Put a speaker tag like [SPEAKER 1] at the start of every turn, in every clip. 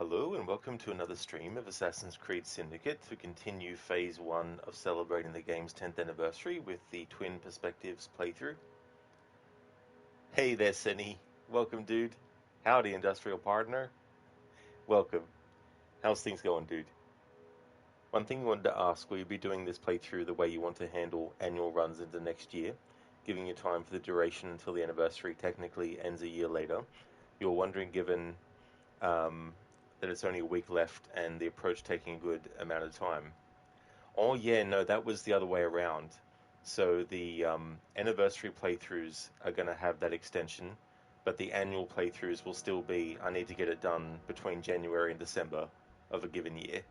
[SPEAKER 1] Hello and welcome to another stream of Assassin's Creed Syndicate to continue Phase 1 of celebrating the game's 10th anniversary with the Twin Perspectives playthrough. Hey there, Senny. Welcome, dude. Howdy, industrial partner. Welcome. How's things going, dude? One thing I wanted to ask, will you be doing this playthrough the way you want to handle annual runs into next year, giving you time for the duration until the anniversary technically ends a year later? You're wondering, given that it's only a week left and the approach taking a good amount of time. Oh yeah, no, that was the other way around. So the anniversary playthroughs are going to have that extension, but the annual playthroughs will still be, I need to get it done between January and December of a given year.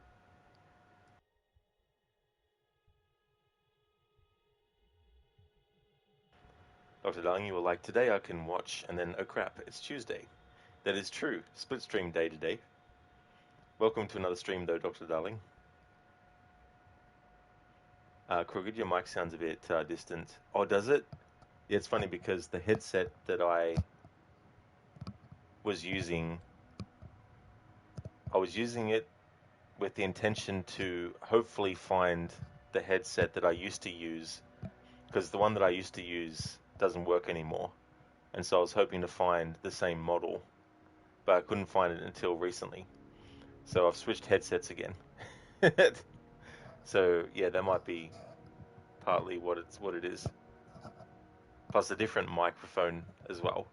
[SPEAKER 1] Dr. Darling, you were like, today I can watch, and then, oh crap, it's Tuesday. That is true. Split stream day today. Welcome to another stream though, Dr. Darling. Crooked, your mic sounds a bit distant. Oh, does it? Yeah, it's funny because the headset that I was using, I was using it with the intention to hopefully find the headset that I used to use, because the one that I used to use doesn't work anymore. And so I was hoping to find the same model, but I couldn't find it until recently. So I've switched headsets again. So yeah, that might be partly what it is. Plus a different microphone as well.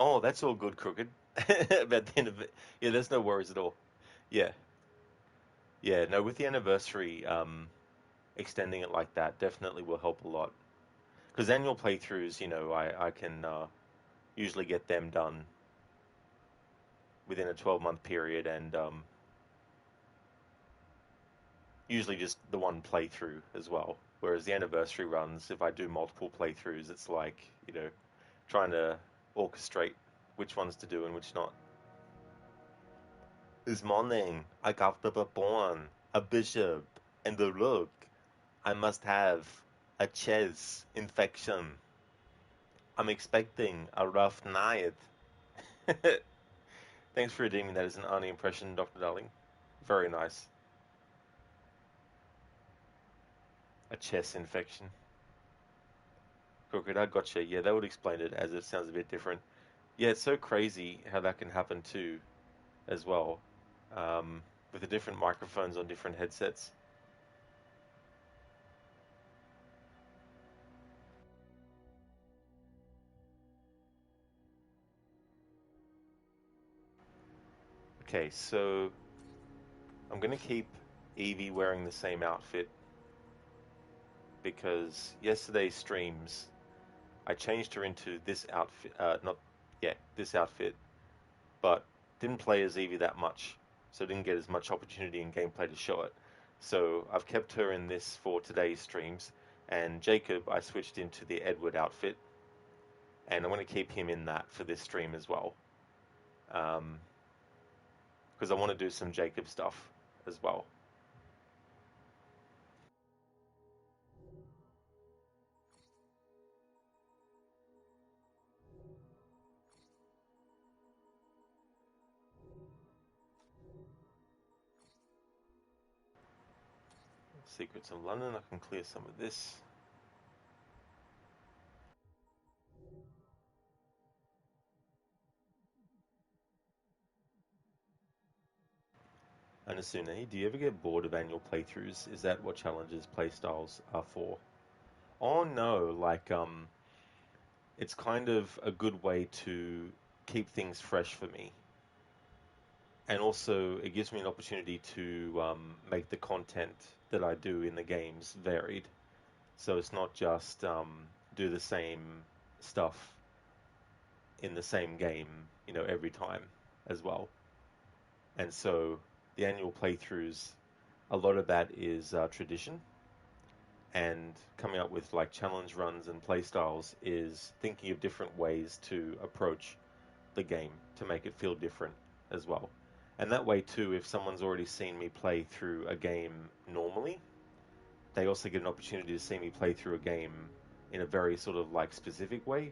[SPEAKER 1] Oh, that's all good, Crooked. About the end of it. Yeah, there's no worries at all. Yeah. Yeah, no, with the anniversary, extending it like that definitely will help a lot. Because annual playthroughs, I can usually get them done within a 12-month period, and usually just the one playthrough as well. Whereas the anniversary runs, if I do multiple playthroughs, it's like, trying to orchestrate which ones to do and which not. This morning, I got the born, a bishop, and the look. I must have a chest infection. I'm expecting a rough night. Thanks for redeeming that as an Arnie impression, Dr. Darling. Very nice. A chest infection. Crooked, I gotcha. Yeah, that would explain it, as it sounds a bit different. Yeah, it's so crazy how that can happen too, as well, with the different microphones on different headsets. Okay, so I'm gonna keep Evie wearing the same outfit because yesterday's streams I changed her into this outfit, not, yeah, this outfit, but didn't play as Evie that much, so didn't get as much opportunity in gameplay to show it. So I've kept her in this for today's streams, and Jacob I switched into the Edward outfit, and I'm going to keep him in that for this stream as well, because I want to do some Jacob stuff as well. Secrets of London, I can clear some of this. And Asune, do you ever get bored of annual playthroughs? Is that what challenges playstyles are for? Oh no, like it's kind of a good way to keep things fresh for me. And also, it gives me an opportunity to make the content that I do in the games varied. So it's not just do the same stuff in the same game, every time as well. And so the annual playthroughs, a lot of that is tradition. and coming up with like challenge runs and play styles is thinking of different ways to approach the game to make it feel different as well. And that way too, if someone's already seen me play through a game normally, they also get an opportunity to see me play through a game in a very sort of like specific way,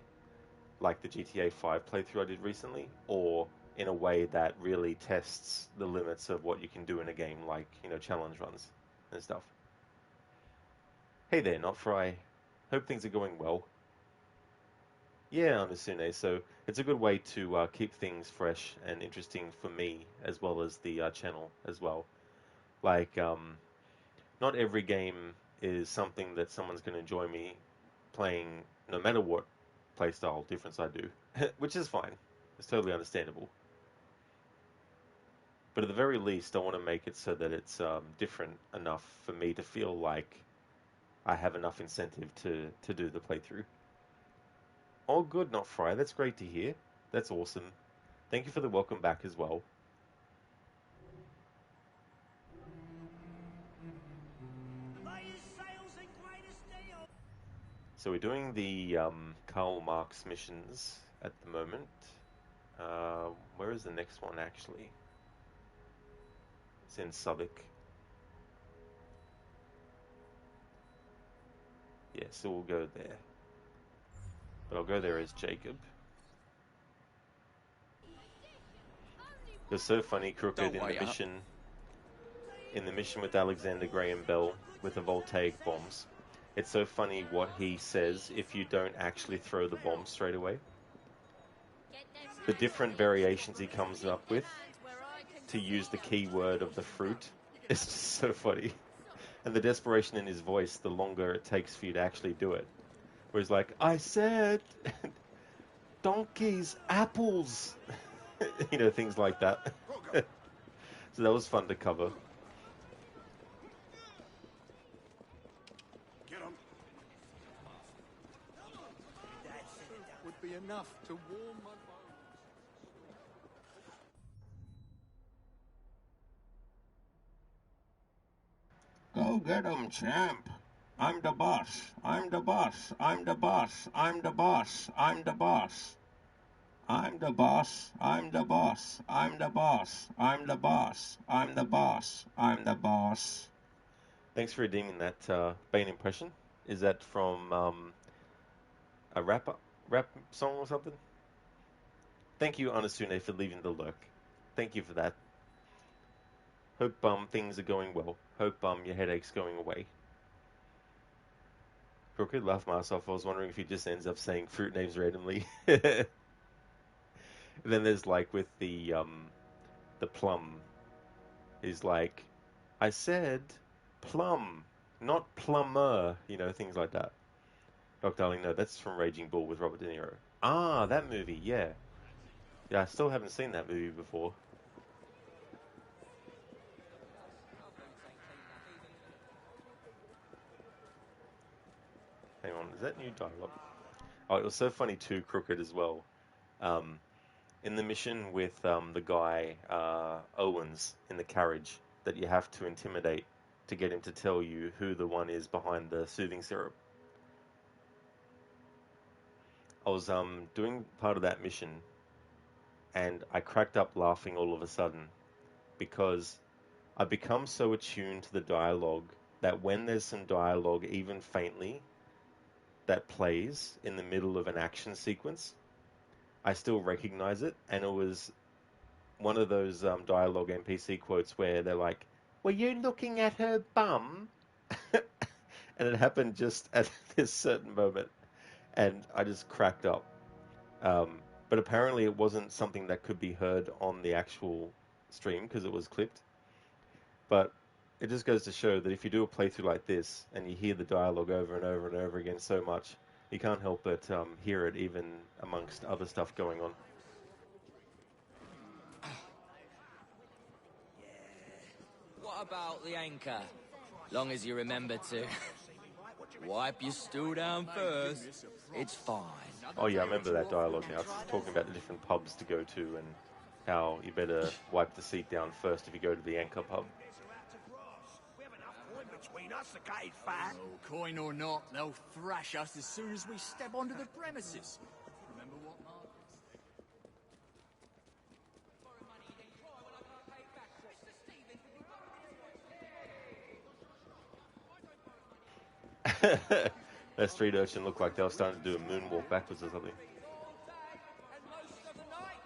[SPEAKER 1] like the GTA 5 playthrough I did recently, or in a way that really tests the limits of what you can do in a game, like, you know, challenge runs and stuff. Hey there, Not Fry. Hope things are going well. Yeah, Anasune. So it's a good way to keep things fresh and interesting for me as well as the channel as well. Like, not every game is something that someone's going to enjoy me playing, no matter what playstyle difference I do, which is fine. It's totally understandable. But at the very least, I want to make it so that it's different enough for me to feel like I have enough incentive to do the playthrough. All good, Not Fry. That's great to hear. That's awesome. Thank you for the welcome back as well. So we're doing the Karl Marx missions at the moment. Where is the next one actually? It's in Southwark. Yeah, so we'll go there. But I'll go there as Jacob. It was so funny, Crooked, in the mission with Alexander Graham Bell with the voltaic bombs. It's so funny what he says if you don't actually throw the bomb straight away. The different variations he comes up with to use the keyword of the fruit is just so funny. And the desperation in his voice, the longer it takes for you to actually do it. Where he's like, I said, donkeys, apples. You know, things like that. So that was fun to cover.
[SPEAKER 2] That would be enough to warm my bones.
[SPEAKER 3] Go get 'em, champ. I'm the boss. I'm the boss. I'm the boss. I'm the boss. I'm the boss. I'm the boss. I'm the boss. I'm the boss. I'm the boss. I'm the boss. I'm the boss.
[SPEAKER 1] Thanks for redeeming that Bane impression. Is that from a rap song or something? Thank you, Anasune, for leaving the lurk. Thank you for that. Hope things are going well. Hope your headache's going away. Crooked laughed myself. I was wondering if he just ends up saying fruit names randomly. And then there's like with the plum. He's like, I said plum, not plumber. You know, things like that. Doc Darling, no, that's from Raging Bull with Robert De Niro. Ah, that movie, yeah. Yeah, I still haven't seen that movie before. Hang on, is that new dialogue? Oh, it was so funny too, Crooked as well. In the mission with the guy, Owens, in the carriage, that you have to intimidate to get him to tell you who the one is behind the soothing syrup. I was doing part of that mission, and I cracked up laughing all of a sudden because I become so attuned to the dialogue that when there's some dialogue, even faintly, that plays in the middle of an action sequence, I still recognize it. And it was one of those dialogue NPC quotes where they're like, were you looking at her bum? And it happened just at this certain moment. And I just cracked up. But apparently it wasn't something that could be heard on the actual stream because it was clipped. But it just goes to show that if you do a playthrough like this and you hear the dialogue over and over and over again so much, you can't help but hear it even amongst other stuff going on.
[SPEAKER 4] What about the anchor? Long as you remember to wipe your stool down first, it's fine.
[SPEAKER 1] Oh yeah, I remember that dialogue now. It's talking about the different pubs to go to and how you better wipe the seat down first if you go to the anchor pub.
[SPEAKER 2] rusticated fat.
[SPEAKER 5] Oh, coin or not, they'll thrash us as soon as we step onto the premises. Remember what Mark said?
[SPEAKER 1] That street urchin looked like they were starting to do a moonwalk backwards or something.
[SPEAKER 4] And most of the night.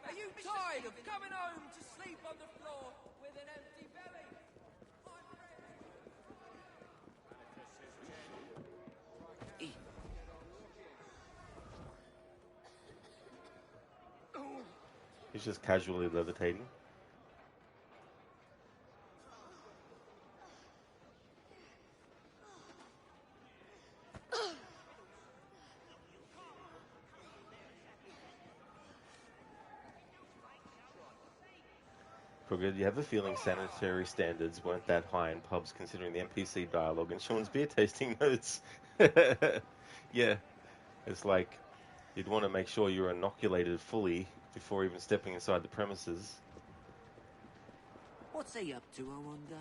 [SPEAKER 4] Are you tired of coming home to sleep on the floor with an empty belly?
[SPEAKER 1] He's just casually levitating. Crooked, you have a feeling sanitary standards weren't that high in pubs considering the NPC dialogue and Sean's beer tasting notes. Yeah, it's like you'd want to make sure you're inoculated fully before even stepping inside the premises.
[SPEAKER 6] What's he up to, I wonder?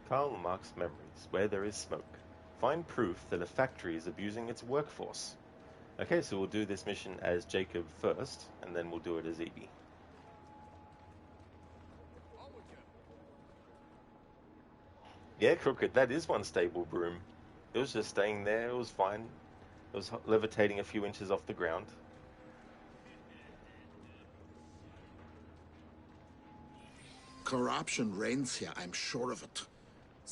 [SPEAKER 1] Karl Marx memories, where there is smoke. Find proof that a factory is abusing its workforce. Okay, so we'll do this mission as Jacob first, and then we'll do it as Evie. Yeah, Crooked, that is one stable broom. It was just staying there, it was fine. It was levitating a few inches off the ground.
[SPEAKER 7] Corruption reigns here, I'm sure of it.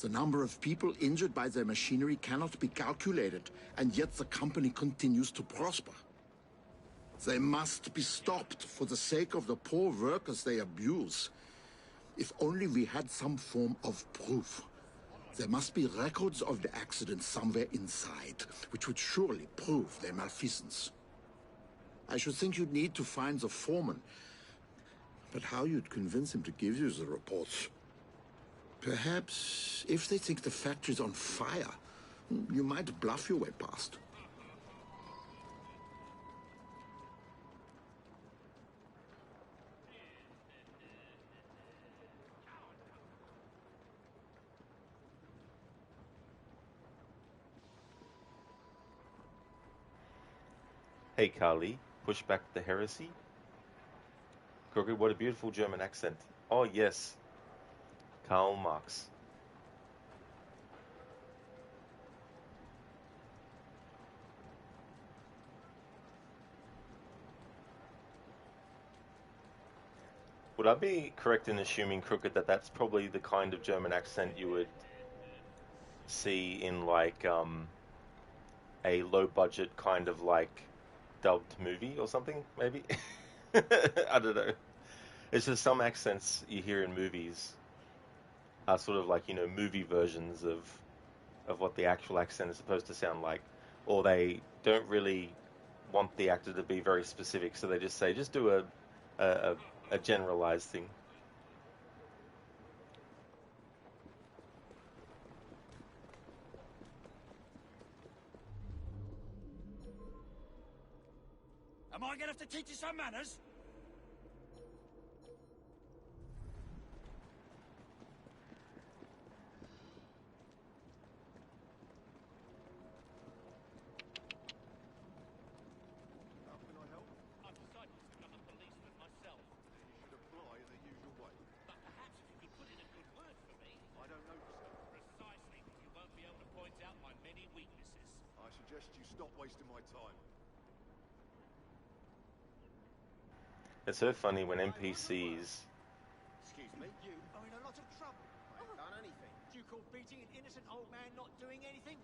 [SPEAKER 7] The number of people injured by their machinery cannot be calculated, and yet the company continues to prosper. They must be stopped for the sake of the poor workers they abuse. If only we had some form of proof. There must be records of the accident somewhere inside, which would surely prove their malfeasance. I should think you'd need to find the foreman, but how you'd convince him to give you the reports? Perhaps, if they think the factory's on fire, you might bluff your way past.
[SPEAKER 1] Hey Carly, push back the heresy. Crooked, what a beautiful German accent. Oh yes, Karl Marx. Would I be correct in assuming, Crooked, that that's probably the kind of German accent you would see in like a low budget kind of like dubbed movie or something, maybe? I don't know. It's just some accents you hear in movies are sort of like, movie versions of what the actual accent is supposed to sound like. Or they don't really want the actor to be very specific, so they just say, just do a generalized thing.
[SPEAKER 5] Am I gonna have to teach you some manners?
[SPEAKER 2] How can I help? I've decided to become a policeman myself. You should apply in the usual way. But perhaps if you could put in a good word for me. I don't know, sir. Precisely. You won't be able to point out my many weaknesses. I suggest you stop wasting my time.
[SPEAKER 1] It's so funny when NPCs...
[SPEAKER 2] Excuse me? You are in a lot of trouble. I haven't done anything. Do you call beating an innocent old man not doing anything?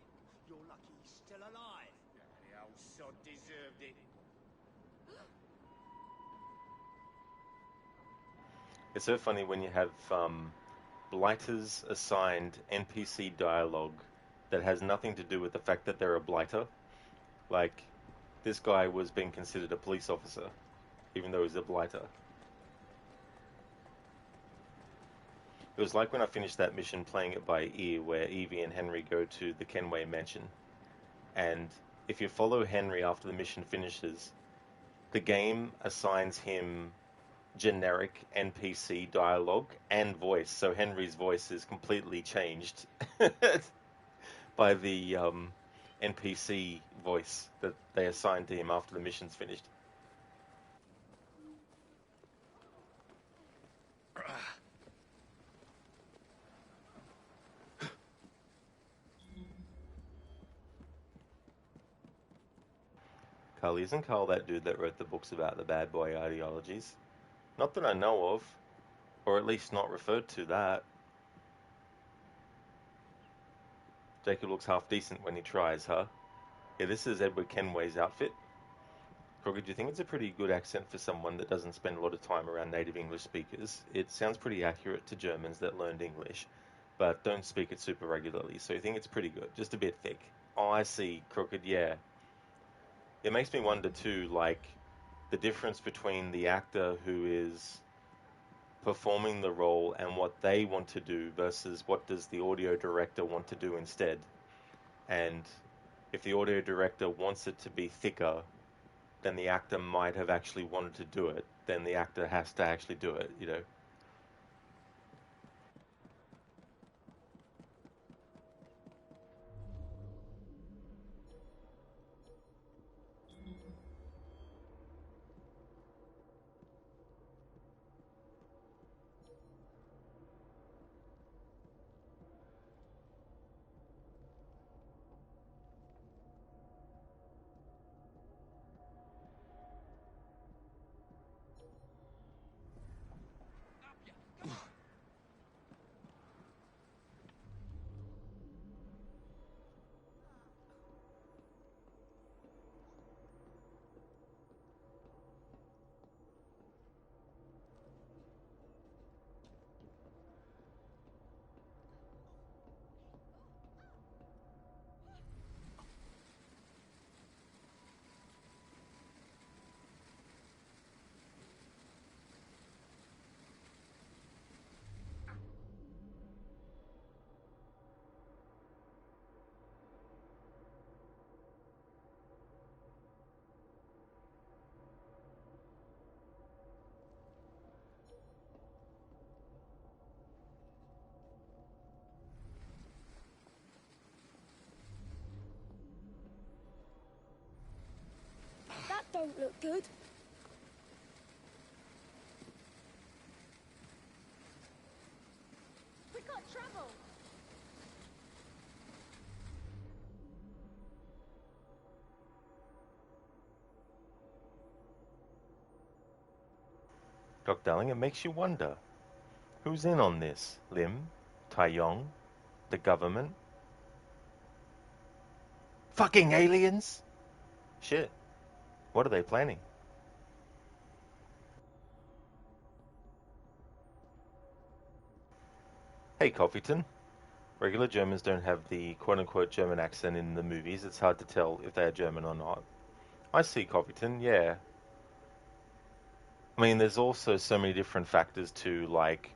[SPEAKER 2] You're lucky he's still alive. Yeah, the old sod deserved it.
[SPEAKER 1] It's so funny when you have blighters assigned NPC dialogue that has nothing to do with the fact that they're a blighter. Like, this guy was being considered a police officer, even though he's a blighter. It was like when I finished that mission playing it by ear, where Evie and Henry go to the Kenway mansion. And if you follow Henry after the mission finishes, the game assigns him generic NPC dialogue and voice. So Henry's voice is completely changed by the NPC voice that they assigned to him after the mission's finished. Carl, isn't Carl that dude that wrote the books about the bad boy ideologies? Not that I know of, or at least not referred to that. Jacob looks half decent when he tries, huh? Yeah, this is Edward Kenway's outfit. Crooked, do you think it's a pretty good accent for someone that doesn't spend a lot of time around native English speakers? It sounds pretty accurate to Germans that learned English, but don't speak it super regularly, so you think it's pretty good, just a bit thick. Oh, I see, Crooked, yeah. It makes me wonder too, like, the difference between the actor who is performing the role and what they want to do versus what does the audio director want to do instead. And if the audio director wants it to be thicker, then the actor might have actually wanted to do it. Then the actor has to actually do it, you know.
[SPEAKER 6] That don't look good. We got trouble.
[SPEAKER 1] Doc Darling, it makes you wonder. Who's in on this? Lim? Tai Yong? The government? Fucking aliens? Shit. What are they planning? Hey, Coffeeton. Regular Germans don't have the quote-unquote German accent in the movies. It's hard to tell if they are German or not. I see, Coffeeton, yeah. I mean, there's also so many different factors too, like,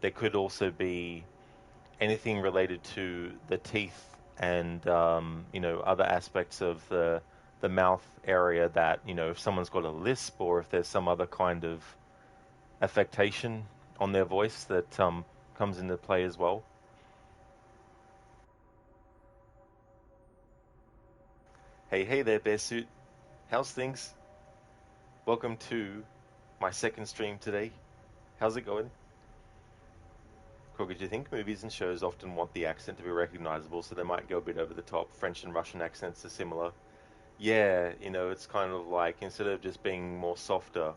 [SPEAKER 1] there could also be anything related to the teeth and, other aspects of the mouth area that, if someone's got a lisp or if there's some other kind of affectation on their voice that comes into play as well. Hey there, Bearsuit. How's things? Welcome to my second stream today. How's it going? Crooked, do you think movies and shows often want the accent to be recognizable, so they might go a bit over the top? French and Russian accents are similar. Yeah, it's kind of like, instead of just being more softer,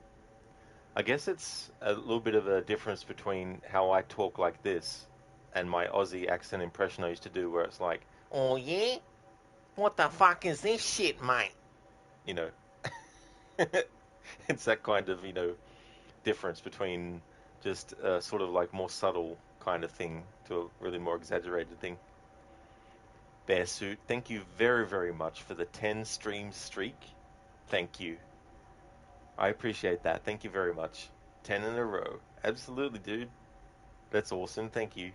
[SPEAKER 1] I guess it's a little bit of a difference between how I talk like this and my Aussie accent impression I used to do, where it's like, oh yeah? What the fuck is this shit, mate? You know, it's that kind of, difference between just sort of like more subtle kind of thing to a really more exaggerated thing. Bearsuit, thank you very, very much for the 10 stream streak. Thank you. I appreciate that. Thank you very much. 10 in a row. Absolutely, dude. That's awesome. Thank you.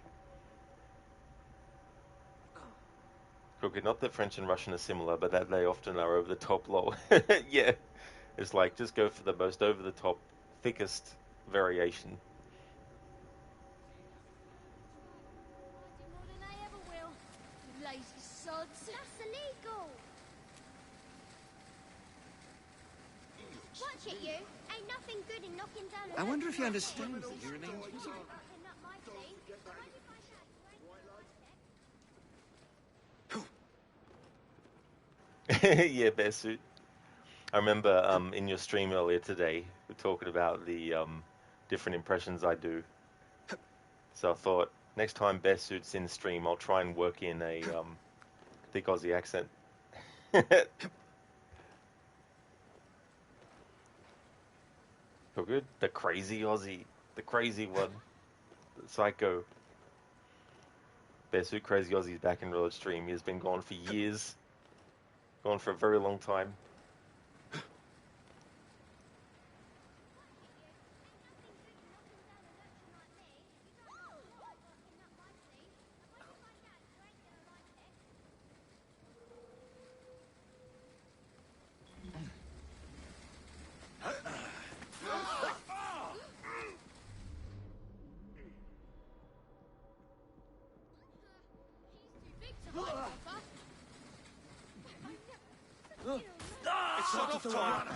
[SPEAKER 1] Crooked, not that French and Russian are similar, but that they often are over the top lol. Yeah. It's like, just go for the most over the top, thickest variation.
[SPEAKER 6] More than they ever will. You lazy sods. That's illegal. Watch it, you. Ain't nothing good in knocking down.
[SPEAKER 5] I wonder if he understands that you're an angel.
[SPEAKER 1] Yeah, bear suit. I remember in your stream earlier today, we're talking about the different impressions I do. So I thought next time bear suit's in stream, I'll try and work in a thick Aussie accent. So good. The crazy Aussie, the crazy one, the psycho. Bear suit crazy Aussie's back in real stream. He has been gone for years, gone for a very long time.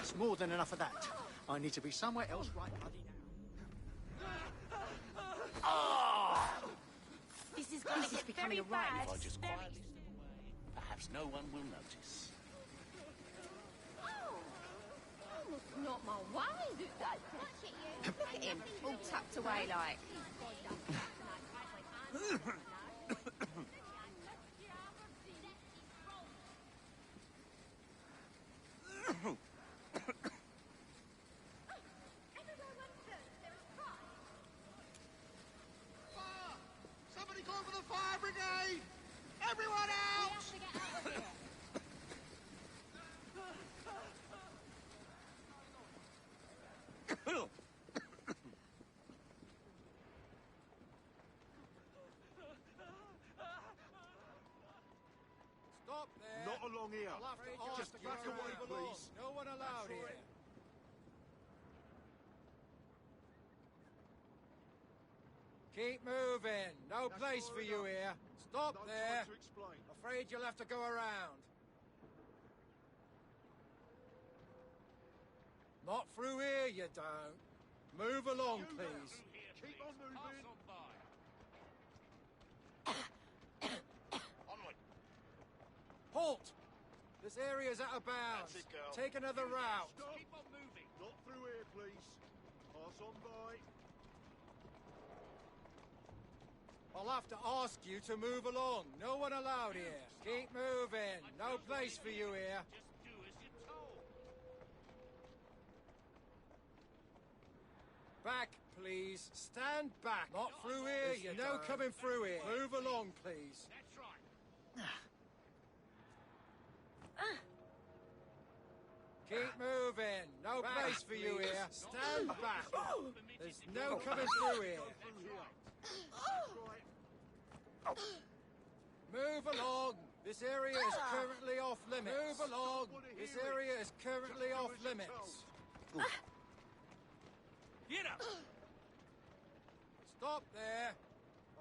[SPEAKER 5] It's more than enough of that. I need to be somewhere else right bloody now.
[SPEAKER 6] This is going to get very bad.
[SPEAKER 2] If I just quietly step away, perhaps no one will notice.
[SPEAKER 6] Not my way. Look at him, all tucked away like.
[SPEAKER 2] Somebody call for the fire brigade! Everyone out!
[SPEAKER 5] Stop there.
[SPEAKER 2] Not along here.
[SPEAKER 5] I'll have to ask
[SPEAKER 2] Just
[SPEAKER 5] the
[SPEAKER 2] back
[SPEAKER 5] guy
[SPEAKER 2] away,
[SPEAKER 5] to move along.
[SPEAKER 2] please.
[SPEAKER 5] No one allowed
[SPEAKER 2] That's
[SPEAKER 5] here.
[SPEAKER 2] right.
[SPEAKER 5] Keep moving. No
[SPEAKER 2] That's
[SPEAKER 5] place
[SPEAKER 2] all
[SPEAKER 5] for
[SPEAKER 2] right
[SPEAKER 5] you
[SPEAKER 2] enough.
[SPEAKER 5] here. Stop
[SPEAKER 2] No
[SPEAKER 5] there.
[SPEAKER 2] time to explain.
[SPEAKER 5] Afraid you'll have to go around. Not through here, you don't. Move along,
[SPEAKER 2] You
[SPEAKER 5] please.
[SPEAKER 2] Keep on moving. Onward.
[SPEAKER 5] Halt! This area's out of bounds.
[SPEAKER 2] That's it, girl.
[SPEAKER 5] Take another route.
[SPEAKER 2] Stop. Keep on moving. Not through here, please. Pass on by.
[SPEAKER 5] I'll have to ask you to move along. No one allowed here. Keep moving. No place for you here.
[SPEAKER 2] Just do as you're told.
[SPEAKER 5] Back, please. Stand back. Not through here, you no coming through here. Move along, please.
[SPEAKER 2] That's right.
[SPEAKER 5] Keep moving. No place for you here. Stand back. There's no coming through here. Move along. This area is currently off limits. Move along. This area is currently off limits.
[SPEAKER 2] Get up.
[SPEAKER 5] Stop there.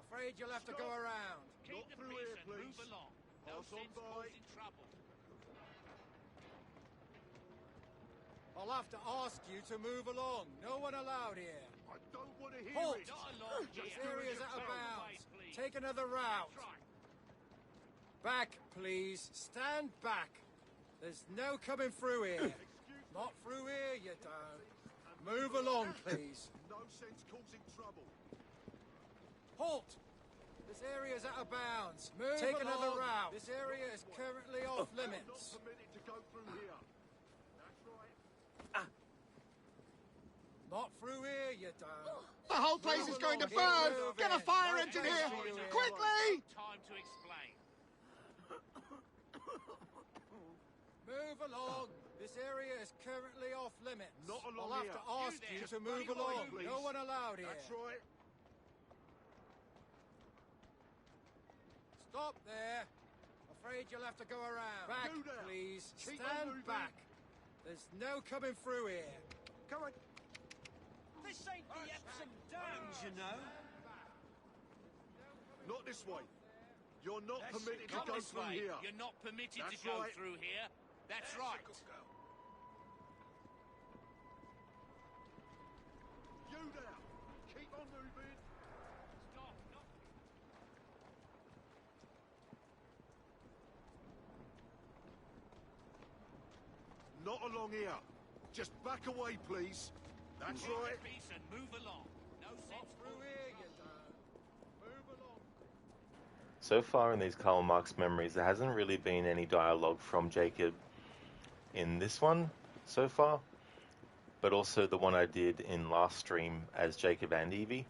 [SPEAKER 5] Afraid you'll have to go around.
[SPEAKER 2] Keep the
[SPEAKER 8] through
[SPEAKER 2] peace
[SPEAKER 8] here,
[SPEAKER 2] and
[SPEAKER 8] please.
[SPEAKER 2] move along. No
[SPEAKER 8] Pass on
[SPEAKER 2] sense
[SPEAKER 8] by.
[SPEAKER 2] causing trouble.
[SPEAKER 5] I'll have to ask you to move along. No one allowed here.
[SPEAKER 8] I don't want to hear
[SPEAKER 5] Halt!
[SPEAKER 8] it.
[SPEAKER 2] Not along
[SPEAKER 5] This
[SPEAKER 2] here.
[SPEAKER 5] area's out of
[SPEAKER 2] Away,
[SPEAKER 5] bounds.
[SPEAKER 2] please.
[SPEAKER 5] Take another route.
[SPEAKER 2] That's right.
[SPEAKER 5] Back, please. Stand back. There's no coming through here. Not through here, you don't. Move along, please.
[SPEAKER 8] No sense causing trouble.
[SPEAKER 5] Halt! This area's out of bounds. Take another route. This area is currently off
[SPEAKER 8] Not
[SPEAKER 5] limits.
[SPEAKER 8] permitted to go through here. That's right.
[SPEAKER 5] Not through here, you don't.
[SPEAKER 7] The whole place is going to
[SPEAKER 5] Keep
[SPEAKER 7] burn!
[SPEAKER 5] moving.
[SPEAKER 7] Get a fire
[SPEAKER 5] No
[SPEAKER 7] engine
[SPEAKER 5] place
[SPEAKER 7] here!
[SPEAKER 5] for you here.
[SPEAKER 7] Quickly!
[SPEAKER 2] Time to explain.
[SPEAKER 5] Move along. This area is currently off limits.
[SPEAKER 8] Not along
[SPEAKER 5] I'll have
[SPEAKER 8] here.
[SPEAKER 5] to ask
[SPEAKER 2] You
[SPEAKER 5] you
[SPEAKER 2] there.
[SPEAKER 5] to move
[SPEAKER 8] Back away,
[SPEAKER 5] along.
[SPEAKER 8] please.
[SPEAKER 5] No one allowed here.
[SPEAKER 8] That's right.
[SPEAKER 5] Stop there. Afraid you'll have to go around. Back,
[SPEAKER 8] Do that.
[SPEAKER 5] please.
[SPEAKER 8] Keep on
[SPEAKER 5] Stand
[SPEAKER 8] moving.
[SPEAKER 5] back. There's no coming through here.
[SPEAKER 8] Come on.
[SPEAKER 2] This ain't the some dams, you know.
[SPEAKER 8] Not this way. You're not
[SPEAKER 2] That's
[SPEAKER 8] permitted
[SPEAKER 2] it.
[SPEAKER 8] to
[SPEAKER 2] Not
[SPEAKER 8] go
[SPEAKER 2] this
[SPEAKER 8] through
[SPEAKER 2] way.
[SPEAKER 8] here.
[SPEAKER 2] You're not permitted
[SPEAKER 8] That's
[SPEAKER 2] to go
[SPEAKER 8] right.
[SPEAKER 2] through here. That's right.
[SPEAKER 8] You there. Keep on moving.
[SPEAKER 2] Stop.
[SPEAKER 8] Not along here. Just back away, please. That's
[SPEAKER 2] Keep
[SPEAKER 8] right.
[SPEAKER 2] the peace and move along. No sense
[SPEAKER 5] Through here, you don't. Move along.
[SPEAKER 1] So far in these Karl Marx memories, there hasn't really been any dialogue from Jacob in this one so far, but also the one I did in last stream as Jacob and Evie.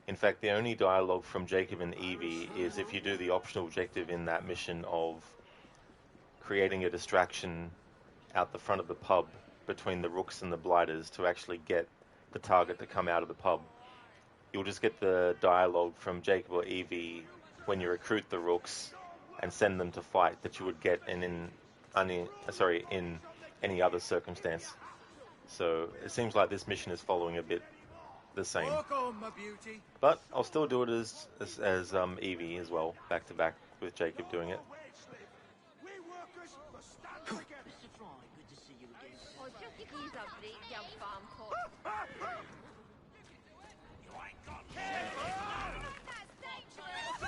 [SPEAKER 1] In fact, the only dialogue from Jacob and Evie is if you do the optional objective in that mission of creating a distraction out the front of the pub between the Rooks and the Blighters to actually get the target to come out of the pub. You'll just get the dialogue from Jacob or Evie when you recruit the Rooks and send them to fight that you would get in any other circumstance. So it seems like this mission is following a bit the same.
[SPEAKER 5] Walk on, my beauty.
[SPEAKER 1] But I'll still do it as Evie as well, back to back with Jacob doing it.
[SPEAKER 8] We workers must stand together.
[SPEAKER 9] Mr. Fry, good to see you again.
[SPEAKER 6] Oh, just give these a break, you farm cop.
[SPEAKER 2] You ain't got
[SPEAKER 6] That's dangerous!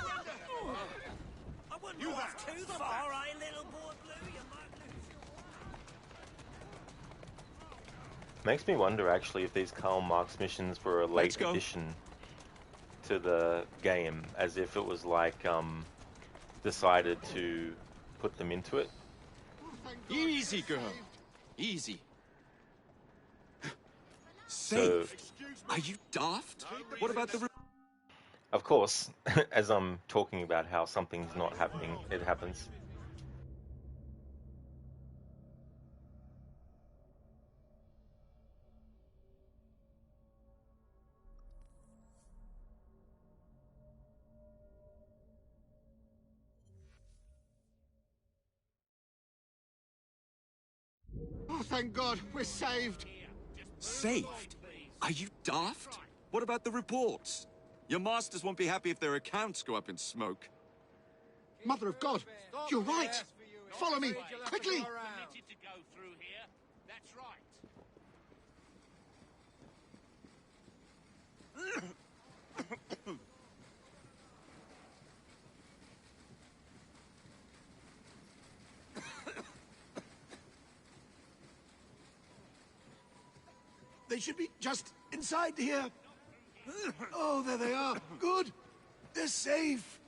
[SPEAKER 9] I wouldn't walk too far, eh, little boy blue? You might lose your
[SPEAKER 1] Makes me wonder actually if these Karl Marx missions were a late addition to the game, as if it was like decided to put them into it.
[SPEAKER 10] Easy, girl. Easy.
[SPEAKER 1] So,
[SPEAKER 10] Are you daft? What about the...
[SPEAKER 1] of course, as I'm talking about how something's not happening, it happens.
[SPEAKER 7] Oh, thank God, we're saved.
[SPEAKER 10] Saved? Are you daft? What about the reports? Your masters won't be happy if their accounts go up in smoke.
[SPEAKER 7] Mother of God, you're right. Follow me, quickly.
[SPEAKER 2] permitted to go through here. That's right.
[SPEAKER 8] They should be just inside here. Oh, there they are. Good. They're safe.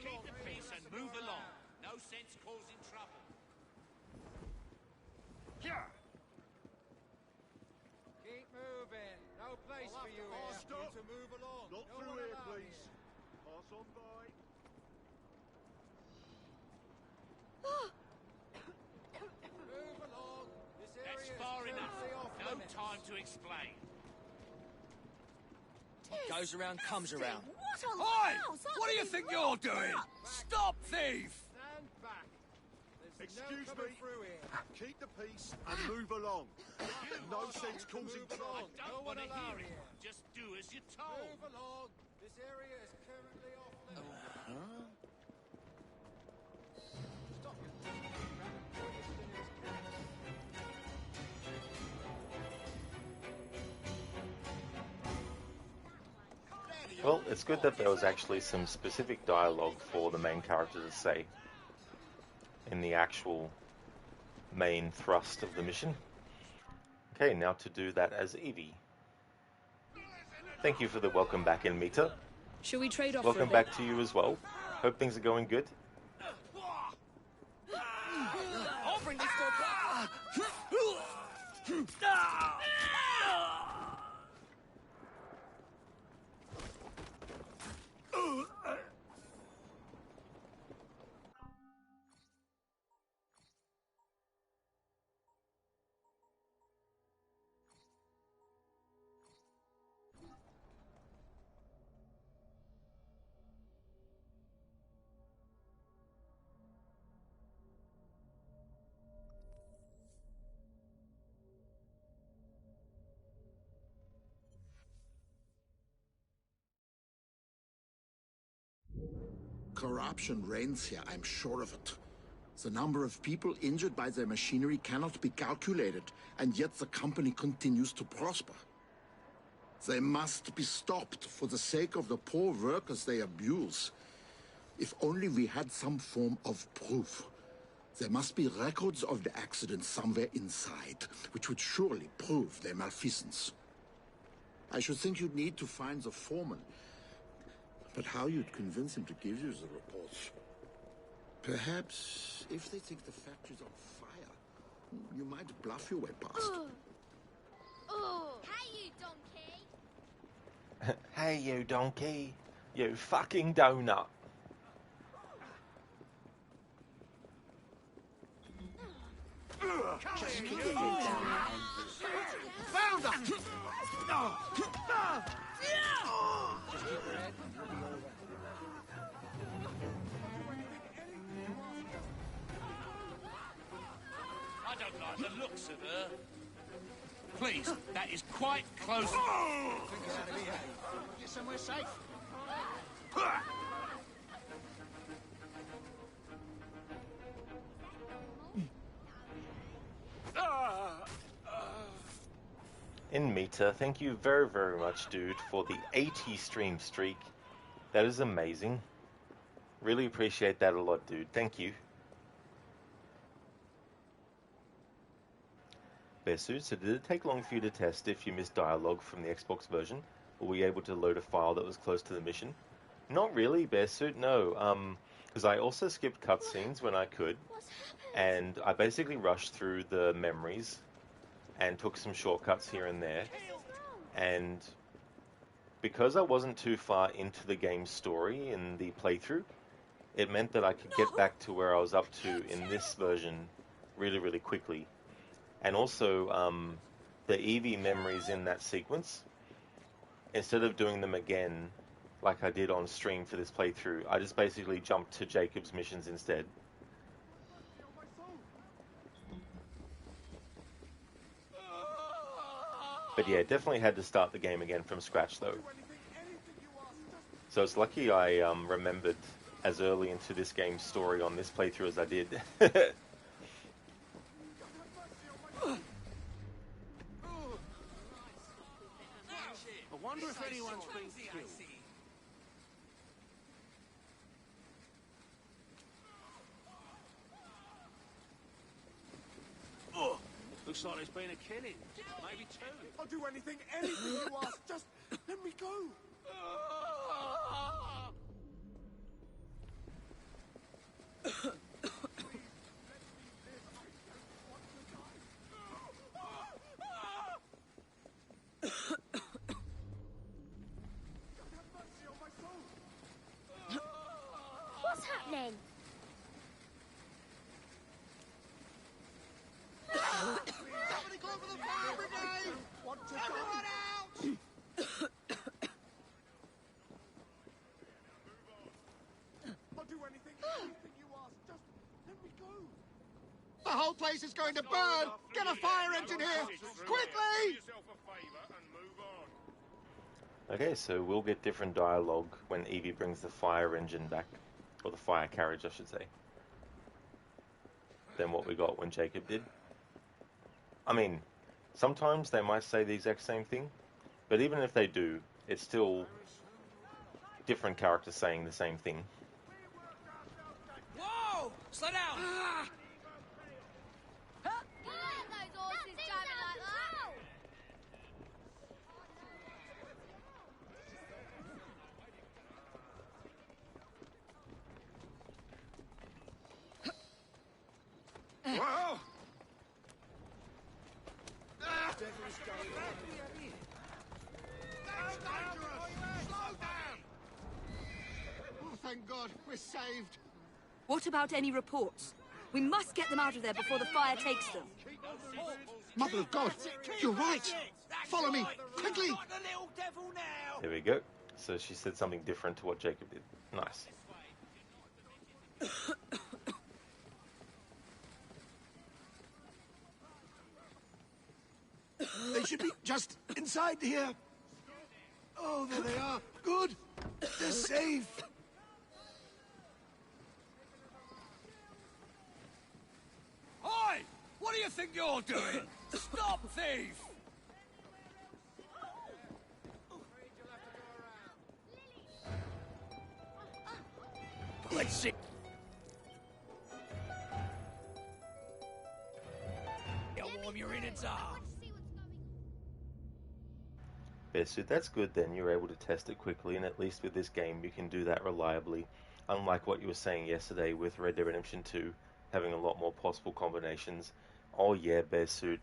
[SPEAKER 2] Keep the peace and move along. No sense causing trouble.
[SPEAKER 5] Keep moving. No place for you here.
[SPEAKER 8] Stop.
[SPEAKER 5] You to move along.
[SPEAKER 8] Not
[SPEAKER 5] No
[SPEAKER 8] through
[SPEAKER 5] one
[SPEAKER 8] here,
[SPEAKER 5] allowed
[SPEAKER 8] please. Pass on by.
[SPEAKER 5] Move along. This area
[SPEAKER 2] That's
[SPEAKER 5] is
[SPEAKER 2] far enough.
[SPEAKER 5] currently off
[SPEAKER 2] No
[SPEAKER 5] limits.
[SPEAKER 2] time to explain.
[SPEAKER 4] What goes around comes around.
[SPEAKER 6] What a
[SPEAKER 5] Oi!
[SPEAKER 6] louse!
[SPEAKER 5] What do you think you're doing? Stop, thief! Stand back. There's
[SPEAKER 8] Excuse
[SPEAKER 5] no coming
[SPEAKER 8] me.
[SPEAKER 5] through here.
[SPEAKER 8] Keep the peace and move along. No sense causing
[SPEAKER 5] Move
[SPEAKER 8] trouble.
[SPEAKER 5] along.
[SPEAKER 2] Don't
[SPEAKER 5] No one
[SPEAKER 2] want to
[SPEAKER 5] allowed
[SPEAKER 2] hear it.
[SPEAKER 5] here.
[SPEAKER 2] Just do as you're told.
[SPEAKER 5] Move along. This area is currently off limits. Stop it.
[SPEAKER 1] Well, it's good that there was actually some specific dialogue for the main character to say in the actual main thrust of the mission. Okay, now to do that as Evie. Thank you for the welcome back in, Mita.
[SPEAKER 11] Shall we trade off
[SPEAKER 1] Welcome
[SPEAKER 11] for a bit?
[SPEAKER 1] back to you as well. Hope things are going good.
[SPEAKER 4] I'll bring this to a
[SPEAKER 7] Corruption reigns here, I'm sure of it. The number of people injured by their machinery cannot be calculated, and yet the company continues to prosper. They must be stopped for the sake of the poor workers they abuse. If only we had some form of proof. There must be records of the accident somewhere inside, which would surely prove their malfeasance. I should think you'd need to find the foreman. But how you'd convince him to give you the reports? Perhaps, if they think the factory's on fire, you might bluff your way past.
[SPEAKER 6] Hey, you donkey!
[SPEAKER 1] Hey, you donkey. You fucking donut.
[SPEAKER 8] Found her!
[SPEAKER 2] I don't like the looks of her. Please, that is quite close.
[SPEAKER 8] Think of how to behave. Get somewhere safe.
[SPEAKER 1] In Meta, thank you very, very much, dude, for the 80 stream streak. That is amazing. Really appreciate that a lot, dude. Thank you. Besu, so did it take long for you to test if you missed dialogue from the Xbox version? Or were you able to load a file that was close to the mission? Not really, Bearsuit, no. Because I also skipped cutscenes when I could. And I basically rushed through the memories and took some shortcuts here and there. And because I wasn't too far into the game's story in the playthrough, it meant that I could get back to where I was up to in this version really, really quickly. And also, the Evie memories in that sequence, instead of doing them again like I did on stream for this playthrough, I just basically jumped to Jacob's missions instead. But yeah, definitely had to start the game again from scratch though. So it's lucky I remembered as early into this game's story on this playthrough as I did.
[SPEAKER 8] I wonder if anyone's been killed. Oh, looks like there's been a killing. Maybe two.
[SPEAKER 2] I'll do anything you ask. Just let me go.
[SPEAKER 6] What's happening?
[SPEAKER 8] Somebody call for the fire brigade! Everyone out!
[SPEAKER 2] I'll do anything you ask. Just let me go.
[SPEAKER 8] The whole place is going to burn! Get a fire engine here! Quickly!
[SPEAKER 1] Okay, so we'll get different dialogue when Evie brings the fire engine back, or the fire carriage I should say, than what we got when Jacob did. I mean, sometimes they might say the exact same thing, but even if they do, it's still different characters saying the same thing.
[SPEAKER 4] Whoa! Slow down!
[SPEAKER 6] You let those horses driving like that?
[SPEAKER 8] Whoa! Oh, thank God, we're saved.
[SPEAKER 11] What about any reports? We must get them out of there before the fire takes them.
[SPEAKER 8] Mother of God, you're right. Follow me, quickly.
[SPEAKER 1] There we go. So she said something different to what Jacob did. Nice.
[SPEAKER 8] They should be just inside here. Oh, there they are. Good. They're safe.
[SPEAKER 9] you think you're doing? Stop, thief! Let's see. How warm your innards are.
[SPEAKER 1] So that's good then, you're able to test it quickly, and at least with this game you can do that reliably, unlike what you were saying yesterday with Red Dead Redemption 2, having a lot more possible combinations. Oh yeah, Bear Suit.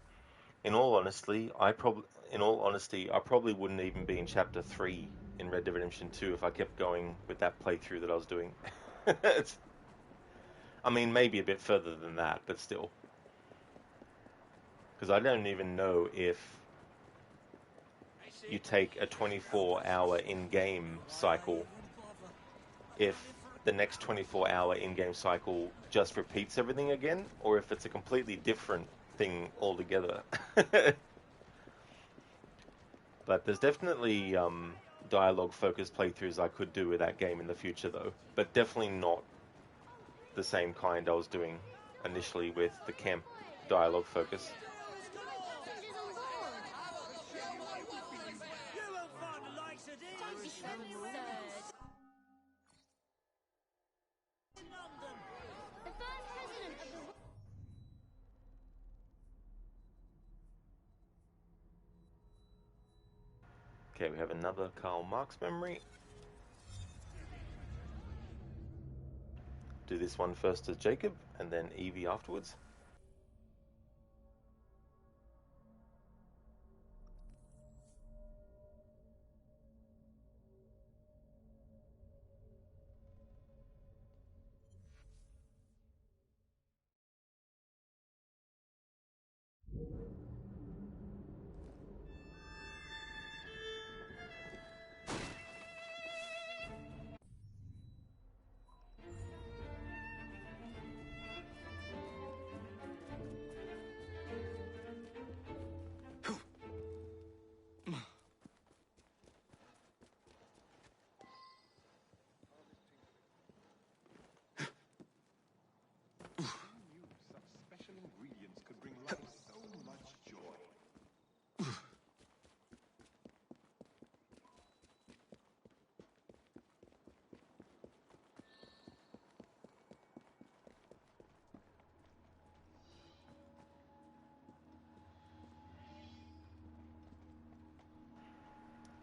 [SPEAKER 1] In all honesty, I probably wouldn't even be in Chapter 3 in Red Dead Redemption 2 if I kept going with that playthrough that I was doing. I mean, maybe a bit further than that, but still. Because I don't even know if you take a 24-hour in-game cycle, if the next 24-hour in-game cycle just repeats everything again, or if it's a completely different thing altogether. But there's definitely dialogue-focused playthroughs I could do with that game in the future, though. But definitely not the same kind I was doing initially with the camp dialogue focus. Okay, we have another Karl Marx memory. Do this one first as Jacob, and then Evie afterwards.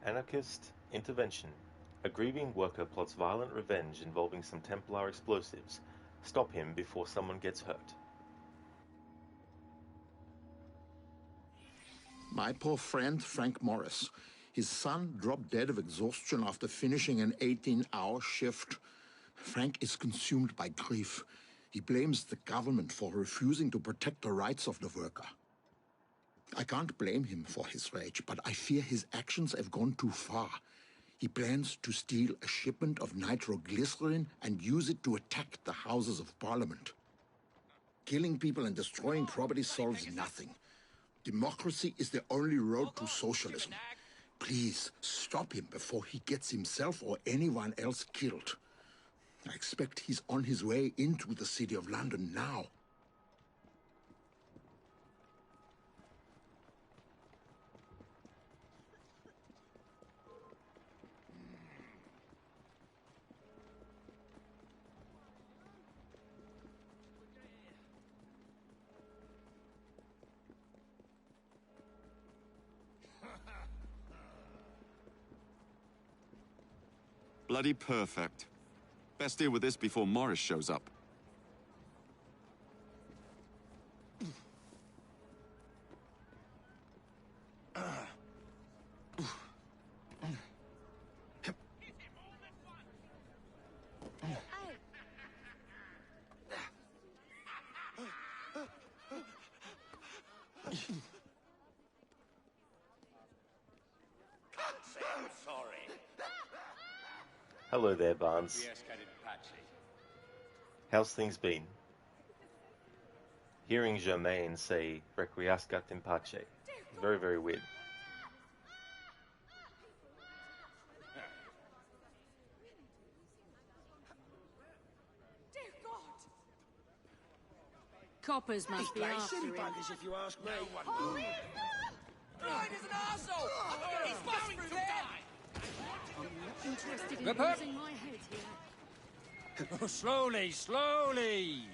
[SPEAKER 1] Anarchist intervention. A grieving worker plots violent revenge involving some Templar explosives. Stop him before someone gets hurt.
[SPEAKER 7] My poor friend, Frank Morris. His son dropped dead of exhaustion after finishing an 18-hour shift. Frank is consumed by grief. He blames the government for refusing to protect the rights of the worker. I can't blame him for his rage, but I fear his actions have gone too far. He plans to steal a shipment of nitroglycerin and use it to attack the Houses of Parliament. Killing people and destroying property solves nothing. Democracy is the only road to socialism. Please, stop him before he gets himself or anyone else killed. I expect he's on his way into the City of London now.
[SPEAKER 10] Bloody perfect. Best deal with this before Morris shows up.
[SPEAKER 1] Hello there, Barnes. How's things been? Hearing Germaine say "Requiescat in pace." Very, very weird.
[SPEAKER 11] Coppers must be after him.
[SPEAKER 9] if you ask me.
[SPEAKER 4] Ryan is an arsehole! He's going through there!
[SPEAKER 11] I'm not interested in
[SPEAKER 5] Rip up.
[SPEAKER 11] losing my head here.
[SPEAKER 5] Oh, slowly, slowly!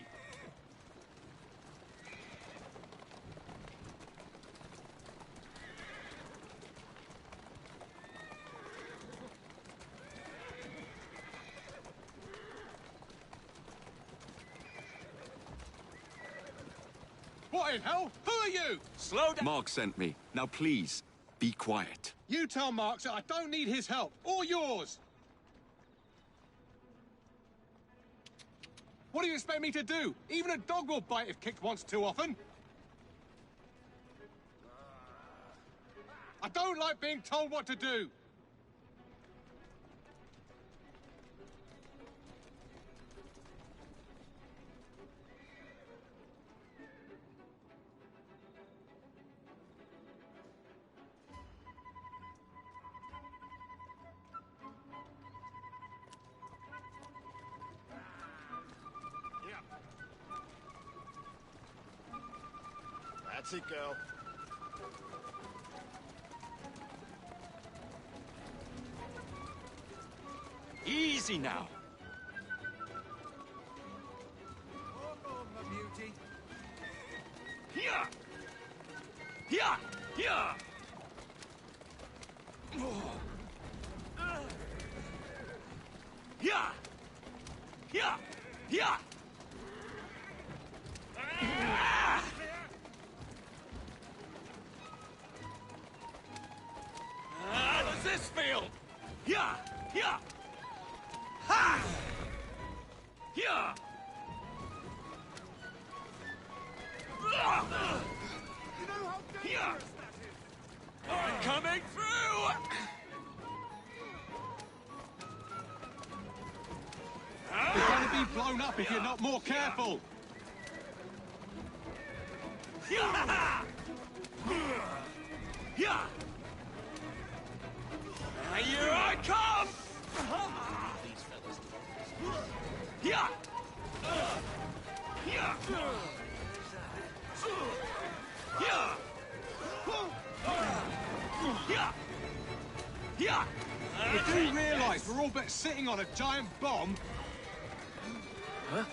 [SPEAKER 12] What in hell? Who are you?
[SPEAKER 10] Slow down. Mark sent me. Now please, be quiet.
[SPEAKER 12] You tell Mark that I don't need his help, or yours. What do you expect me to do? Even a dog will bite if kicked once too often. I don't like being told what to do.
[SPEAKER 2] That's it, girl.
[SPEAKER 10] Easy now.
[SPEAKER 5] Walk on, my beauty.
[SPEAKER 10] Here! Here! Here! Here! Here! Here! How does this feel? Here! Here! Ha! Here!
[SPEAKER 2] You know how
[SPEAKER 10] Here!
[SPEAKER 2] dangerous that is?
[SPEAKER 10] I'm coming through!
[SPEAKER 12] You're going to be blown up if you're not more careful.
[SPEAKER 10] Here! Here! Here I come! Here! Here! Here! Here!
[SPEAKER 12] You do realise we're all but sitting on a giant bomb?
[SPEAKER 10] Huh?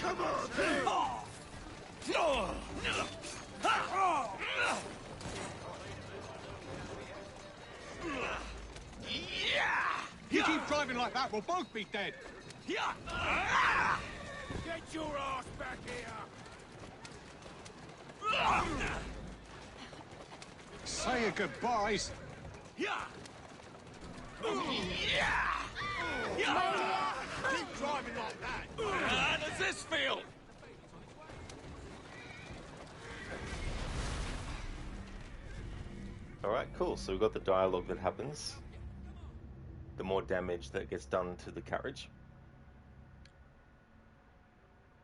[SPEAKER 2] Come on!
[SPEAKER 12] You keep driving like that, we'll both be dead.
[SPEAKER 10] Here!
[SPEAKER 2] Get your ass back here!
[SPEAKER 12] Say your goodbyes.
[SPEAKER 10] Here!
[SPEAKER 2] Keep driving like that!
[SPEAKER 10] How does this feel?
[SPEAKER 1] Alright, cool. So we've got the dialogue that happens. The more damage that gets done to the carriage.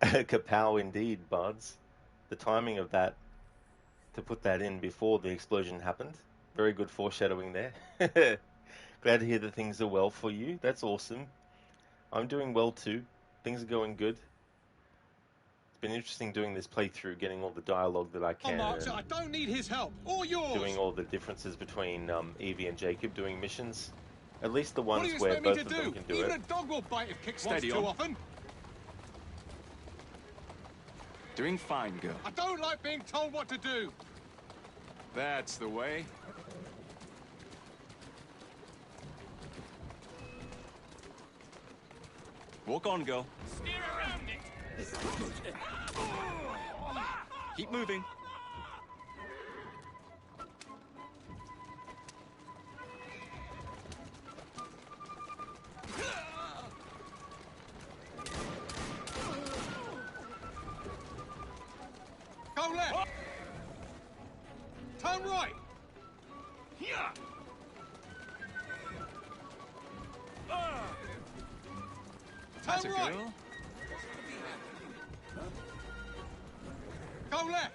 [SPEAKER 1] Kapow indeed, buds. The timing of that, to put that in before the explosion happened. Very good foreshadowing there. Glad to hear that things are well for you. That's awesome. I'm doing well too. Things are going good. It's been interesting doing this playthrough, getting all the dialogue that I can.
[SPEAKER 12] Mark, I don't need his help, or yours.
[SPEAKER 1] Doing all the differences between Evie and Jacob doing missions. At least the ones
[SPEAKER 12] what do you
[SPEAKER 1] where
[SPEAKER 12] expect me
[SPEAKER 1] both
[SPEAKER 12] to
[SPEAKER 1] of them
[SPEAKER 12] do?
[SPEAKER 1] can do
[SPEAKER 12] Even
[SPEAKER 1] it.
[SPEAKER 12] a dog will bite if kicked once too often.
[SPEAKER 10] Doing fine, girl.
[SPEAKER 12] I don't like being told what to do.
[SPEAKER 10] That's the way. Walk on, girl.
[SPEAKER 2] Steer around it!
[SPEAKER 10] Keep moving.
[SPEAKER 12] Go left. Turn right.
[SPEAKER 10] Here. That's a
[SPEAKER 12] Turn right.
[SPEAKER 10] girl.
[SPEAKER 12] Go left.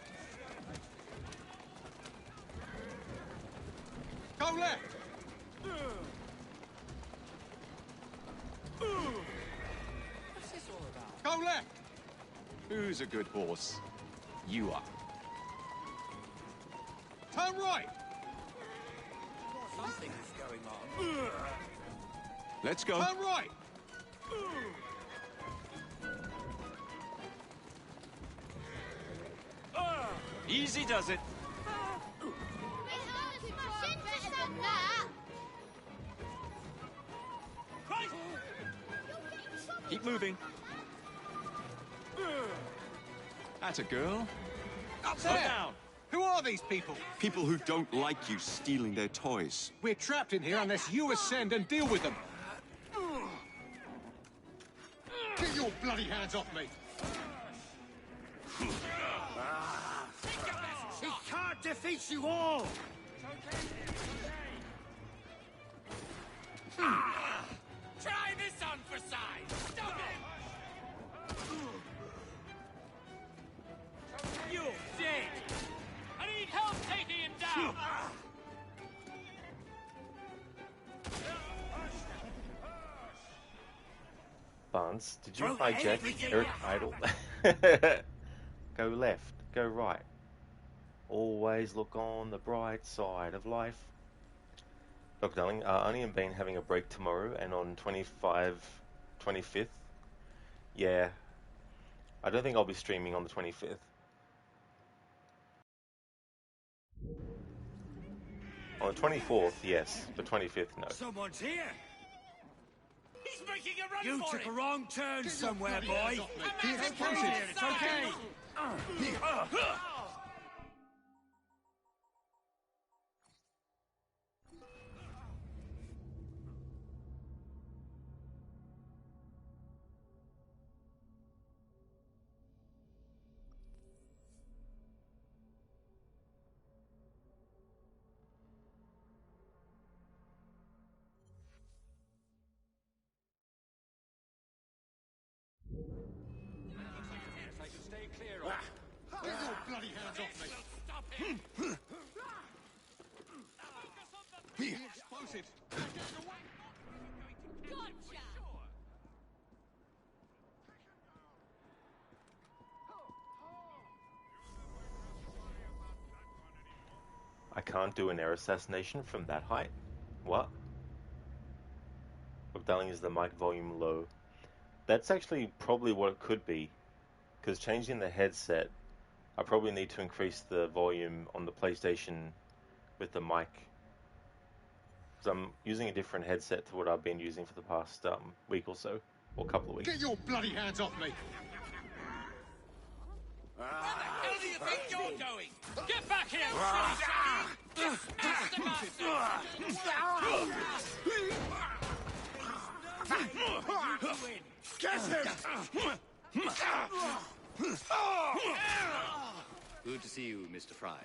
[SPEAKER 12] Go left.
[SPEAKER 4] What's this all about?
[SPEAKER 12] Go left.
[SPEAKER 10] Who's a good horse? You are.
[SPEAKER 12] Turn right!
[SPEAKER 9] Something is going on.
[SPEAKER 10] Let's go.
[SPEAKER 12] Turn right!
[SPEAKER 10] Easy does it. Keep moving. That's a girl.
[SPEAKER 12] Up there!
[SPEAKER 10] down.
[SPEAKER 12] Who are these people?
[SPEAKER 10] People who don't like you stealing their toys.
[SPEAKER 12] We're trapped in here unless you ascend and deal with them. Get your bloody hands off me!
[SPEAKER 9] He can't defeat you all! Try this on for size! Stop it! You're dead! I need help taking him down!
[SPEAKER 1] Barnes, did you
[SPEAKER 9] Throw
[SPEAKER 1] hijack
[SPEAKER 9] everything
[SPEAKER 1] Eric
[SPEAKER 9] out.
[SPEAKER 1] Idle? Go left, go right. Always look on the bright side of life. Look, darling, only am been having a break tomorrow and on 25th. Yeah, I don't think I'll be streaming on the 25th. On the 24th, yes, but 25th, no.
[SPEAKER 9] Someone's here! He's making a run
[SPEAKER 5] You
[SPEAKER 9] for
[SPEAKER 5] took
[SPEAKER 9] it!
[SPEAKER 5] a wrong turn somewhere,
[SPEAKER 12] bloody
[SPEAKER 5] boy.
[SPEAKER 12] hands off me.
[SPEAKER 5] It's okay, it's okay.
[SPEAKER 12] Stay clear of. Get your bloody hands off me!
[SPEAKER 9] Stop him!
[SPEAKER 12] The explosives!
[SPEAKER 1] I can't do an air assassination from that height? What? Look, darling, is the mic volume low? That's actually probably what it could be, because changing the headset, I probably need to increase the volume on the PlayStation with the mic. Because I'm using a different headset to what I've been using for the past week or so, or couple of weeks.
[SPEAKER 12] Get your bloody hands off me!
[SPEAKER 9] Where the hell do you think you're going? Get back here, silly
[SPEAKER 12] Get him!
[SPEAKER 13] Good to see you, Mr. Fry.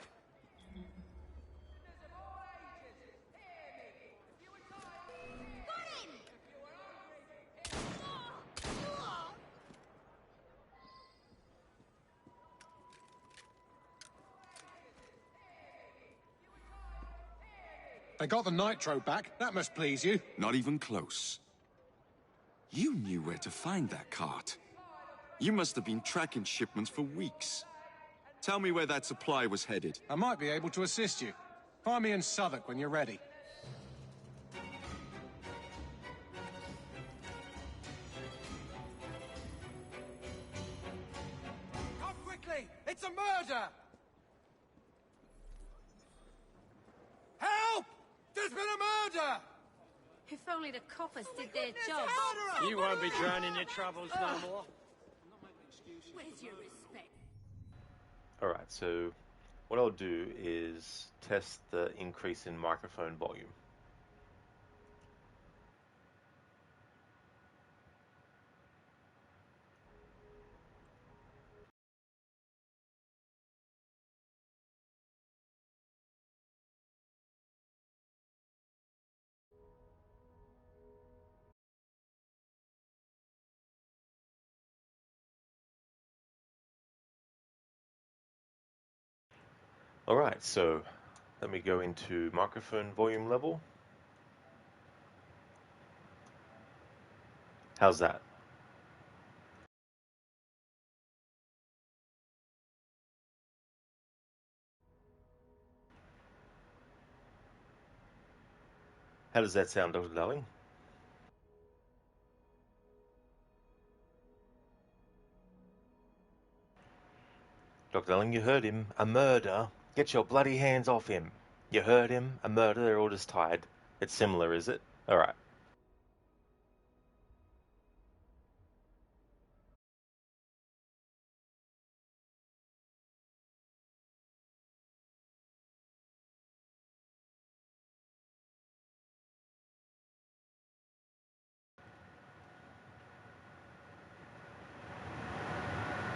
[SPEAKER 12] They got the nitro back. That must please you.
[SPEAKER 10] Not even close. You knew where to find that cart. You must have been tracking shipments for weeks. Tell me where that supply was headed.
[SPEAKER 12] I might be able to assist you. Find me in Southwark when you're ready.
[SPEAKER 5] Come quickly! It's a murder! Help! There's been a murder!
[SPEAKER 6] If only the coppers did their job.
[SPEAKER 9] You won't be drowning your troubles no more.
[SPEAKER 6] Where's your respect?
[SPEAKER 1] Alright, so what I'll do is test the increase in microphone volume. Alright, so let me go into microphone volume level. How's that? How does that sound, Dr. Darling? Dr. Darling, you heard him. A murder. Get your bloody hands off him. You heard him. A murder. They're all just tired. It's similar, is it? Alright.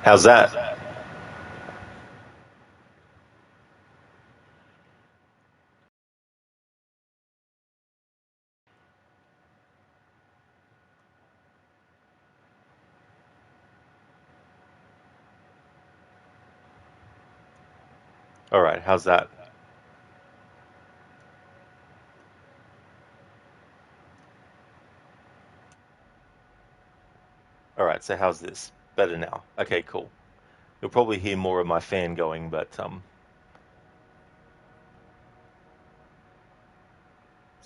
[SPEAKER 1] How's that? Alright, how's that? Alright, so how's this? Better now. Okay, cool. You'll probably hear more of my fan going, but,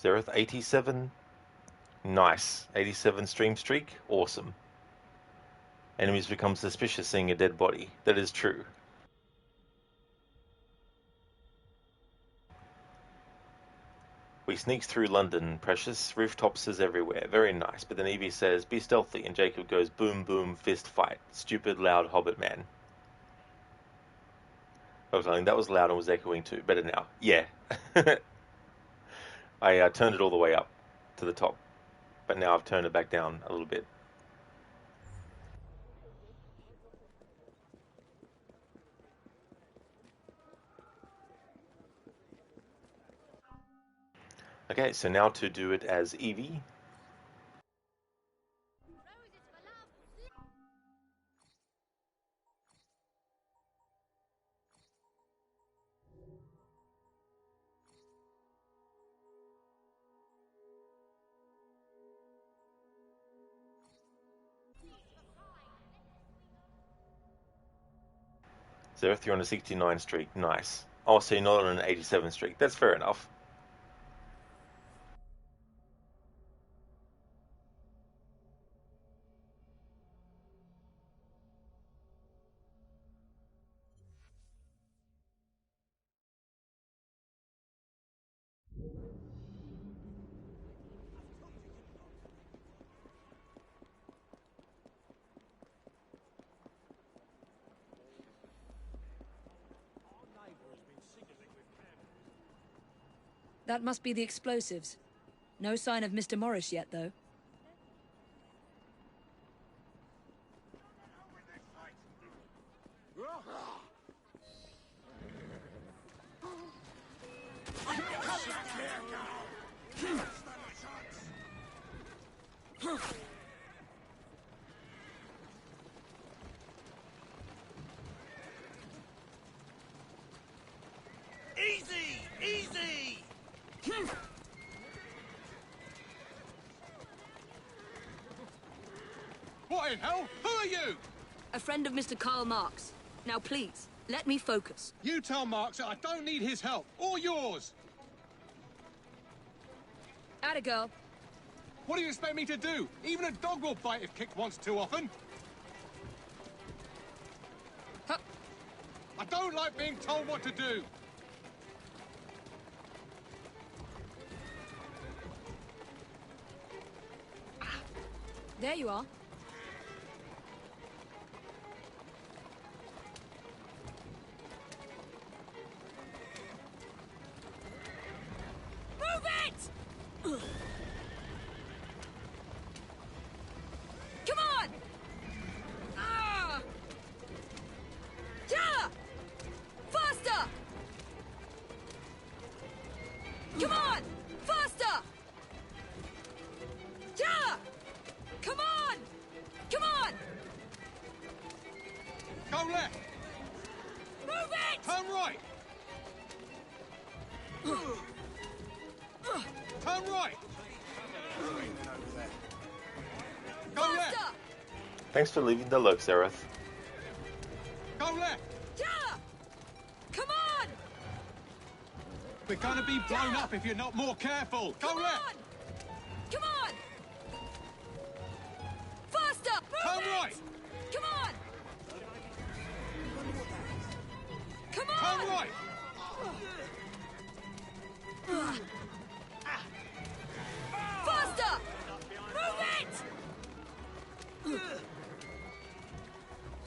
[SPEAKER 1] Zereth, 87? Nice. 87 stream streak? Awesome. Enemies become suspicious seeing a dead body. That is true. We sneak through London, Precious. Rooftops is everywhere. Very nice. But then Evie says, be stealthy, and Jacob goes, boom, boom, fist fight. Stupid, loud hobbit man. I was telling that was loud and was echoing too. Better now. Yeah. I turned it all the way up to the top. But now I've turned it back down a little bit. Okay, so now to do it as Evie. Zereth, you're on a 69 streak. Nice. Oh, so you're not on an 87 streak. That's fair enough.
[SPEAKER 11] That must be the explosives. No sign of Mr. Morris yet, though.
[SPEAKER 9] Easy! Easy!
[SPEAKER 12] What in hell? Who are you?
[SPEAKER 11] A friend of Mr. Karl Marx. Now, please, let me focus.
[SPEAKER 12] You tell Marx that I don't need his help, or yours.
[SPEAKER 11] Atta girl.
[SPEAKER 12] What do you expect me to do? Even a dog will bite if kicked once too often.
[SPEAKER 11] Huh.
[SPEAKER 12] I don't like being told what to do.
[SPEAKER 11] There you are.
[SPEAKER 9] Move it!
[SPEAKER 11] Come on! Ah! Yeah! Faster! Come on! Faster! Yeah! Come on! Come on!
[SPEAKER 12] Go left.
[SPEAKER 9] Move it!
[SPEAKER 12] Turn right. Turn right. Go left.
[SPEAKER 11] Faster!
[SPEAKER 1] Thanks for leaving the lurk, Zereth.
[SPEAKER 12] Go left.
[SPEAKER 11] Yeah! Come on!
[SPEAKER 12] We're gonna be blown up if you're not more careful. Go
[SPEAKER 11] Come
[SPEAKER 12] left.
[SPEAKER 11] on!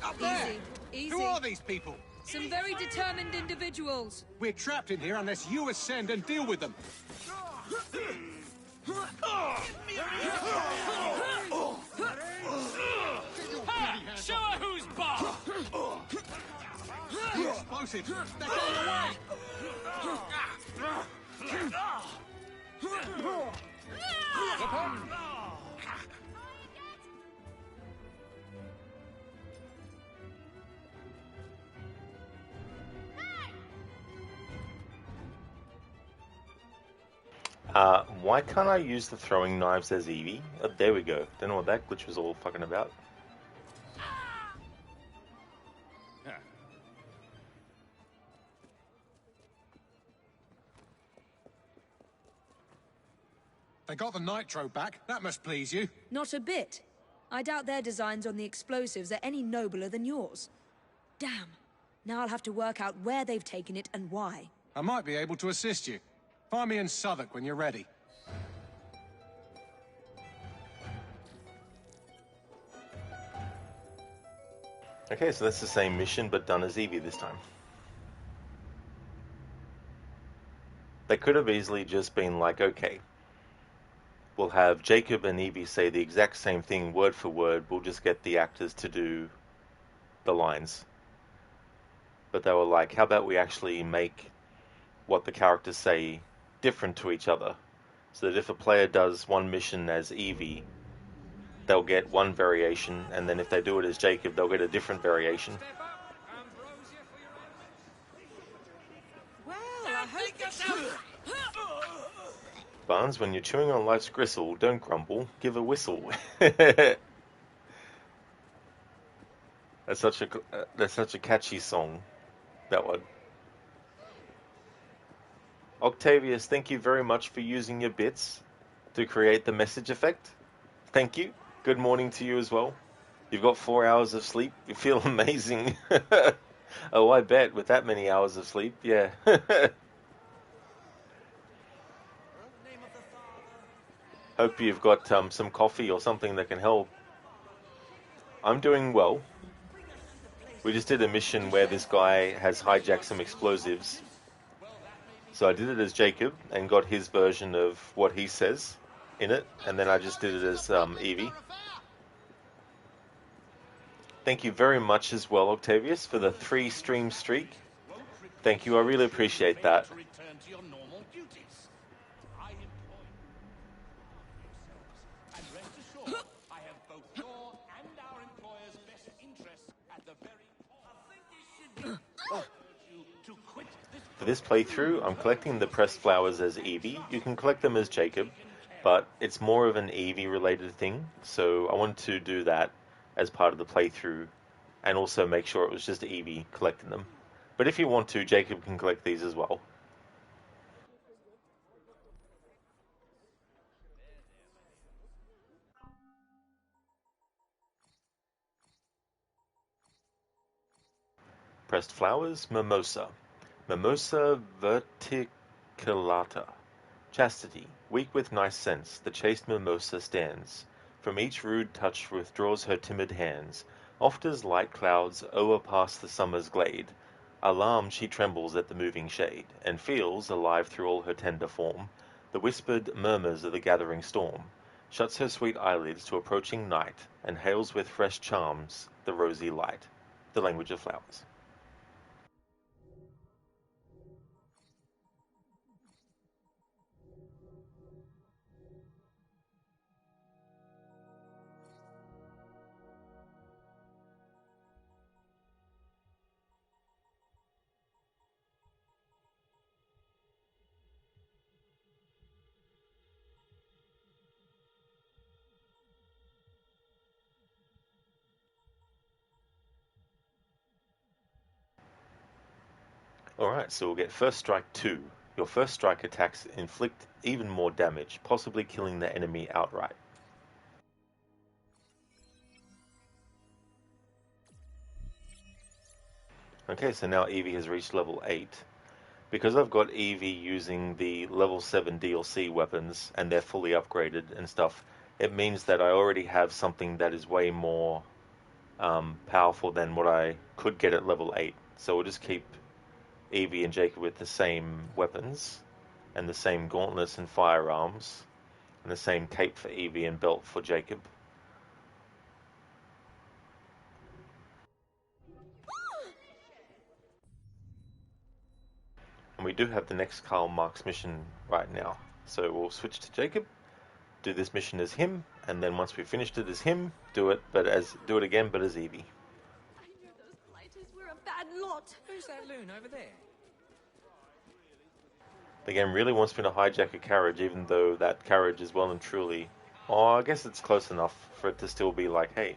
[SPEAKER 12] Up there!
[SPEAKER 11] Easy.
[SPEAKER 12] Who are these people?
[SPEAKER 11] Some very determined individuals.
[SPEAKER 12] We're trapped in here unless you ascend and deal with them.
[SPEAKER 9] Show her who's boss!
[SPEAKER 12] The explosives! They're getting away!
[SPEAKER 1] Why can't I use the throwing knives as Evie? Oh, there we go. Don't know what that glitch was all fucking about.
[SPEAKER 12] They got the nitro back. That must please you.
[SPEAKER 11] Not a bit. I doubt their designs on the explosives are any nobler than yours. Damn. Now I'll have to work out where they've taken it and why.
[SPEAKER 12] I might be able to assist you. Find me in Southwark when you're ready.
[SPEAKER 1] Okay, so that's the same mission, but done as Evie this time. They could have easily just been like, okay, we'll have Jacob and Evie say the exact same thing word for word, we'll just get the actors to do the lines. But they were like, how about we actually make what the characters say different to each other, so that if a player does one mission as Evie, they'll get one variation, and then if they do it as Jacob, they'll get a different variation.
[SPEAKER 11] Well, I hope
[SPEAKER 1] Barnes, when you're chewing on life's gristle, don't grumble, give a whistle. That's such a catchy song, that one. Octavius, thank you very much for using your bits to create the message effect. Thank you. Good morning to you as well. You've got 4 hours of sleep. You feel amazing. Oh, I bet, with that many hours of sleep, yeah. Hope you've got some coffee or something that can help. I'm doing well. We just did a mission where this guy has hijacked some explosives. So I did it as Jacob and got his version of what he says in it, and then I just did it as Evie. Thank you very much as well, Octavius, for the 3-stream streak. Thank you, I really appreciate that. For this playthrough, I'm collecting the pressed flowers as Evie. You can collect them as Jacob, but it's more of an Evie-related thing, so I wanted to do that as part of the playthrough, and also make sure it was just Evie collecting them. But if you want to, Jacob can collect these as well. Pressed flowers, mimosa. Mimosa verticulata. Chastity, weak with nice sense, the chaste mimosa stands. From each rude touch withdraws her timid hands. Oft as light clouds o'er past the summer's glade, alarmed she trembles at the moving shade, and feels, alive through all her tender form, the whispered murmurs of the gathering storm. Shuts her sweet eyelids to approaching night, and hails with fresh charms the rosy light. The language of flowers. Alright, so we'll get First Strike 2. Your first strike attacks inflict even more damage, possibly killing the enemy outright. Okay, so now Evie has reached level 8. Because I've got Evie using the level 7 DLC weapons, and they're fully upgraded and stuff, it means that I already have something that is way more powerful than what I could get at level 8. So we'll just keep Evie and Jacob with the same weapons, and the same gauntlets and firearms, and the same cape for Evie and belt for Jacob. And we do have the next Karl Marx mission right now. So we'll switch to Jacob, do this mission as him, and then once we've finished it as him, do it again but as Evie.
[SPEAKER 6] I knew those blighters were a bad lot.
[SPEAKER 4] Who's that loon over there?
[SPEAKER 1] The game really wants me to hijack a carriage, even though that carriage is well and truly... Oh, I guess it's close enough for it to still be like, hey,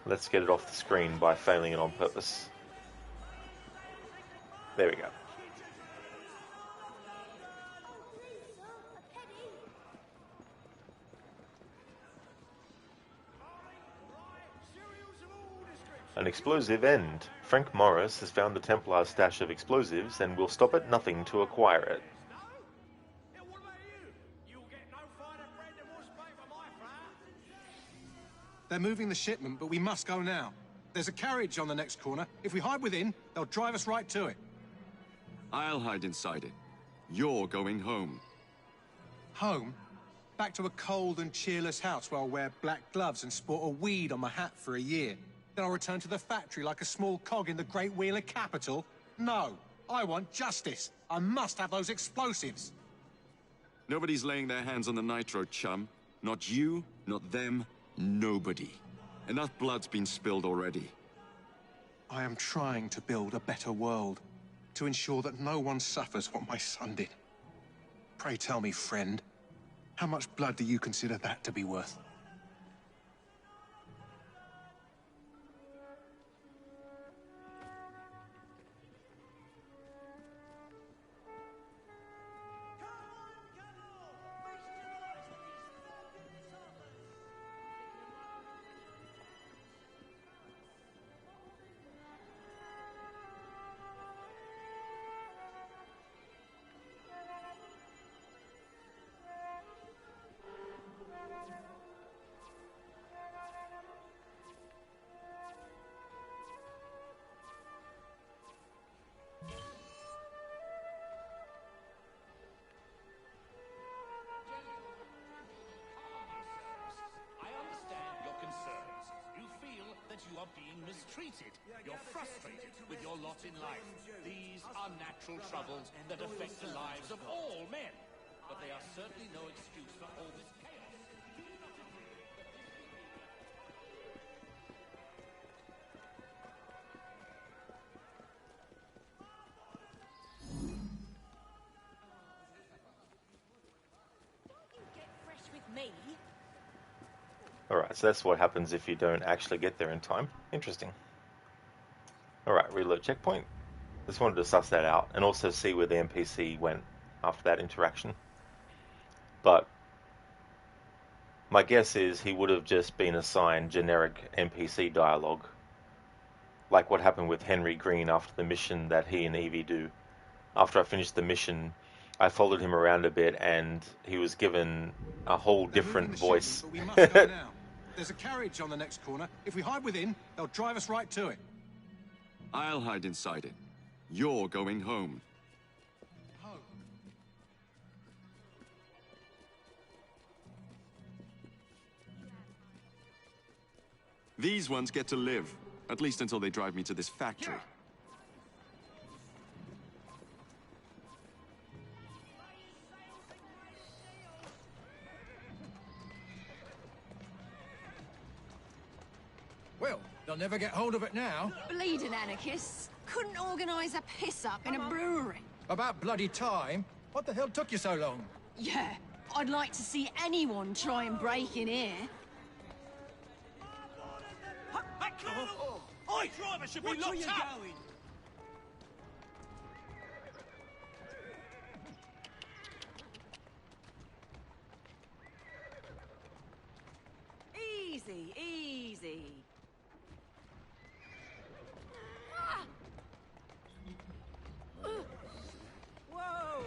[SPEAKER 1] let's get it off the screen by failing it on purpose. There we go. An explosive end. Frank Morris has found the Templar's stash of explosives and will stop at nothing to acquire it.
[SPEAKER 12] They're moving the shipment, but we must go now. There's a carriage on the next corner. If we hide within, they'll drive us right to it.
[SPEAKER 10] I'll hide inside it. You're going home.
[SPEAKER 12] Home? Back to a cold and cheerless house where I'll wear black gloves and sport a weed on my hat for a year. Then I'll return to the factory like a small cog in the great wheel of capital? No. I want justice. I must have those explosives.
[SPEAKER 10] Nobody's laying their hands on the nitro, chum. Not you, not them, nobody. Enough blood's been spilled already.
[SPEAKER 12] I am trying to build a better world, to ensure that no one suffers what my son did. Pray tell me, friend, how much blood do you consider that to be worth?
[SPEAKER 2] You are being mistreated. You're frustrated with your lot in life. These are natural troubles that affect the lives of all men. But they are certainly no excuse for all this chaos. Do you not agree that this
[SPEAKER 6] Don't you get fresh with me?
[SPEAKER 1] Alright, so that's what happens if you don't actually get there in time. Interesting. Alright, reload checkpoint. Just wanted to suss that out and also see where the NPC went after that interaction. But my guess is he would have just been assigned generic NPC dialogue, like what happened with Henry Green after the mission that he and Evie do. After I finished the mission, I followed him around a bit and he was given a whole different voice.
[SPEAKER 12] But we must go now. There's a carriage on the next corner. If we hide within, they'll drive us right to it.
[SPEAKER 10] I'll hide inside it. You're going home.
[SPEAKER 12] Home?
[SPEAKER 10] These ones get to live. At least until they drive me to this factory.
[SPEAKER 5] Well, they'll never get hold of it now.
[SPEAKER 6] Bleeding anarchists. Couldn't organise a piss-up in a brewery.
[SPEAKER 5] About bloody time. What the hell took you so long?
[SPEAKER 6] Yeah, I'd like to see anyone try and break in here.
[SPEAKER 9] Hey, Colonel! Oi, driver should be locked up! Going?
[SPEAKER 6] Easy, easy. Whoa!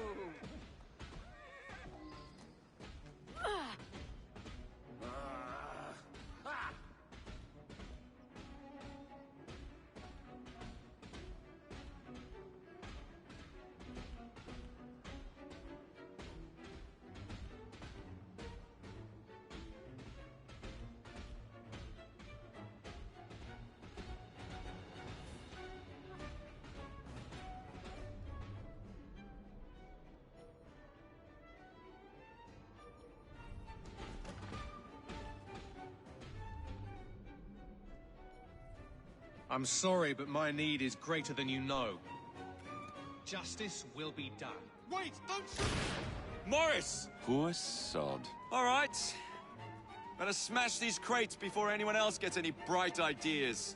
[SPEAKER 12] I'm sorry, but my need is greater than you know. Justice will be done.
[SPEAKER 2] Wait, don't shoot!
[SPEAKER 10] Morris! Poor sod. All right. Better smash these crates before anyone else gets any bright ideas.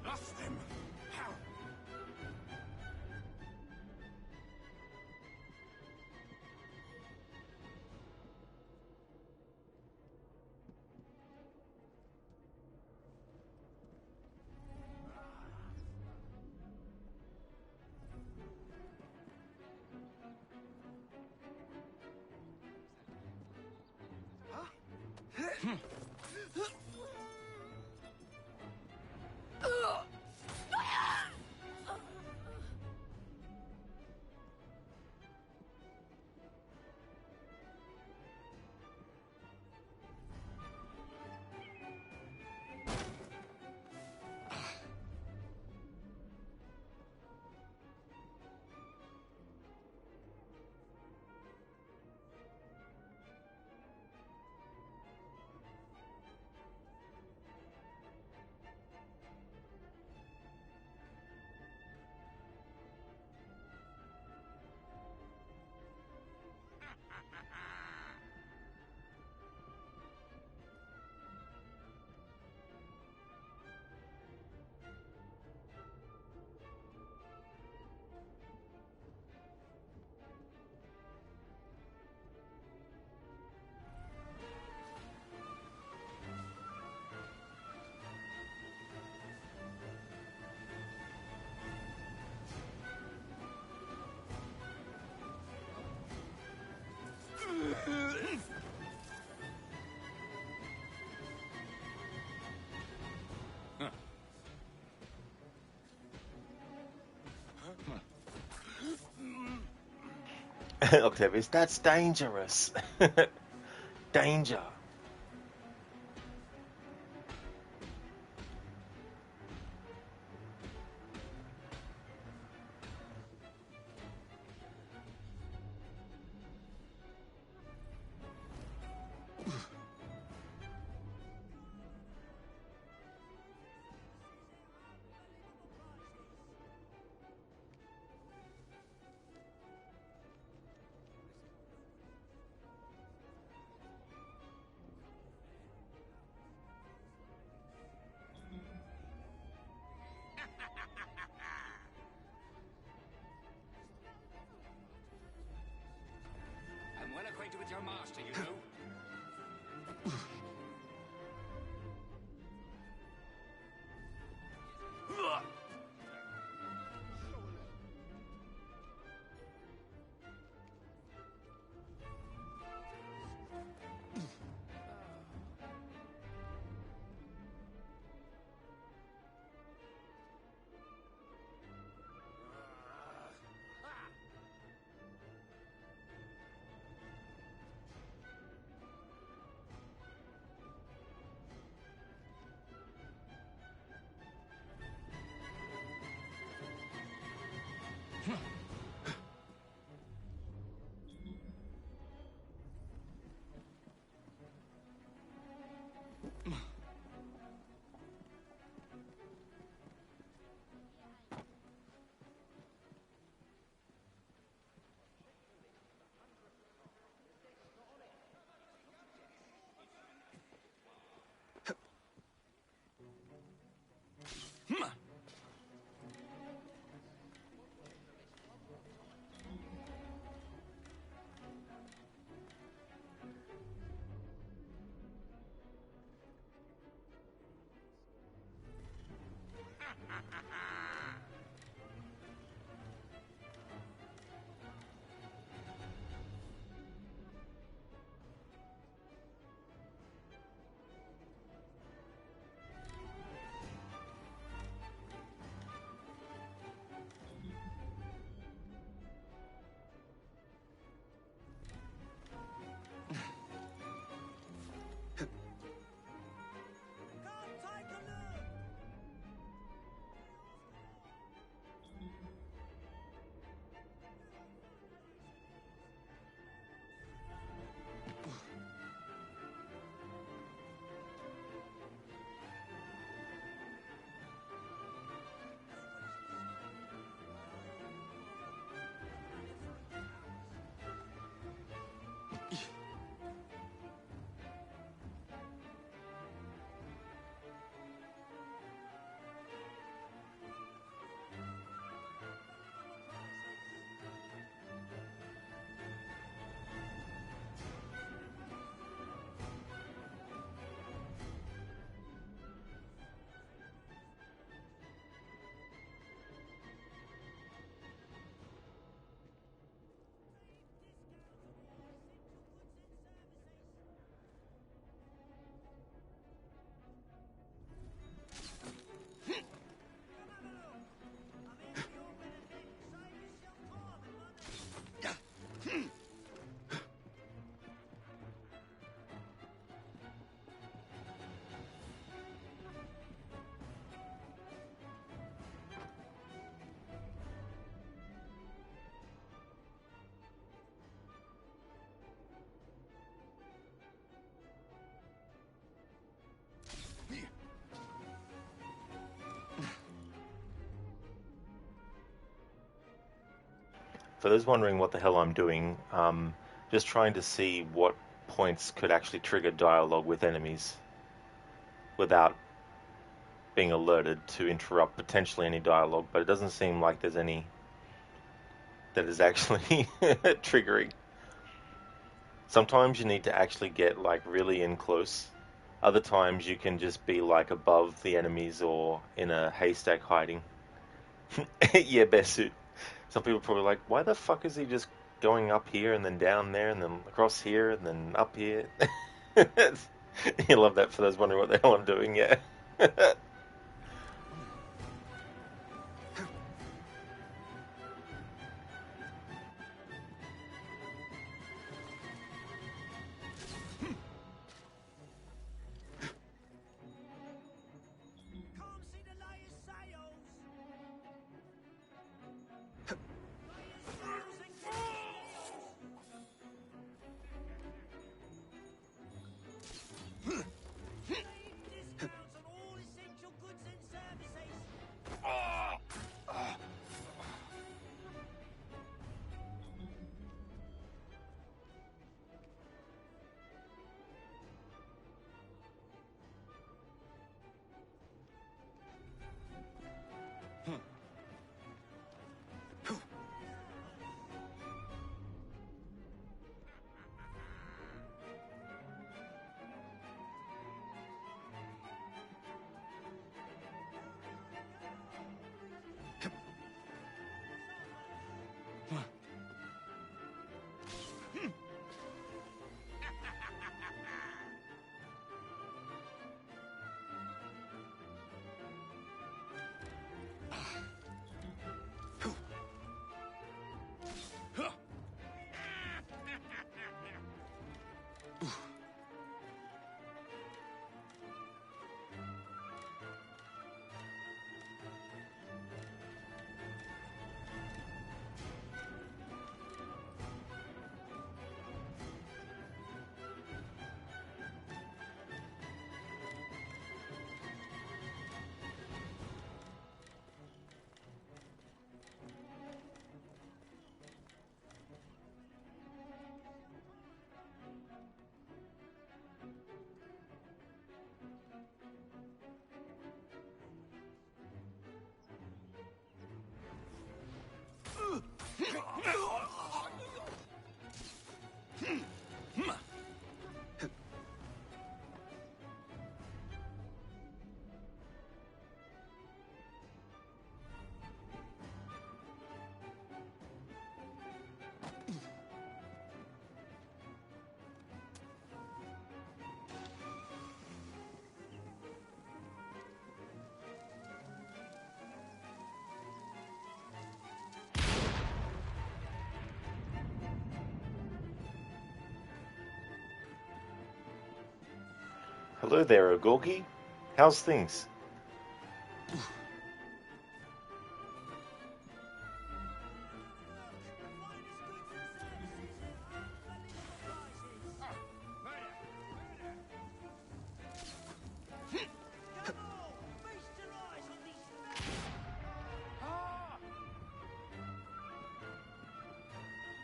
[SPEAKER 2] Off them! How?
[SPEAKER 1] Octavius, that's dangerous. Danger. For those wondering what the hell I'm doing, just trying to see what points could actually trigger dialogue with enemies without being alerted to interrupt potentially any dialogue, but it doesn't seem like there's any that is actually triggering. Sometimes you need to actually get like really in close. Other times you can just be like above the enemies or in a haystack hiding. Yeah, Besu. Some people are probably like, why the fuck is he just going up here and then down there and then across here and then up here? You love that for those wondering what the hell I'm doing, yeah. Hello there, Ogorgi. How's things?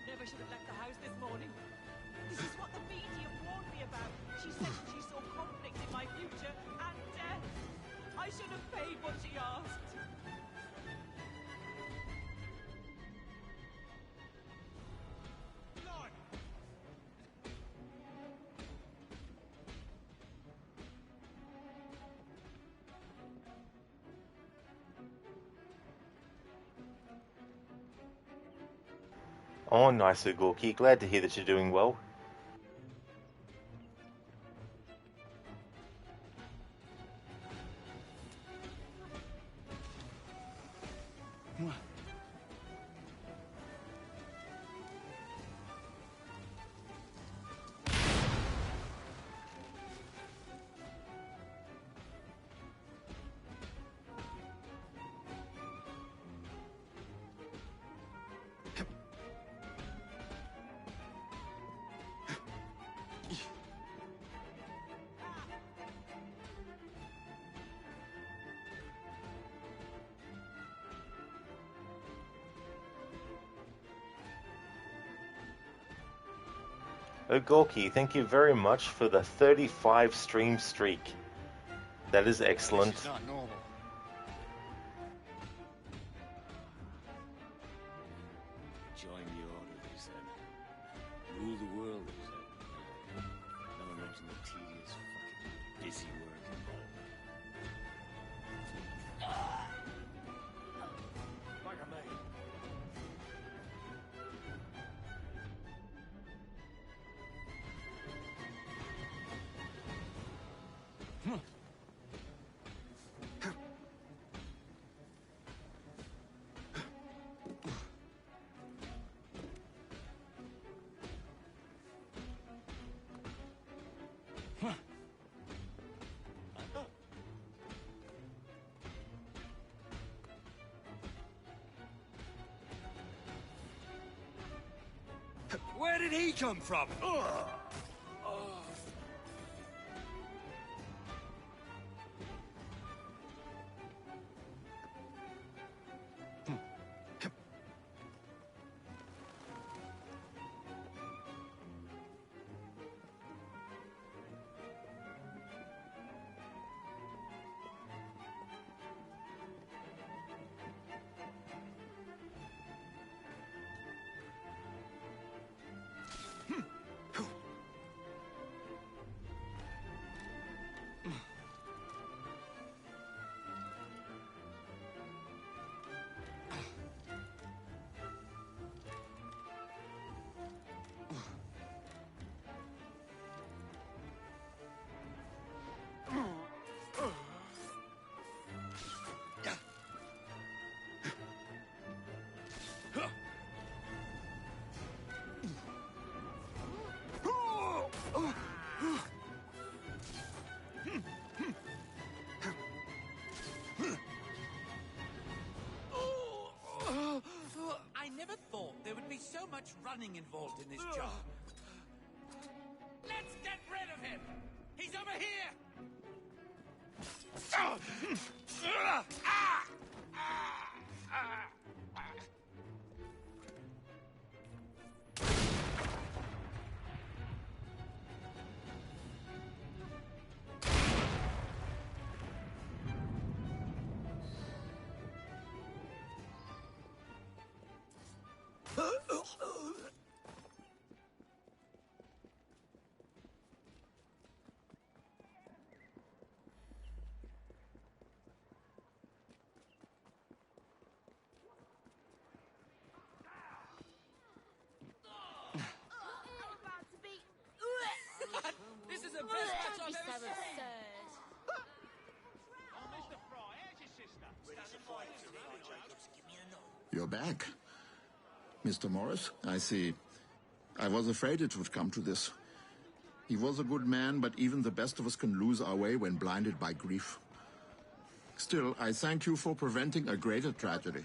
[SPEAKER 14] Never should have left the house this morning. This is what the media warned me about. She said she saw conflict in my future and death. I should have paid what she asked.
[SPEAKER 1] Oh, nice, Ogorki. Glad to hear that you're doing well. Gorky, thank you very much for the 35 stream streak. That is excellent.
[SPEAKER 15] This is not normal.
[SPEAKER 13] Join the order, they said. Rule the world, they said. No one mentioned the tedious, fucking busy work involved.
[SPEAKER 15] Like a maid.
[SPEAKER 9] Where did he come from? I never thought there would be so much running involved in this job. Let's get rid of him! He's over here! This is the best match I've ever seen!
[SPEAKER 2] Oh, Mr. Fry, how's your sister?
[SPEAKER 7] You're back. Mr. Morris, I see. I was afraid it would come to this. He was a good man, but even the best of us can lose our way when blinded by grief. Still, I thank you for preventing a greater tragedy.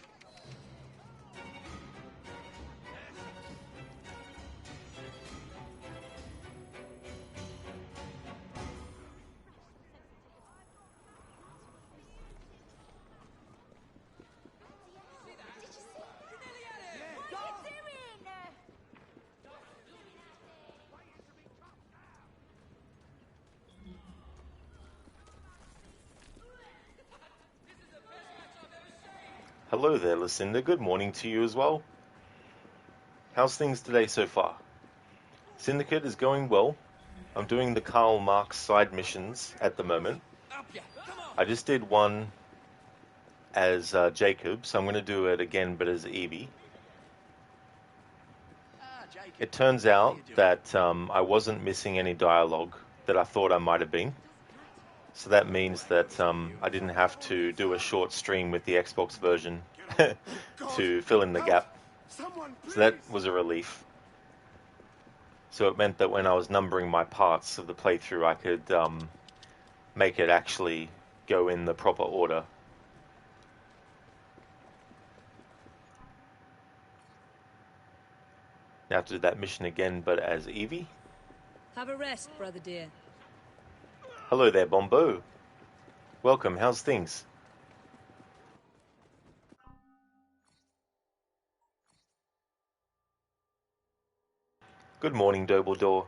[SPEAKER 1] Hello there, Lucinda. Good morning to you as well. How's things today so far? Syndicate is going well. I'm doing the Karl Marx side missions at the moment. I just did one as Jacob, so I'm going to do it again, but as Evie. It turns out that I wasn't missing any dialogue that I thought I might have been. So that means that I didn't have to do a short stream with the Xbox version to fill in the gap. So that was a relief. So it meant that when I was numbering my parts of the playthrough, I could make it actually go in the proper order. Now to do that mission again, but as Evie.
[SPEAKER 11] Have a rest, brother dear.
[SPEAKER 1] Hello there, Bombo. Welcome, how's things? Good morning, Dobledore.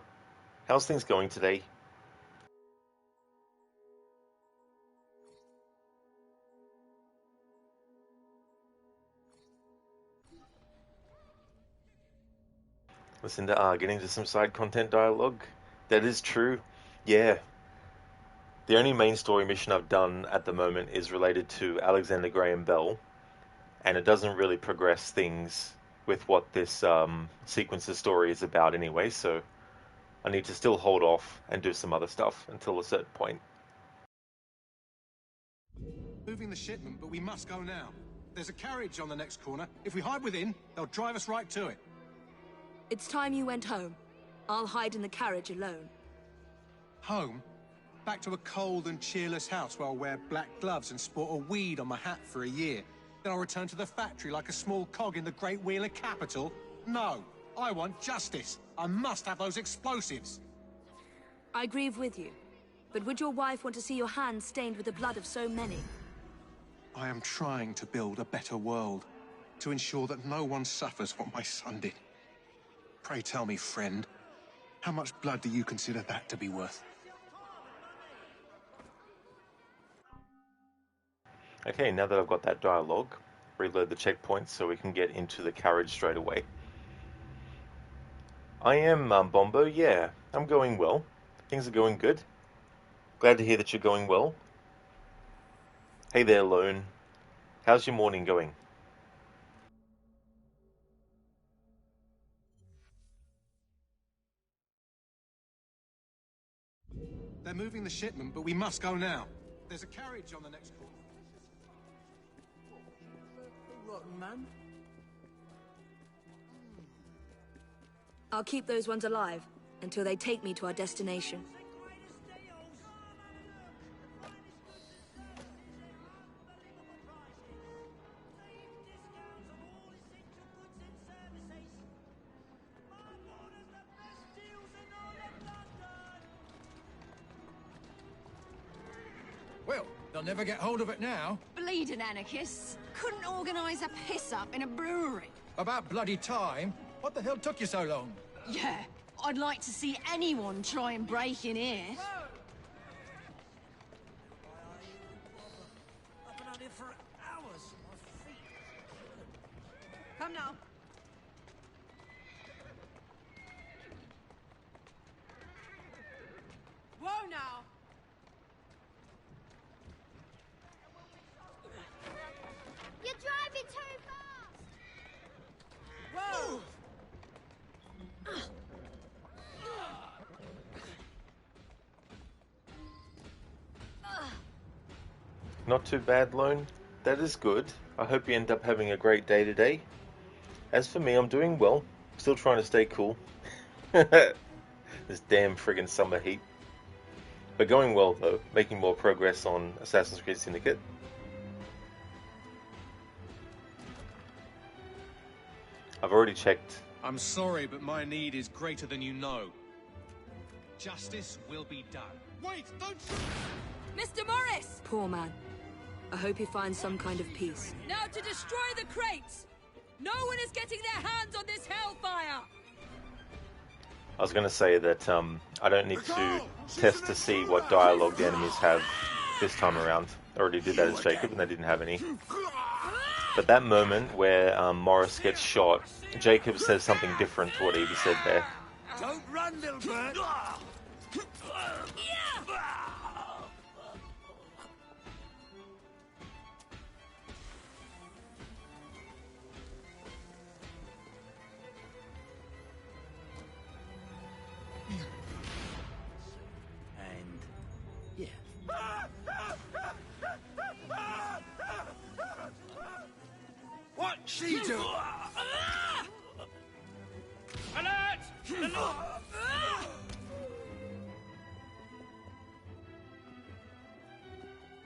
[SPEAKER 1] How's things going today? Lucinda, getting to some side content dialogue. That is true. Yeah. The only main story mission I've done at the moment is related to Alexander Graham Bell, and it doesn't really progress things with what this sequence's story is about anyway, so I need to still hold off and do some other stuff until a certain point.
[SPEAKER 12] Moving the shipment, but we must go now. There's a carriage on the next corner. If we hide within, they'll drive us right to it.
[SPEAKER 11] It's time you went home. I'll hide in the carriage alone.
[SPEAKER 12] Home? Back to a cold and cheerless house where I'll wear black gloves and sport a weed on my hat for a year. Then I'll return to the factory like a small cog in the great wheel of capital? No. I want justice. I must have those explosives.
[SPEAKER 11] I grieve with you. But would your wife want to see your hands stained with the blood of so many?
[SPEAKER 12] I am trying to build a better world. To ensure that no one suffers what my son did. Pray tell me, friend, how much blood do you consider that to be worth?
[SPEAKER 1] Okay, now that I've got that dialogue, reload the checkpoints so we can get into the carriage straight away. I am, Bombo, yeah, I'm going well. Things are going good. Glad to hear that you're going well. Hey there, Lone. How's your morning going?
[SPEAKER 12] They're moving the shipment, but we must go now. There's a carriage on the next corner.
[SPEAKER 9] Rotten man.
[SPEAKER 11] I'll keep those ones alive until they take me to our destination.
[SPEAKER 5] Well, they'll never get hold of it now.
[SPEAKER 6] Bleeding anarchists. Couldn't organise a piss-up in a brewery.
[SPEAKER 5] About bloody time. What the hell took you so long?
[SPEAKER 6] Yeah, I'd like to see anyone try and break in here.
[SPEAKER 9] I've been out here for hours. My feet.
[SPEAKER 6] Come now. Whoa now.
[SPEAKER 15] You're driving too fast!
[SPEAKER 6] Whoa!
[SPEAKER 1] Not too bad, Lone. That is good. I hope you end up having a great day today. As for me, I'm doing well. Still trying to stay cool. This damn friggin' summer heat. But going well, though. Making more progress on Assassin's Creed Syndicate. I've already checked.
[SPEAKER 12] I'm sorry, but my need is greater than you know. Justice will be done. Wait, don't shoot!
[SPEAKER 11] Mr. Morris! Poor man. I hope he finds some kind of peace. Now to destroy the crates! No one is getting their hands on this hellfire!
[SPEAKER 1] I was going to say that I don't need to test to see what dialogue the enemies have this time around. I already did that as Jacob and they didn't have any. But that moment where Morris gets shot, Jacob says something different to what Evie said there.
[SPEAKER 9] Don't run, little bird. And yeah.
[SPEAKER 8] What she do?
[SPEAKER 9] Alert! Alert!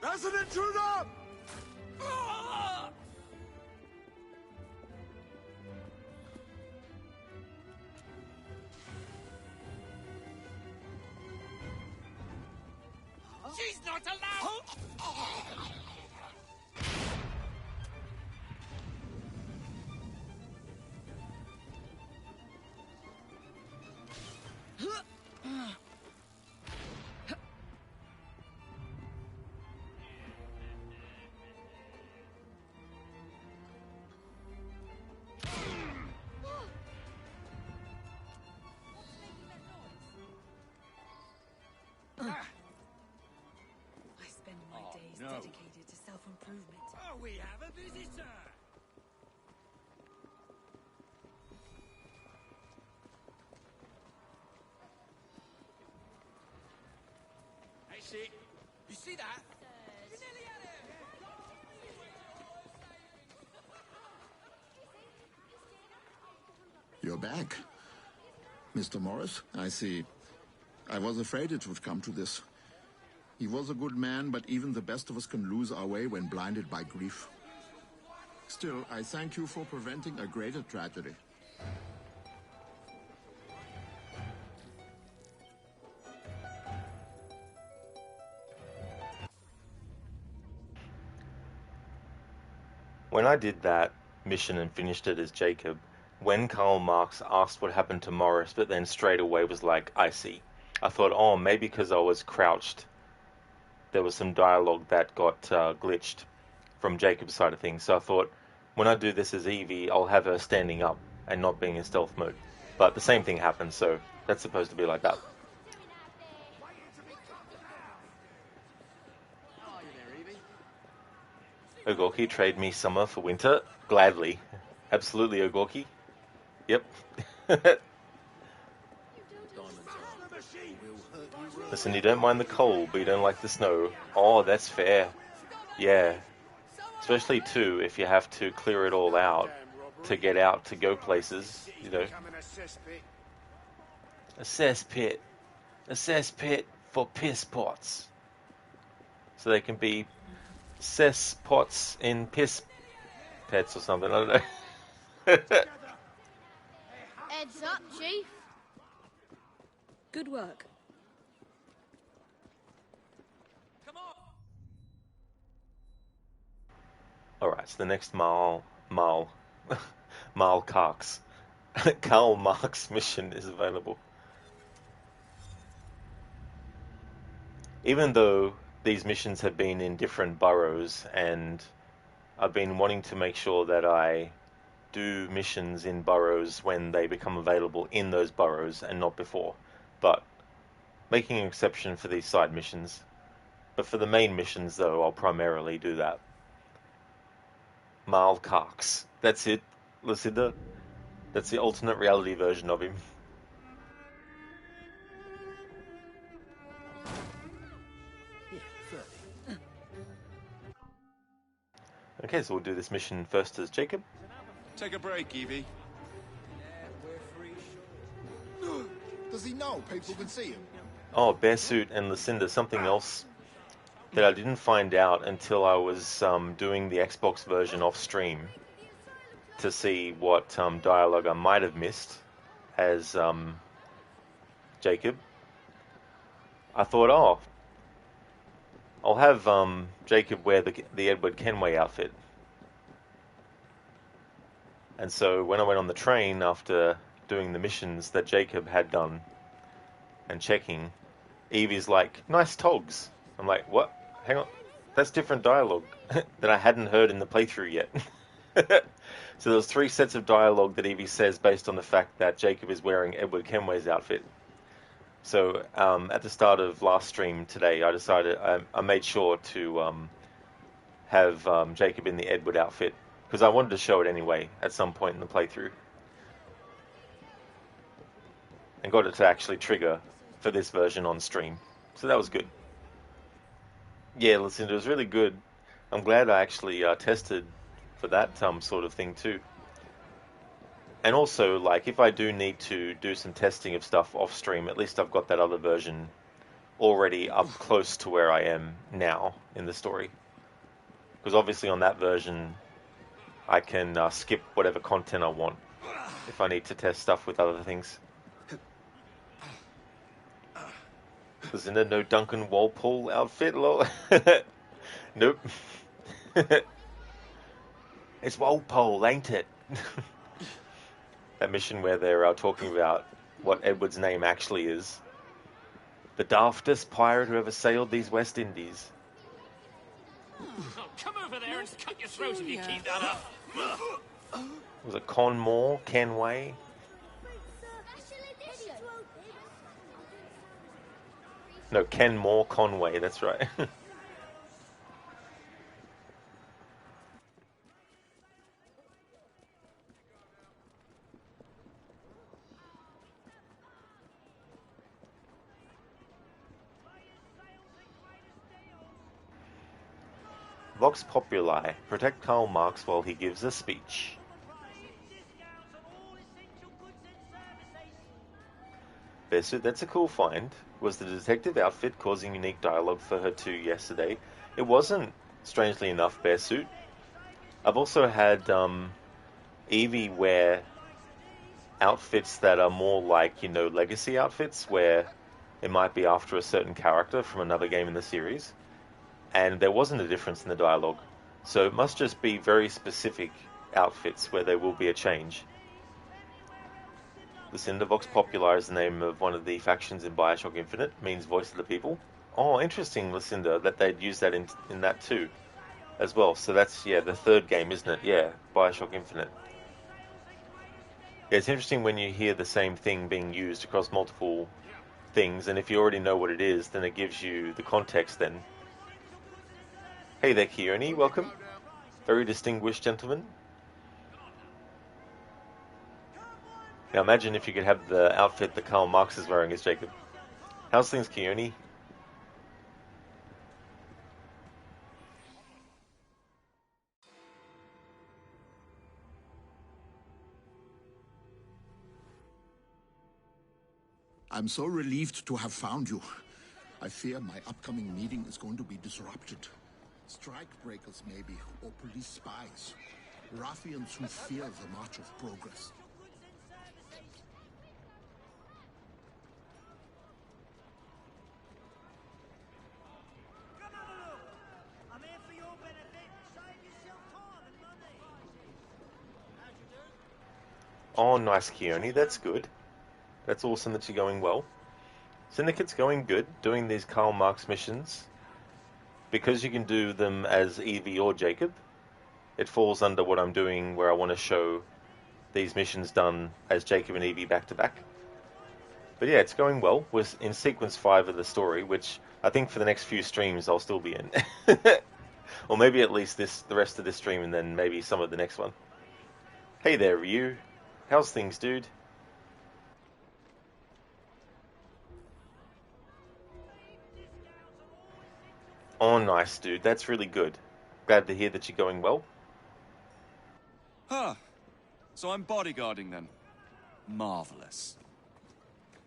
[SPEAKER 8] There's an intruder!
[SPEAKER 9] She's not allowed! movement. Oh, we have a visitor! Hey, shit. You see that? You nearly had him!
[SPEAKER 7] You're back. Mr. Morris, I see. I was afraid it would come to this. He was a good man, but even the best of us can lose our way when blinded by grief. Still, I thank you for preventing a greater tragedy.
[SPEAKER 1] When I did that mission and finished it as Jacob, when Karl Marx asked what happened to Morris, but then straight away was like, I see. I thought, oh, maybe because I was crouched, there was some dialogue that got glitched from Jacob's side of things. So I thought, when I do this as Evie, I'll have her standing up and not being in stealth mode. But the same thing happened, so that's supposed to be like that. Ogorki, trade me summer for winter? Gladly. Absolutely, Ogorki. Yep. Listen, you don't mind the cold, but you don't like the snow. Oh, that's fair. Yeah. Especially, too, if you have to clear it all out to get out to go places, you know. A cesspit. A cesspit for piss pots. So they can be cess pots in piss pets or something, I don't know.
[SPEAKER 15] Heads up, Chief.
[SPEAKER 11] Good work.
[SPEAKER 1] Alright, so the next Karl Marx mission is available. Even though these missions have been in different boroughs, and I've been wanting to make sure that I do missions in boroughs when they become available in those boroughs and not before. But making an exception for these side missions. But for the main missions, though, I'll primarily do that. Karl Marx. That's it, Lucinda. That's the alternate reality version of him. Okay, so we'll do this mission first as Jacob.
[SPEAKER 10] Take a break, Evie.
[SPEAKER 8] Does he know people can see him?
[SPEAKER 1] Oh, Bearsuit and Lucinda, something else that I didn't find out until I was doing the Xbox version off stream to see what dialogue I might have missed as Jacob. I thought, oh, I'll have Jacob wear the Edward Kenway outfit. And so when I went on the train after doing the missions that Jacob had done and checking, Evie's like, nice togs. I'm like, what? Hang on. That's different dialogue that I hadn't heard in the playthrough yet. So there was 3 sets of dialogue that Evie says based on the fact that Jacob is wearing Edward Kenway's outfit. So at the start of last stream today, I decided I made sure to have Jacob in the Edward outfit because I wanted to show it anyway at some point in the playthrough, and got it to actually trigger for this version on stream. So that was good. Yeah, listen, it was really good. I'm glad I actually tested for that sort of thing too. And also, like, if I do need to do some testing of stuff off stream, at least I've got that other version already up close to where I am now in the story. Because obviously on that version, I can skip whatever content I want if I need to test stuff with other things. Isn't there no Duncan Walpole outfit, lol? Nope. It's Walpole, ain't it? That mission where they're talking about what Edward's name actually is. The daftest pirate who ever sailed these West Indies.
[SPEAKER 2] Oh, come over there and cut your throat if you keep that up.
[SPEAKER 1] Was it Conmore? Kenway? No, Kenmore Conway, that's right. Vox Populi. Protect Karl Marx while he gives a speech. Bearsuit, that's a cool find. Was the detective outfit causing unique dialogue for her too yesterday? It wasn't, strangely enough, Bearsuit. I've also had Evie wear outfits that are more like, legacy outfits, where it might be after a certain character from another game in the series, and there wasn't a difference in the dialogue. So it must just be very specific outfits where there will be a change. Lucinda, Vox Populi is the name of one of the factions in Bioshock Infinite, means voice of the people. Oh, interesting, Lucinda, that they'd use that in that too, as well. So that's, the third game, isn't it? Yeah, Bioshock Infinite. Yeah, it's interesting when you hear the same thing being used across multiple things, and if you already know what it is, then it gives you the context then. Hey there, Keone, welcome. Very distinguished gentleman. Now imagine if you could have the outfit that Karl Marx is wearing as Jacob. How's things, Keone?
[SPEAKER 7] I'm so relieved to have found you. I fear my upcoming meeting is going to be disrupted. Strike breakers, maybe, or police spies. Ruffians who fear the march of progress.
[SPEAKER 9] I'm here for your benefit. Save yourself time and money. How'd you do?
[SPEAKER 1] Oh, nice, Keone, that's good. That's awesome that you're going well. Syndicate's going good, doing these Karl Marx missions. Because you can do them as Evie or Jacob, it falls under what I'm doing where I want to show these missions done as Jacob and Evie back to back. But yeah, it's going well. We're in sequence 5 of the story, which I think for the next few streams I'll still be in. Or maybe at least the rest of this stream and then maybe some of the next one. Hey there, Ryu. How's things, dude? Oh, nice, dude. That's really good. Glad to hear that you're going well.
[SPEAKER 10] Huh. So I'm bodyguarding then. Marvelous.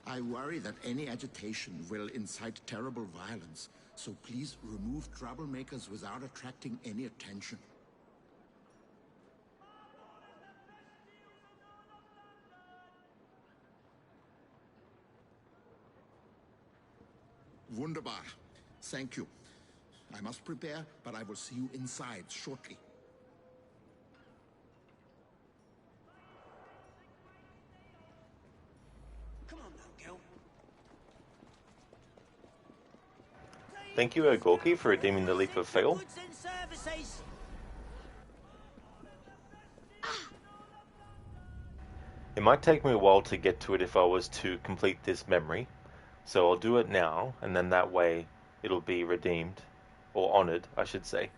[SPEAKER 7] I worry that any agitation will incite terrible violence, so please remove troublemakers without attracting any attention. Wunderbar. Thank you. I must prepare, but I will see you inside shortly.
[SPEAKER 9] Come on now, girl.
[SPEAKER 1] Thank you, Gorky, for redeeming the leap of fail.
[SPEAKER 9] Goods and services.
[SPEAKER 1] It might take me a while to get to it if I was to complete this memory, so I'll do it now, and then that way it'll be redeemed, or honoured, I should say.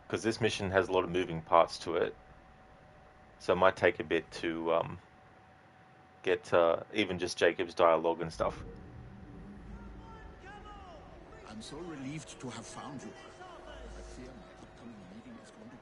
[SPEAKER 1] Because this mission has a lot of moving parts to it, so it might take a bit to get even just Jacob's dialogue and stuff.
[SPEAKER 7] I'm so relieved to have found you. I fear my upcoming meeting is going to be...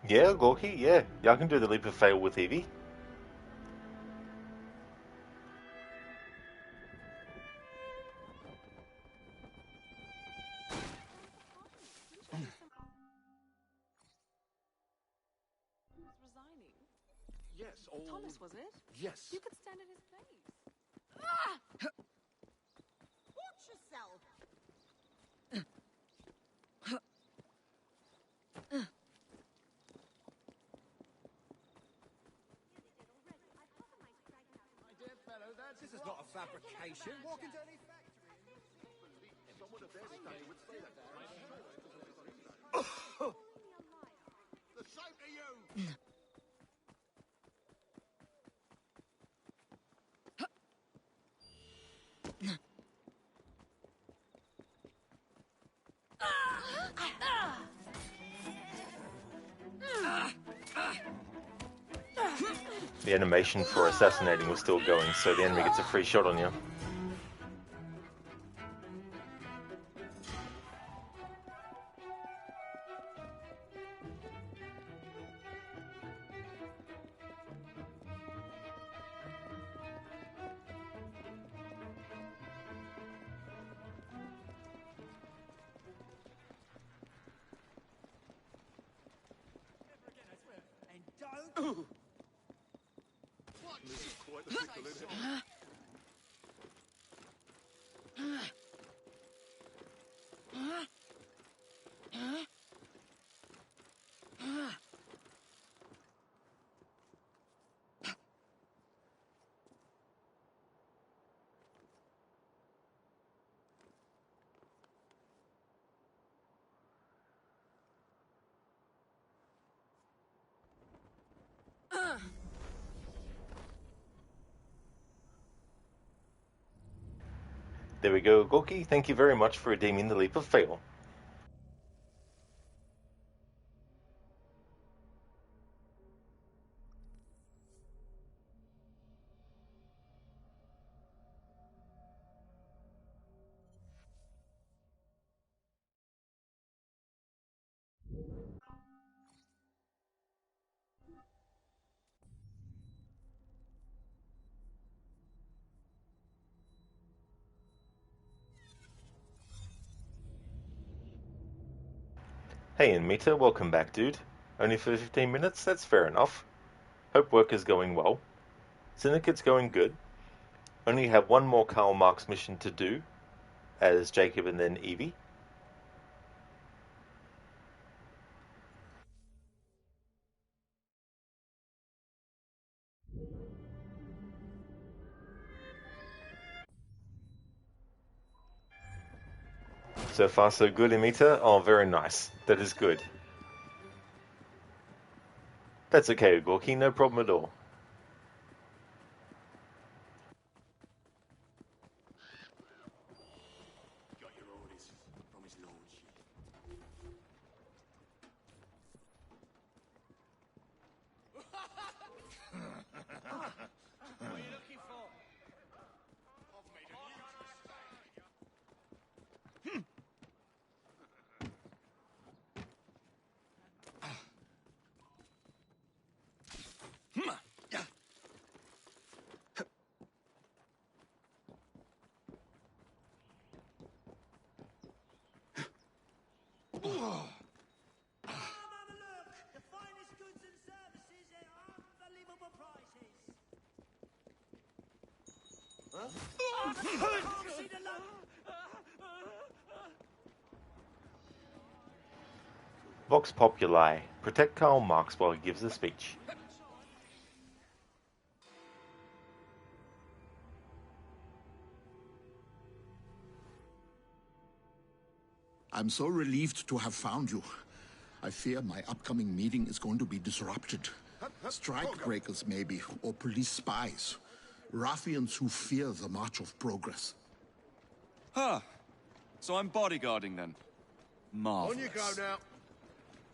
[SPEAKER 1] Yeah, Gorky, yeah. I can do the leap of fail with Evie.
[SPEAKER 2] Yes, or...
[SPEAKER 14] Thomas, was it?
[SPEAKER 2] Yes.
[SPEAKER 14] You could stand in his place. Ah! Watch yourself!
[SPEAKER 5] My dear fellow, this is not a fabrication. Walk into any factory.
[SPEAKER 2] Someone of their study would say that. The same to you!
[SPEAKER 1] The animation for assassinating was still going, so the enemy gets a free shot on you.
[SPEAKER 9] And don't...
[SPEAKER 2] This is quite the pickle, isn't it?
[SPEAKER 1] There we go, Gorky. Thank you very much for redeeming the leap of fail. Hey, Anmita, welcome back, dude. Only for 15 minutes? That's fair enough. Hope work is going well. Syndicate's going good. Only have one more Karl Marx mission to do, as Jacob and then Evie. So far so good, Anmita. Oh, very nice. That is good. That's okay, Gorky, no problem at all.
[SPEAKER 13] Got your orders from his lordship.
[SPEAKER 9] What are you looking for?
[SPEAKER 2] I've made a huge mistake.
[SPEAKER 9] Come have a look! The finest goods and services at unbelievable prices. Can't see the look.
[SPEAKER 1] Vox Populi. Protect Karl Marx while he gives a speech.
[SPEAKER 7] I'm so relieved to have found you. I fear my upcoming meeting is going to be disrupted. Strike breakers, maybe, or police spies. Ruffians who fear the march of progress.
[SPEAKER 10] Huh. So I'm bodyguarding then. Marvelous.
[SPEAKER 2] On you go now.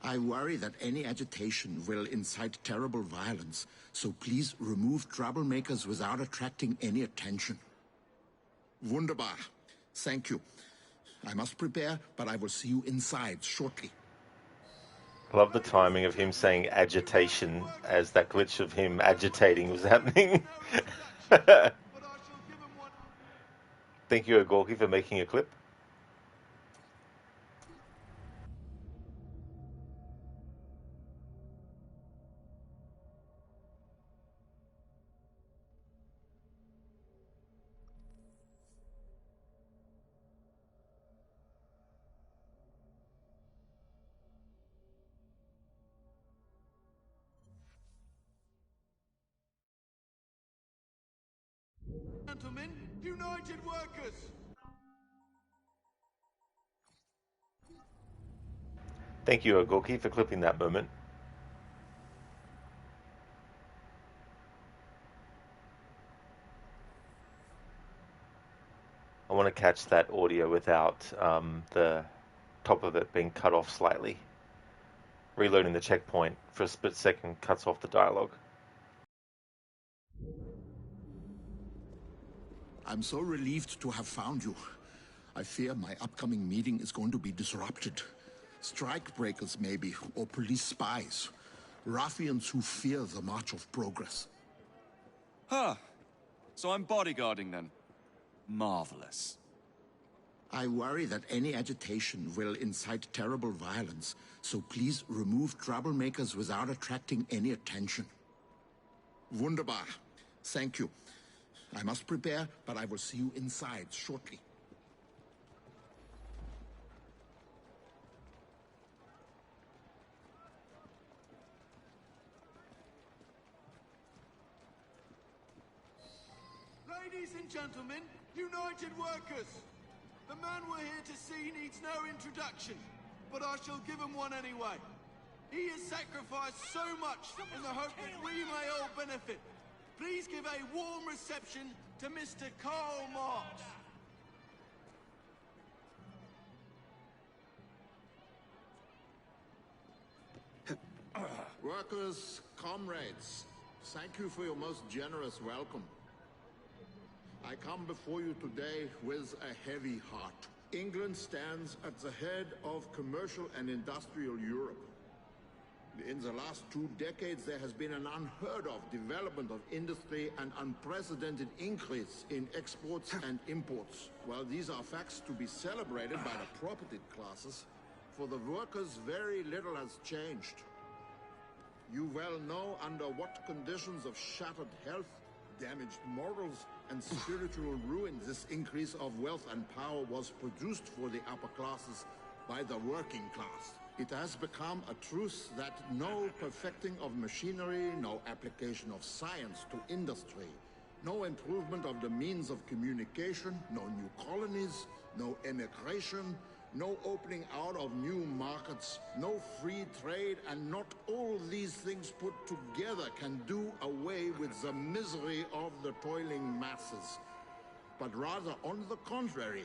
[SPEAKER 7] I worry that any agitation will incite terrible violence, so please remove troublemakers without attracting any attention. Wunderbar. Thank you. I must prepare, but I will see you inside shortly.
[SPEAKER 1] Love the timing of him saying agitation as that glitch of him agitating was happening. Thank you, Gorky, for making a clip.
[SPEAKER 8] Gentlemen, United Workers!
[SPEAKER 1] Thank you, Gorky, for clipping that moment. I want to catch that audio without the top of it being cut off slightly. Reloading the checkpoint for a split second cuts off the dialogue.
[SPEAKER 7] I'm so relieved to have found you. I fear my upcoming meeting is going to be disrupted. Strike breakers, maybe, or police spies. Ruffians who fear the march of progress.
[SPEAKER 10] Huh. So I'm bodyguarding then. Marvelous.
[SPEAKER 7] I worry that any agitation will incite terrible violence, so please remove troublemakers without attracting any attention. Wunderbar. Thank you. I must prepare, but I will see you inside shortly.
[SPEAKER 8] Ladies and gentlemen, United Workers! The man we're here to see needs no introduction, but I shall give him one anyway. He has sacrificed so much in the hope that we may all benefit. Please give a warm reception to Mr. Karl Marx.
[SPEAKER 7] Workers, comrades, thank you for your most generous welcome. I come before you today with a heavy heart. England stands at the head of commercial and industrial Europe. In the last 2 decades, there has been an unheard of development of industry and unprecedented increase in exports and imports. While these are facts to be celebrated by the propertied classes, for the workers, very little has changed. You well know under what conditions of shattered health, damaged morals, and spiritual ruin this increase of wealth and power was produced for the upper classes by the working class. It has become a truth that no perfecting of machinery, no application of science to industry, no improvement of the means of communication, no new colonies, no emigration, no opening out of new markets, no free trade, and not all these things put together can do away with the misery of the toiling masses. But rather, on the contrary,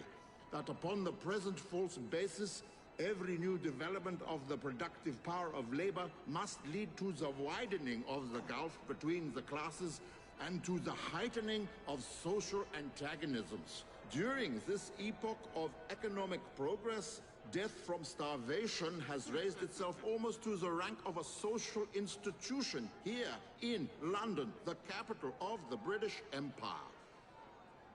[SPEAKER 7] that upon the present false basis, every new development of the productive power of labor must lead to the widening of the gulf between the classes and to the heightening of social antagonisms. During this epoch of economic progress, death from starvation has raised itself almost to the rank of a social institution here in London, the capital of the British Empire.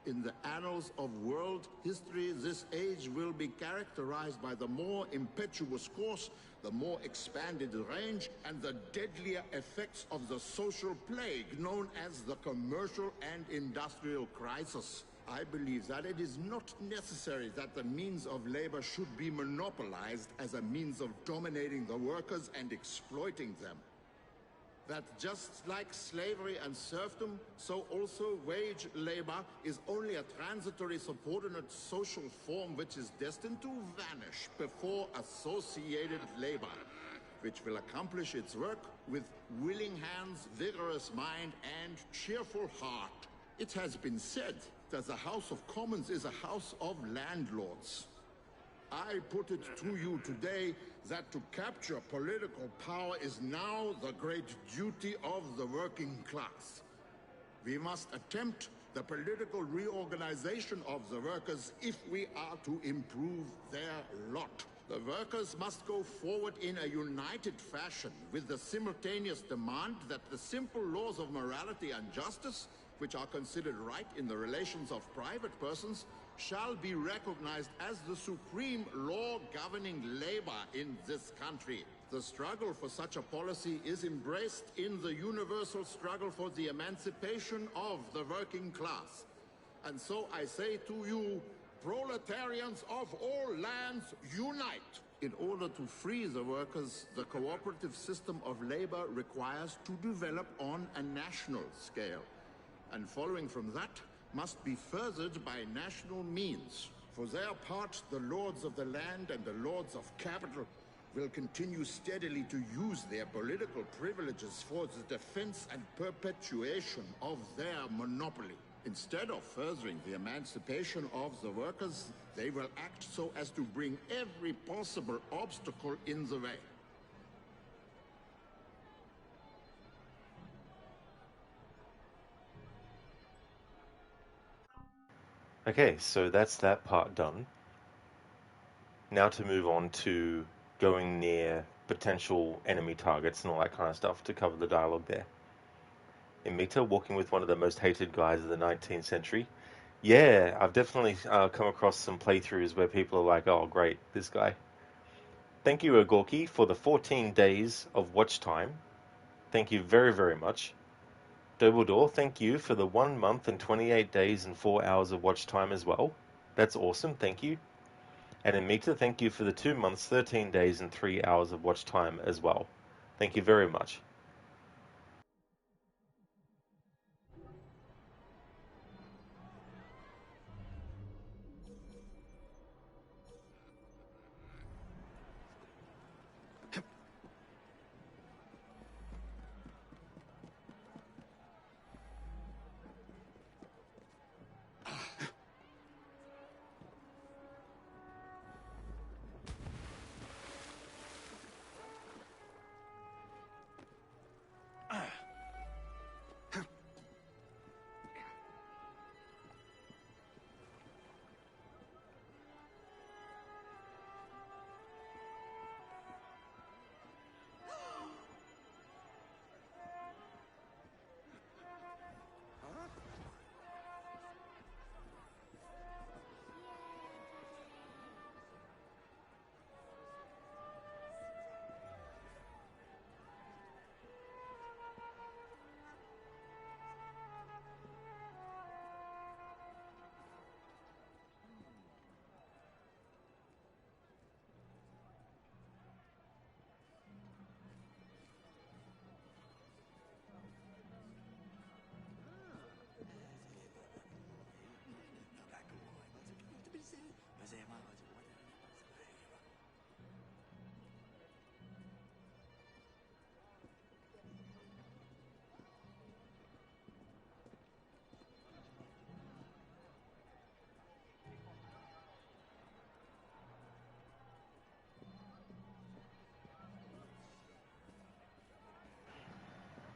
[SPEAKER 7] In the annals of world history, this age will be characterized by the more impetuous course, the more expanded range, and the deadlier effects of the social plague known as the commercial and industrial crisis. I believe that it is not necessary that the means of labor should be monopolized as a means of dominating the workers and exploiting them. That just like slavery and serfdom, so also wage labor is only a transitory subordinate social form which is destined to vanish before associated labor, which will accomplish its work with willing hands, vigorous mind, and cheerful heart. It has been said that the House of Commons is a house of landlords. I put it to you today that to capture political power is now the great duty of the working class. We must attempt the political reorganization of the workers if we are to improve their lot. The workers must go forward in a united fashion with the simultaneous demand that the simple laws of morality and justice, which are considered right in the relations of private persons, shall be recognized as the supreme law governing labor in this country. The struggle for such a policy is embraced in the universal struggle for the emancipation of the working class. And so I say to you, proletarians of all lands, unite! In order to free the workers, the cooperative system of labor requires to develop on a national scale. And following from that, must be furthered by national means. For their part, the lords of the land and the lords of capital will continue steadily to use their political privileges for the defense and perpetuation of their monopoly. Instead of furthering the emancipation of the workers, they will act so as to bring every possible obstacle in the way.
[SPEAKER 1] Okay, so that's that part done. Now to move on to going near potential enemy targets and all that kind of stuff to cover the dialogue there. Emita walking with one of the most hated guys of the 19th century. Yeah, I've definitely come across some playthroughs where people are like, oh great, this guy. Thank you, Agorki, for the 14 days of watch time. Thank you very, very much. Dobledore, thank you for the 1 month and 28 days and 4 hours of watch time as well. That's awesome, thank you. And Amita, thank you for the 2 months, 13 days and 3 hours of watch time as well. Thank you very much.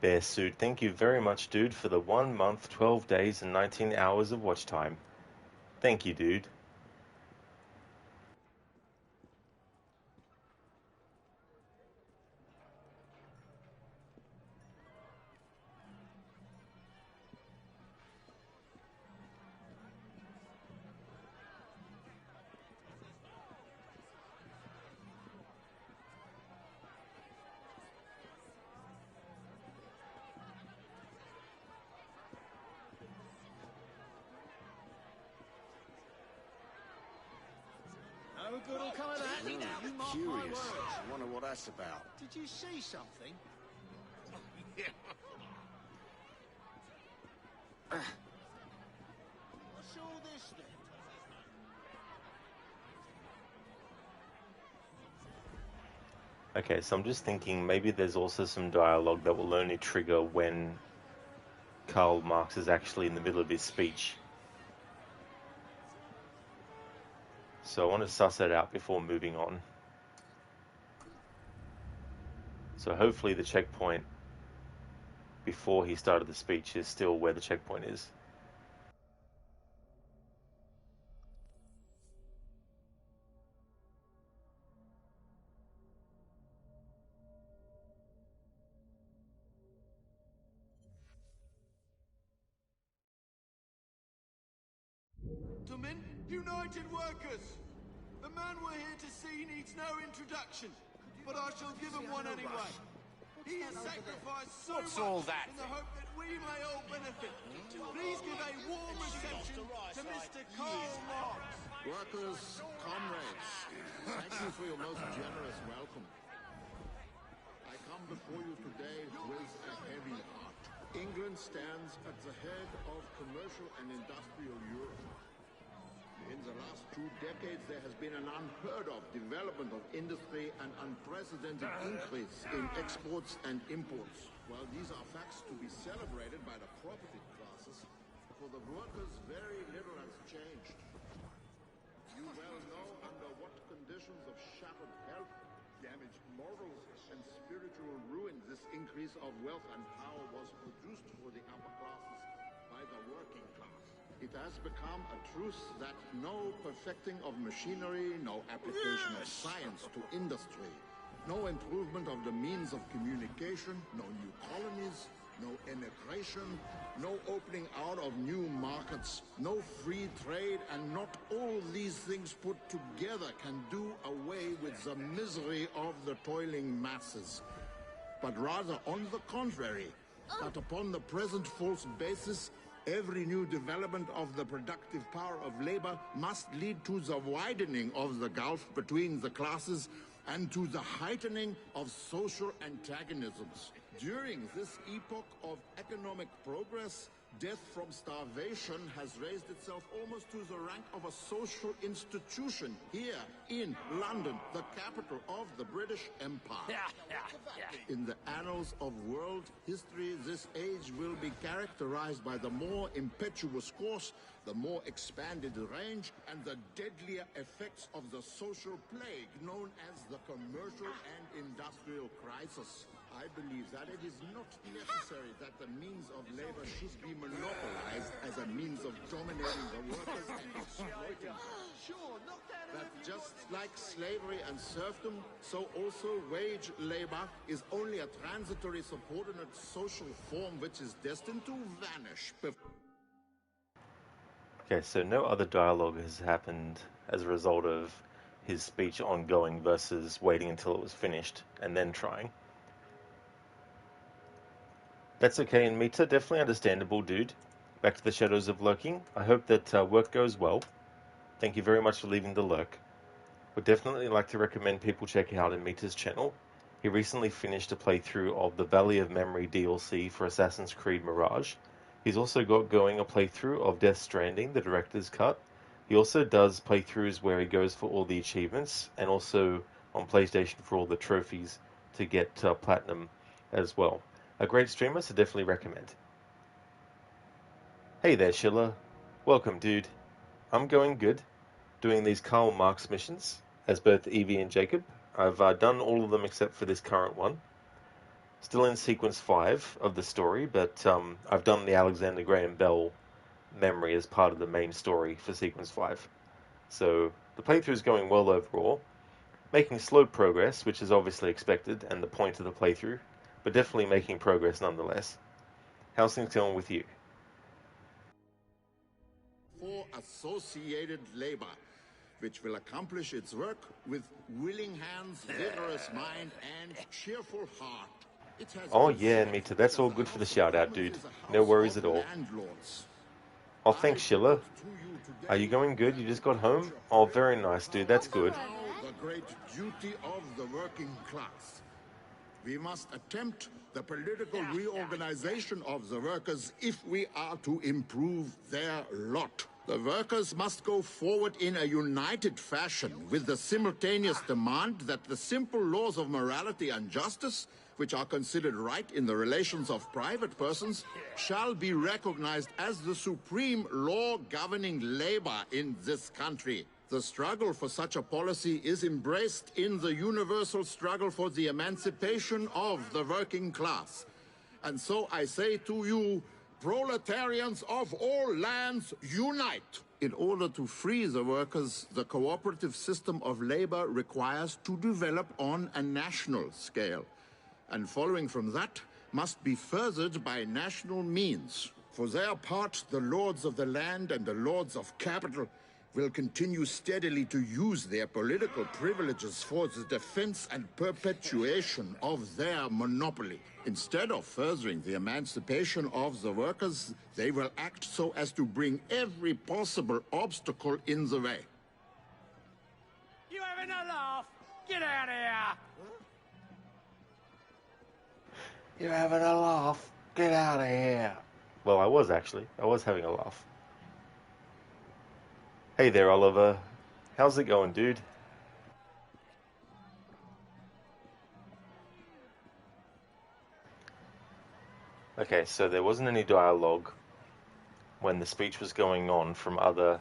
[SPEAKER 1] Bear Suit, thank you very much, dude, for the 1 month, 12 days, and 19 hours of watch time. Thank you, dude.
[SPEAKER 8] No good will come of that. You mark my
[SPEAKER 7] Curious.
[SPEAKER 8] words.
[SPEAKER 7] I wonder what that's about.
[SPEAKER 8] Did you see something? Yeah. What's all this then?
[SPEAKER 1] Okay, so I'm just thinking maybe there's also some dialogue that will only trigger when Karl Marx is actually in the middle of his speech. So I want to suss that out before moving on. So hopefully the checkpoint before he started the speech is still where the checkpoint is.
[SPEAKER 8] Gentlemen, United Workers! The man we're here to see needs no introduction, but I shall give him one anyway. He has sacrificed so much in the hope that we may all benefit. Please give a warm reception to Mr. Karl Marx.
[SPEAKER 7] Workers, comrades, thank you for your most generous welcome. I come before you today with a heavy heart. England stands at the head of commercial and industrial Europe. In the last 2 decades, there has been an unheard of development of industry and unprecedented increase in exports and imports. While these are facts to be celebrated by the property classes, for the workers, very little has changed. You well know under what conditions of shattered health, damaged morals, and spiritual ruin this increase of wealth and power was produced for the upper classes by the working class. It has become a truth that no perfecting of machinery, no application of science to industry, no improvement of the means of communication, no new colonies, no immigration, no opening out of new markets, no free trade, and not all these things put together can do away with the misery of the toiling masses. But rather, on the contrary, that upon the present false basis, every new development of the productive power of labor must lead to the widening of the gulf between the classes and to the heightening of social antagonisms. During this epoch of economic progress, death from starvation has raised itself almost to the rank of a social institution here in London, the capital of the British Empire. In the annals of world history, this age will be characterized by the more impetuous course, the more expanded range, and the deadlier effects of the social plague known as the commercial and industrial crisis. I believe that it is not necessary that the means of labor should be monopolized as a means of dominating the workers and exploiting them. That just like slavery and serfdom, so also wage labor is only a transitory subordinate social form which is destined to vanish.
[SPEAKER 1] Okay, so no other dialogue has happened as a result of his speech ongoing versus waiting until it was finished and then trying. That's okay, and Mita, definitely understandable, dude. Back to the Shadows of Lurking. I hope that work goes well. Thank you very much for leaving the lurk. Would definitely like to recommend people check out Mita's channel. He recently finished a playthrough of the Valley of Memory DLC for Assassin's Creed Mirage. He's also got going a playthrough of Death Stranding, the director's cut. He also does playthroughs where he goes for all the achievements, and also on PlayStation for all the trophies to get Platinum as well. A great streamer, so definitely recommend. Hey there, Schiller. Welcome, dude. I'm going good, doing these Karl Marx missions as both Evie and Jacob. I've done all of them except for this current one. Still in sequence 5 of the story, but I've done the Alexander Graham Bell memory as part of the main story for sequence 5. So the playthrough is going well overall, making slow progress, which is obviously expected and the point of the playthrough, but definitely making progress nonetheless. How's things going with you?
[SPEAKER 7] For associated labor, which will accomplish its work with willing hands, vigorous mind, and cheerful heart. It has
[SPEAKER 1] Oh yeah, Mita, that's all good for the shout out, dude. No worries at all. Oh, thanks, Schiller. Are you going good? You just got home? Oh, very nice, dude. That's good.
[SPEAKER 7] The great duty of the working class. We must attempt the political reorganization of the workers if we are to improve their lot. The workers must go forward in a united fashion with the simultaneous demand that the simple laws of morality and justice, which are considered right in the relations of private persons, shall be recognized as the supreme law governing labor in this country. The struggle for such a policy is embraced in the universal struggle for the emancipation of the working class. And so I say to you, proletarians of all lands, unite! In order to free the workers, the cooperative system of labor requires to develop on a national scale. And following from that, must be furthered by national means. For their part, the lords of the land and the lords of capital will continue steadily to use their political privileges for the defense and perpetuation of their monopoly. Instead of furthering the emancipation of the workers, they will act so as to bring every possible obstacle in the way.
[SPEAKER 9] You having a laugh? Get out of here!
[SPEAKER 1] You're having a laugh.
[SPEAKER 3] Get out of here.
[SPEAKER 1] Well, I was actually. I was having a laugh. Hey there, Oliver. How's it going, dude? Okay, so there wasn't any dialogue when the speech was going on from other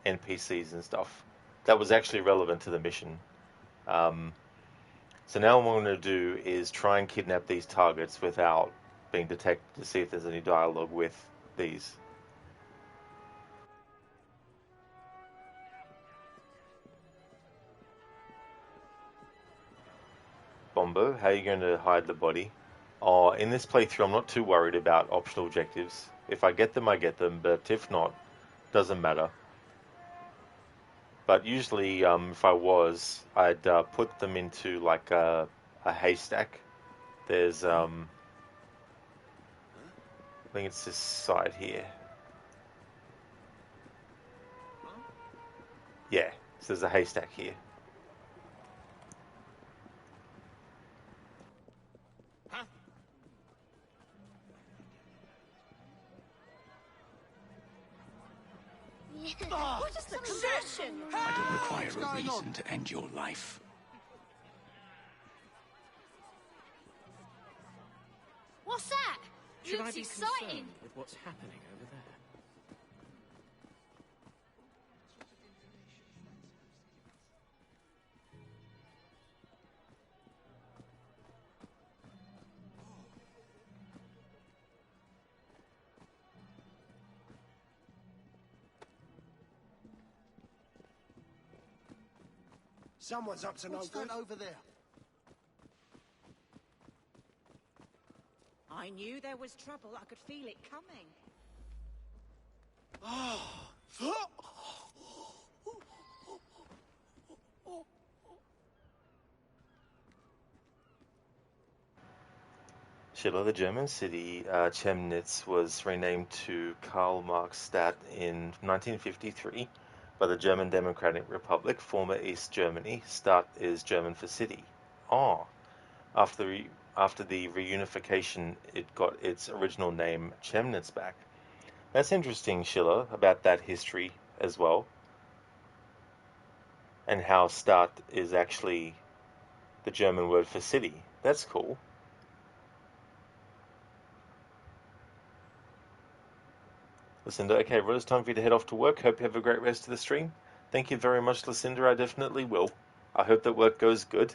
[SPEAKER 1] NPCs and stuff. That was actually relevant to the mission. So now what I'm going to do is try and kidnap these targets without being detected to see if there's any dialogue with these. Bombo, how are you going to hide the body? Oh, in this playthrough, I'm not too worried about optional objectives. If I get them, I get them, but if not, doesn't matter. But usually, if I was, I'd put them into like a haystack. There's, I think it's this side here. Yeah, so there's a haystack here.
[SPEAKER 6] What is the condition?
[SPEAKER 13] I don't require a reason to end your life.
[SPEAKER 6] What's that?
[SPEAKER 16] Should I
[SPEAKER 6] Looks
[SPEAKER 16] be
[SPEAKER 6] exciting.
[SPEAKER 16] concerned with what's happening over there?
[SPEAKER 5] Someone's up to no good.
[SPEAKER 8] over there?
[SPEAKER 14] I knew there was trouble. I could feel it coming.
[SPEAKER 1] Schiller, the German city Chemnitz was renamed to Karl Marxstadt in 1953 by the German Democratic Republic, former East Germany. Stadt is German for city. Oh, after the reunification, it got its original name Chemnitz back. That's interesting, Schiller, about that history as well, and how Stadt is actually the German word for city. That's cool. Lucinda, okay, Rod, it's time for you to head off to work. Hope you have a great rest of the stream. Thank you very much, Lucinda. I definitely will. I hope that work goes good.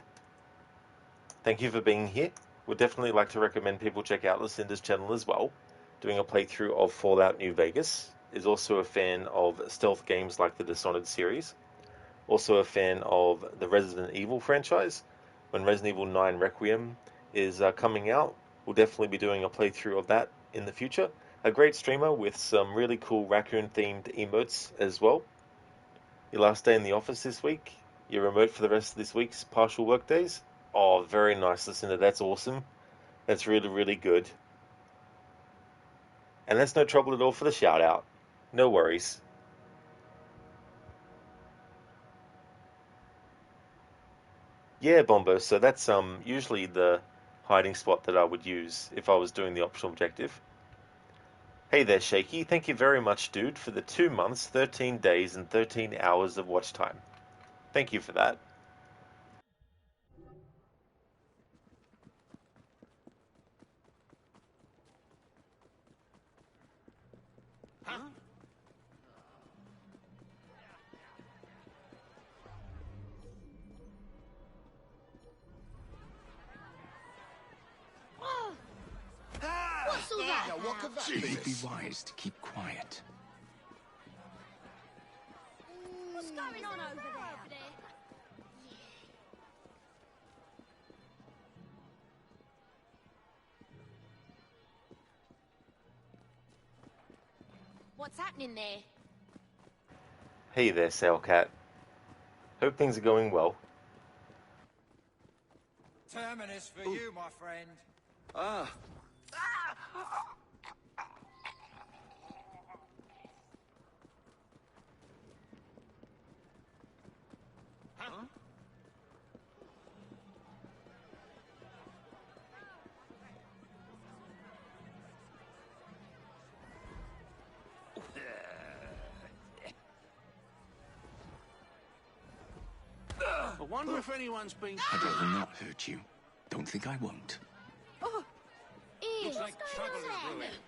[SPEAKER 1] Thank you for being here. Would definitely like to recommend people check out Lucinda's channel as well. Doing a playthrough of Fallout New Vegas. Is also a fan of stealth games like the Dishonored series. Also a fan of the Resident Evil franchise. When Resident Evil 9 Requiem is coming out, we'll definitely be doing a playthrough of that in the future. A great streamer with some really cool raccoon-themed emotes as well. Your last day in the office this week. Your remote for the rest of this week's partial work days. Oh, very nice, Lucinda. That's awesome. That's really, really good. And that's no trouble at all for the shout-out. No worries. Yeah, Bombo, so that's usually the hiding spot that I would use if I was doing the optional objective. Hey there, Shaky. Thank you very much, dude, for the 2 months, 13 days, and 13 hours of watch time. Thank you for that.
[SPEAKER 6] What's all that?
[SPEAKER 8] Now, what could that
[SPEAKER 13] It
[SPEAKER 8] be?
[SPEAKER 13] would be wise to keep quiet.
[SPEAKER 6] What's going on over there? What's happening there?
[SPEAKER 1] Hey there, Sailcat. Hope things are going well.
[SPEAKER 5] Terminus for you, my friend.
[SPEAKER 10] Ah,
[SPEAKER 2] Wonder if anyone's been...
[SPEAKER 10] I'd rather not hurt you. Don't think I won't.
[SPEAKER 6] Oh, ew,
[SPEAKER 2] Looks like
[SPEAKER 6] what's
[SPEAKER 2] trouble
[SPEAKER 6] going
[SPEAKER 2] is
[SPEAKER 6] on
[SPEAKER 2] brewing.
[SPEAKER 6] there?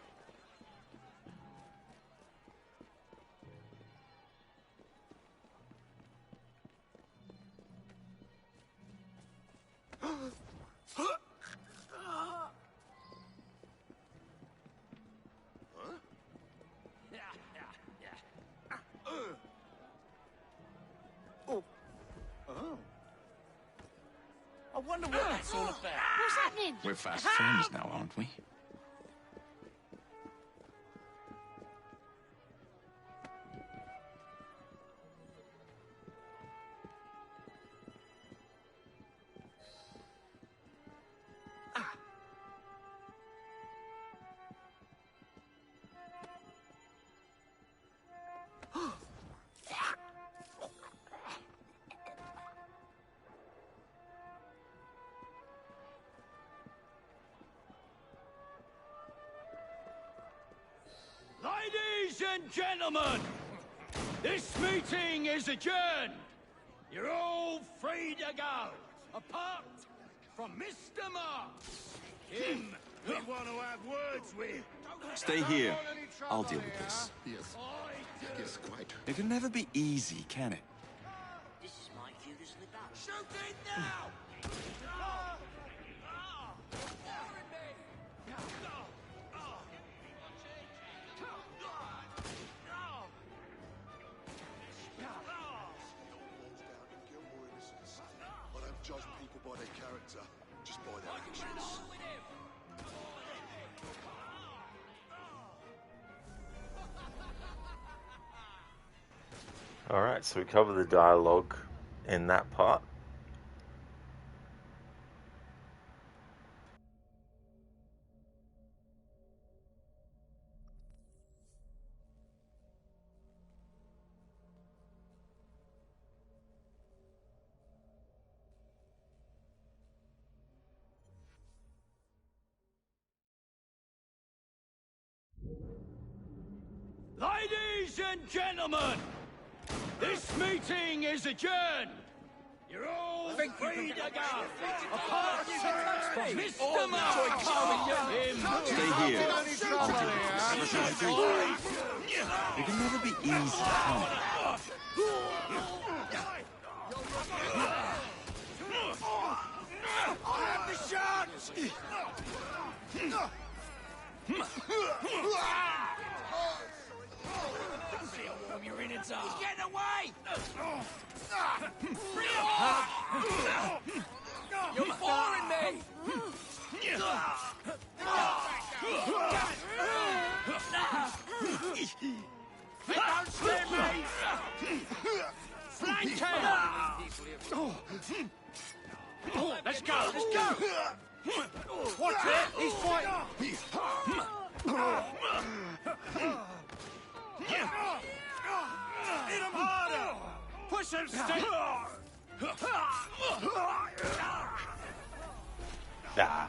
[SPEAKER 2] I wonder what that's all about.
[SPEAKER 6] What's happening?
[SPEAKER 10] We're fast friends now, aren't we?
[SPEAKER 2] Ladies and gentlemen, this meeting is adjourned. You're all free to go, apart from Mr. Marks. Him, we want to have words with.
[SPEAKER 10] Stay here. I'll deal with this.
[SPEAKER 7] Yes. Yes, quite.
[SPEAKER 10] It can never be easy, can it?
[SPEAKER 9] This is my cue to slip out.
[SPEAKER 2] Shoot it now!
[SPEAKER 8] I don't judge people by their character, just by their actions.
[SPEAKER 1] Alright, so we cover the dialogue in that part.
[SPEAKER 2] Ladies and gentlemen, this meeting is adjourned. You're all free to go. Apart from Mr. Marks.
[SPEAKER 10] Stay here. I'll deal with this. It can never be easy, can it?
[SPEAKER 2] I have the chance! See how warm your innards are. He's getting away! You're boring me! Don't spare me! Flank him! Let's go! Let's go! Watch it! He's fighting! Hit him harder! Push him, Steve!
[SPEAKER 1] Nah.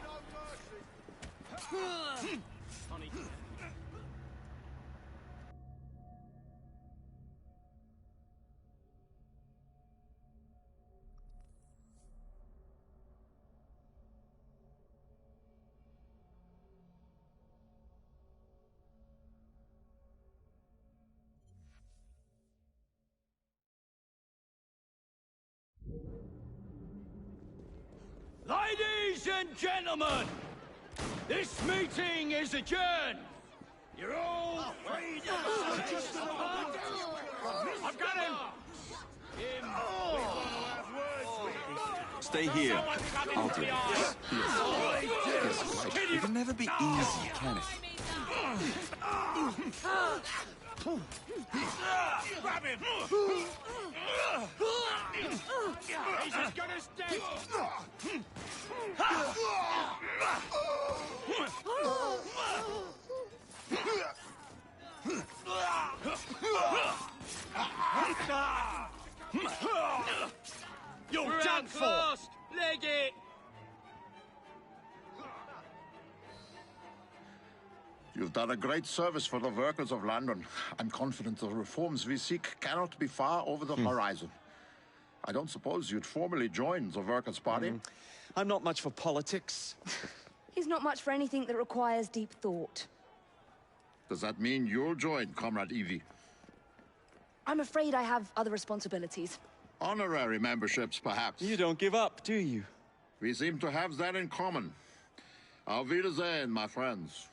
[SPEAKER 2] Ladies and gentlemen, this meeting is adjourned. You're all free to go. I've got him. Him, we want to have words with.
[SPEAKER 10] Stay here. I'll deal with this. It can never be easy, can it?
[SPEAKER 2] Grab him! He's as good as dead! You're done for! Leg it!
[SPEAKER 7] You've done a great service for the workers of London. I'm confident the reforms we seek cannot be far over the horizon. I don't suppose you'd formally join the Workers' Party?
[SPEAKER 10] I'm not much for politics.
[SPEAKER 11] He's not much for anything that requires deep thought.
[SPEAKER 7] Does that mean you'll join, Comrade Evie?
[SPEAKER 11] I'm afraid I have other responsibilities.
[SPEAKER 7] Honorary memberships, perhaps.
[SPEAKER 10] You don't give up, do you?
[SPEAKER 7] We seem to have that in common. Auf Wiedersehen, my friends.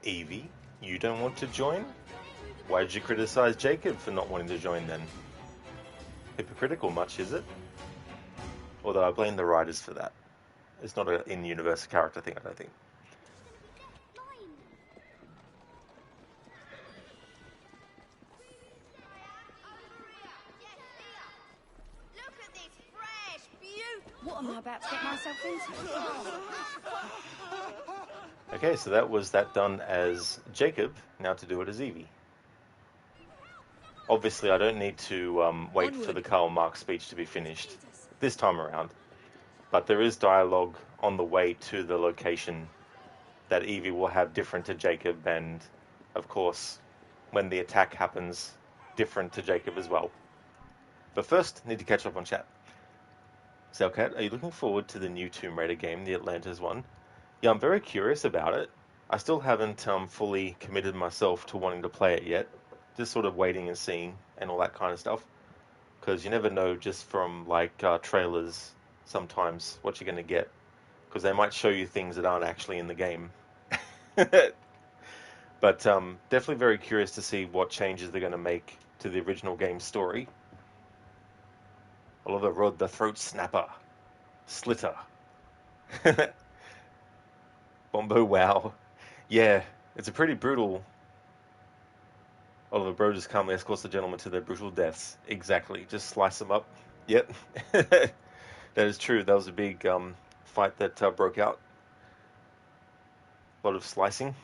[SPEAKER 1] Evie, you don't want to join? Why did you criticize Jacob for not wanting to join then? Hypocritical much, is it? Although I blame the writers for that. It's not an in-universe character thing, I don't think.
[SPEAKER 6] What am I about to get myself into?
[SPEAKER 1] Okay, so that was that done as Jacob, now to do it as Evie. Obviously, I don't need to wait for the Karl Marx speech to be finished this time around, but there is dialogue on the way to the location that Evie will have different to Jacob, and of course, when the attack happens, different to Jacob as well. But first, need to catch up on chat. Selcat, are you looking forward to the new Tomb Raider game, the Atlantis one? Yeah, I'm very curious about it. I still haven't fully committed myself to wanting to play it yet. Just sort of waiting and seeing and all that kind of stuff. Because you never know just from like trailers sometimes what you're going to get. Because they might show you things that aren't actually in the game. But definitely very curious to see what changes they're going to make to the original game story. Oliver Rod the Throat Snapper. Slitter. Bombo Wow. Yeah, it's a pretty brutal... Oliver Bro just calmly escorts the gentleman to their brutal deaths. Exactly. Just slice them up. Yep. That is true. That was a big fight that broke out. A lot of slicing.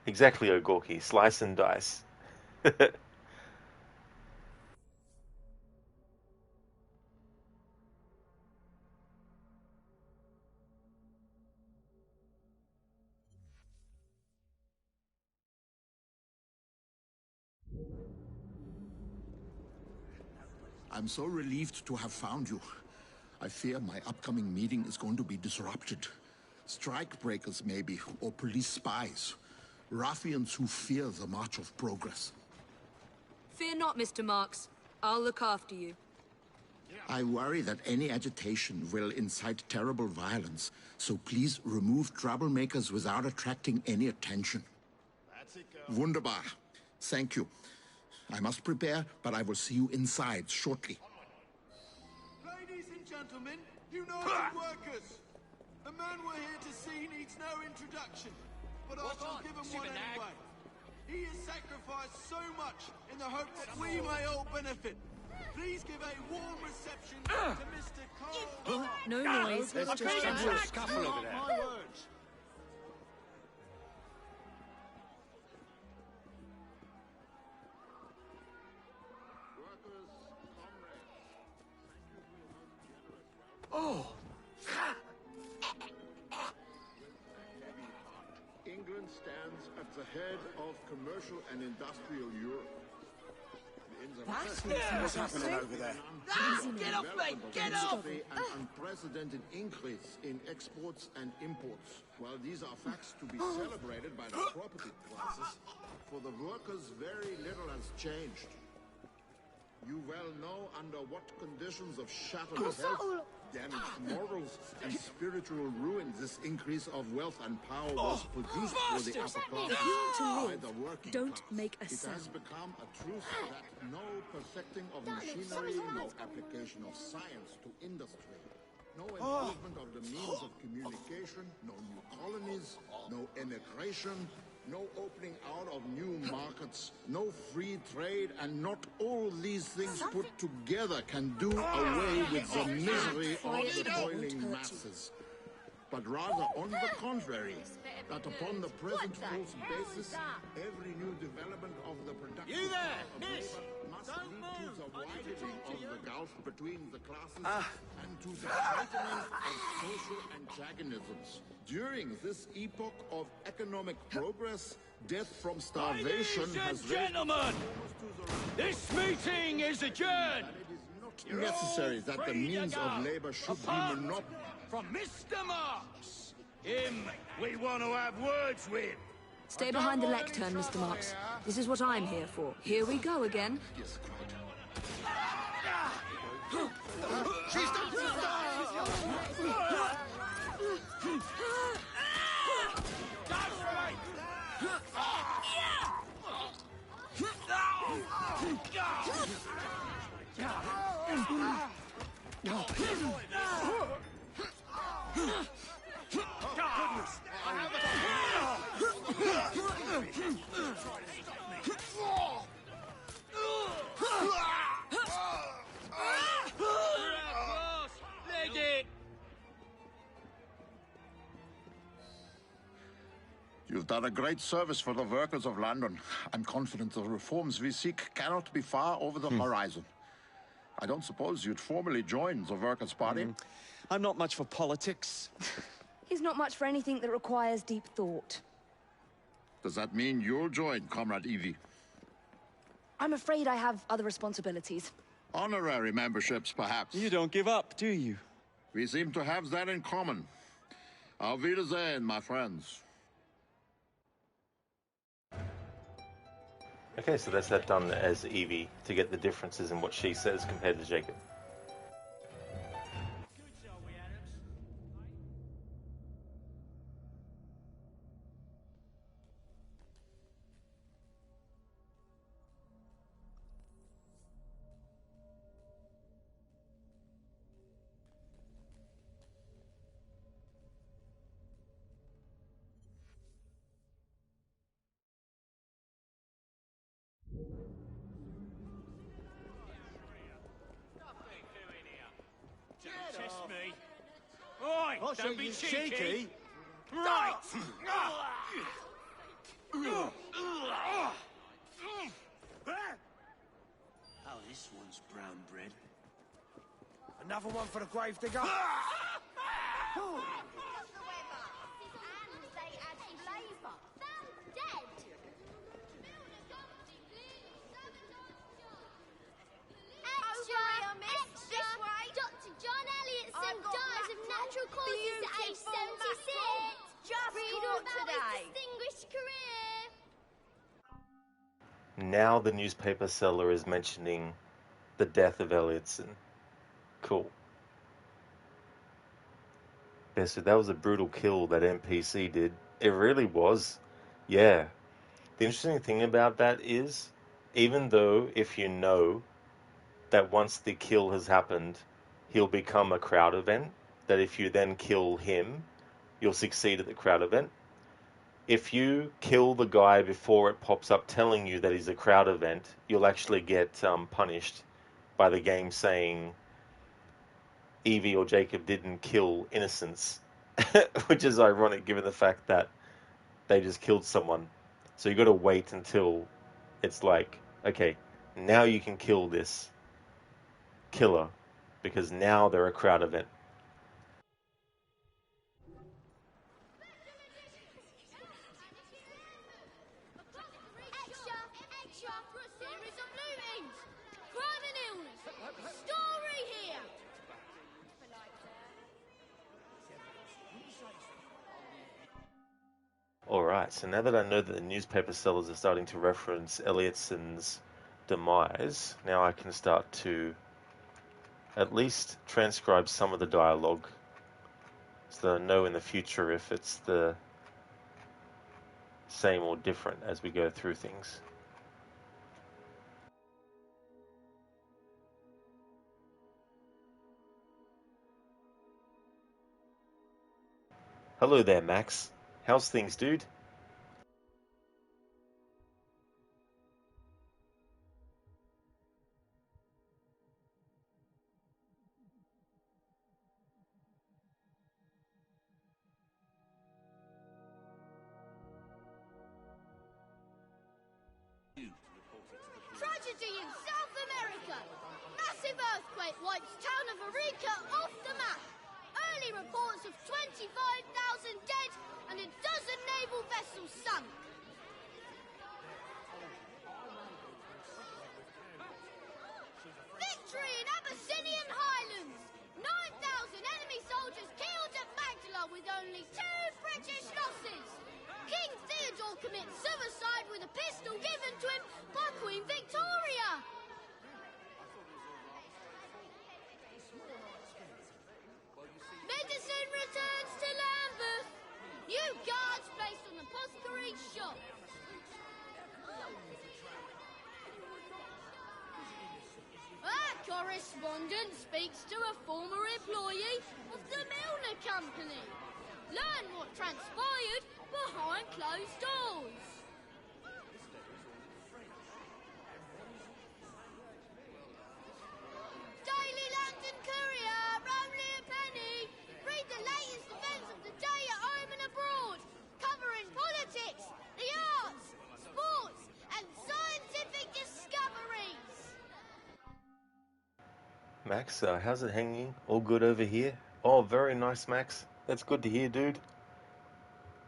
[SPEAKER 1] Exactly, Ogorki. Slice and dice.
[SPEAKER 7] I'm so relieved to have found you. I fear my upcoming meeting is going to be disrupted. Strike breakers, maybe, or police spies. Ruffians who fear the march of progress.
[SPEAKER 11] Fear not, Mr. Marx. I'll look after you.
[SPEAKER 7] I worry that any agitation will incite terrible violence, so please remove troublemakers without attracting any attention. Wunderbar. Thank you. I must prepare, but I will see you inside shortly.
[SPEAKER 8] Ladies and gentlemen, United Workers! The man we're here to see needs no introduction, but I shall give him one anyway. He has sacrificed so much in the hope that we may all benefit. Please give a warm reception to Mr. Carl.
[SPEAKER 11] No noise.
[SPEAKER 12] There's
[SPEAKER 11] Just
[SPEAKER 12] just
[SPEAKER 11] gentle.
[SPEAKER 12] a scuffle over there.
[SPEAKER 8] My words.
[SPEAKER 12] Oh!
[SPEAKER 7] England stands at the head of commercial and industrial Europe.
[SPEAKER 12] What's happening over there?
[SPEAKER 8] Get off me! Get off!
[SPEAKER 7] An unprecedented increase in exports and imports. While these are facts to be celebrated by the property classes, for the workers very little has changed. You well know under what conditions of shattered health, damaged morals, and spiritual ruin this increase of wealth and power was produced for the upper class by the working
[SPEAKER 11] Don't
[SPEAKER 7] class.
[SPEAKER 11] make a
[SPEAKER 7] It
[SPEAKER 11] sound.
[SPEAKER 7] has become a truth that no perfecting of machinery, no application of science to industry, no improvement of the means of communication, no new colonies, no emigration, no opening out of new markets, no free trade, and not all these things put together can do away with the misery of the toiling masses. But rather, on the contrary, that upon the present false basis, every new development of the production
[SPEAKER 2] You there,
[SPEAKER 7] of
[SPEAKER 2] miss!
[SPEAKER 7] labor lead to the widening of the gulf between the classes and to the tightening of social antagonisms. During this epoch of economic progress, death from starvation
[SPEAKER 2] Ladies
[SPEAKER 7] has
[SPEAKER 2] and gentlemen, this meeting is adjourned. You're
[SPEAKER 7] necessary
[SPEAKER 2] all
[SPEAKER 7] that the
[SPEAKER 2] free to
[SPEAKER 7] means
[SPEAKER 2] go.
[SPEAKER 7] of labor should be
[SPEAKER 2] Apart
[SPEAKER 7] monopoly.
[SPEAKER 2] from Mr. Marks. Him we want to have words with.
[SPEAKER 11] Stay behind the lectern, Mr. Marks. This is what I'm here for. Here we go again.
[SPEAKER 7] Yes,
[SPEAKER 2] She's done
[SPEAKER 7] You've done a great service for the workers of London. I'm confident the reforms we seek cannot be far over the horizon. I don't suppose you'd formally join the Workers' Party?
[SPEAKER 10] I'm not much for politics.
[SPEAKER 11] He's not much for anything that requires deep thought.
[SPEAKER 7] Does that mean you'll join, Comrade Evie?
[SPEAKER 11] I'm afraid I have other responsibilities.
[SPEAKER 7] Honorary memberships, perhaps.
[SPEAKER 10] You don't give up, do you?
[SPEAKER 7] We seem to have that in common. Auf Wiedersehen, my friends.
[SPEAKER 1] Okay, so that's that done as Evie to get the differences in what she says compared to Jacob.
[SPEAKER 2] Test me. Oi,
[SPEAKER 5] I'll show
[SPEAKER 2] don't be
[SPEAKER 5] you
[SPEAKER 2] cheeky. Right.
[SPEAKER 13] Oh, this one's brown bread.
[SPEAKER 5] Another one for the grave digger.
[SPEAKER 15] Dr. John Elliotson dies of natural causes at age 76.
[SPEAKER 6] Just
[SPEAKER 15] Read
[SPEAKER 6] caught
[SPEAKER 15] all about
[SPEAKER 6] today.
[SPEAKER 15] his distinguished career.
[SPEAKER 1] Now the newspaper seller is mentioning the death of Elliotson. Cool. Yeah, so that was a brutal kill that NPC did. It really was. Yeah. The interesting thing about that is, even though if you know that once the kill has happened, he'll become a crowd event, that if you then kill him, you'll succeed at the crowd event. If you kill the guy before it pops up telling you that he's a crowd event, you'll actually get punished by the game saying Evie or Jacob didn't kill innocents, which is ironic given the fact that they just killed someone. So you got to wait until it's like, okay, now you can kill this killer because now they're a crowd event.
[SPEAKER 15] Extra for a series of lootings. Crime and illness. Story here.
[SPEAKER 1] Alright, so now that I know that the newspaper sellers are starting to reference Elliotson's demise, now I can start to at least transcribe some of the dialogue so that I know in the future if it's the same or different as we go through things. Hello there, Max. How's things, dude?
[SPEAKER 15] Tragedy in South earthquake wipes town of Arica off the map. Early reports of 25,000 dead and a dozen naval vessels sunk. Victory in Abyssinian Highlands! 9,000 enemy soldiers killed at Magdala with only 2 British losses. King Theodore commits suicide with a pistol given to him by Queen Victoria. Medicine returns to Lambeth. New guards placed on the Poskery shop. Our correspondent speaks to a former employee of the Milner Company. Learn what transpired behind closed doors. Daily London Courier, only a penny. Read the latest events of the day at home and abroad, covering politics, the arts, sports, and scientific discoveries.
[SPEAKER 1] Max, how's it hanging? All good over here? Oh, very nice, Max. That's good to hear, dude.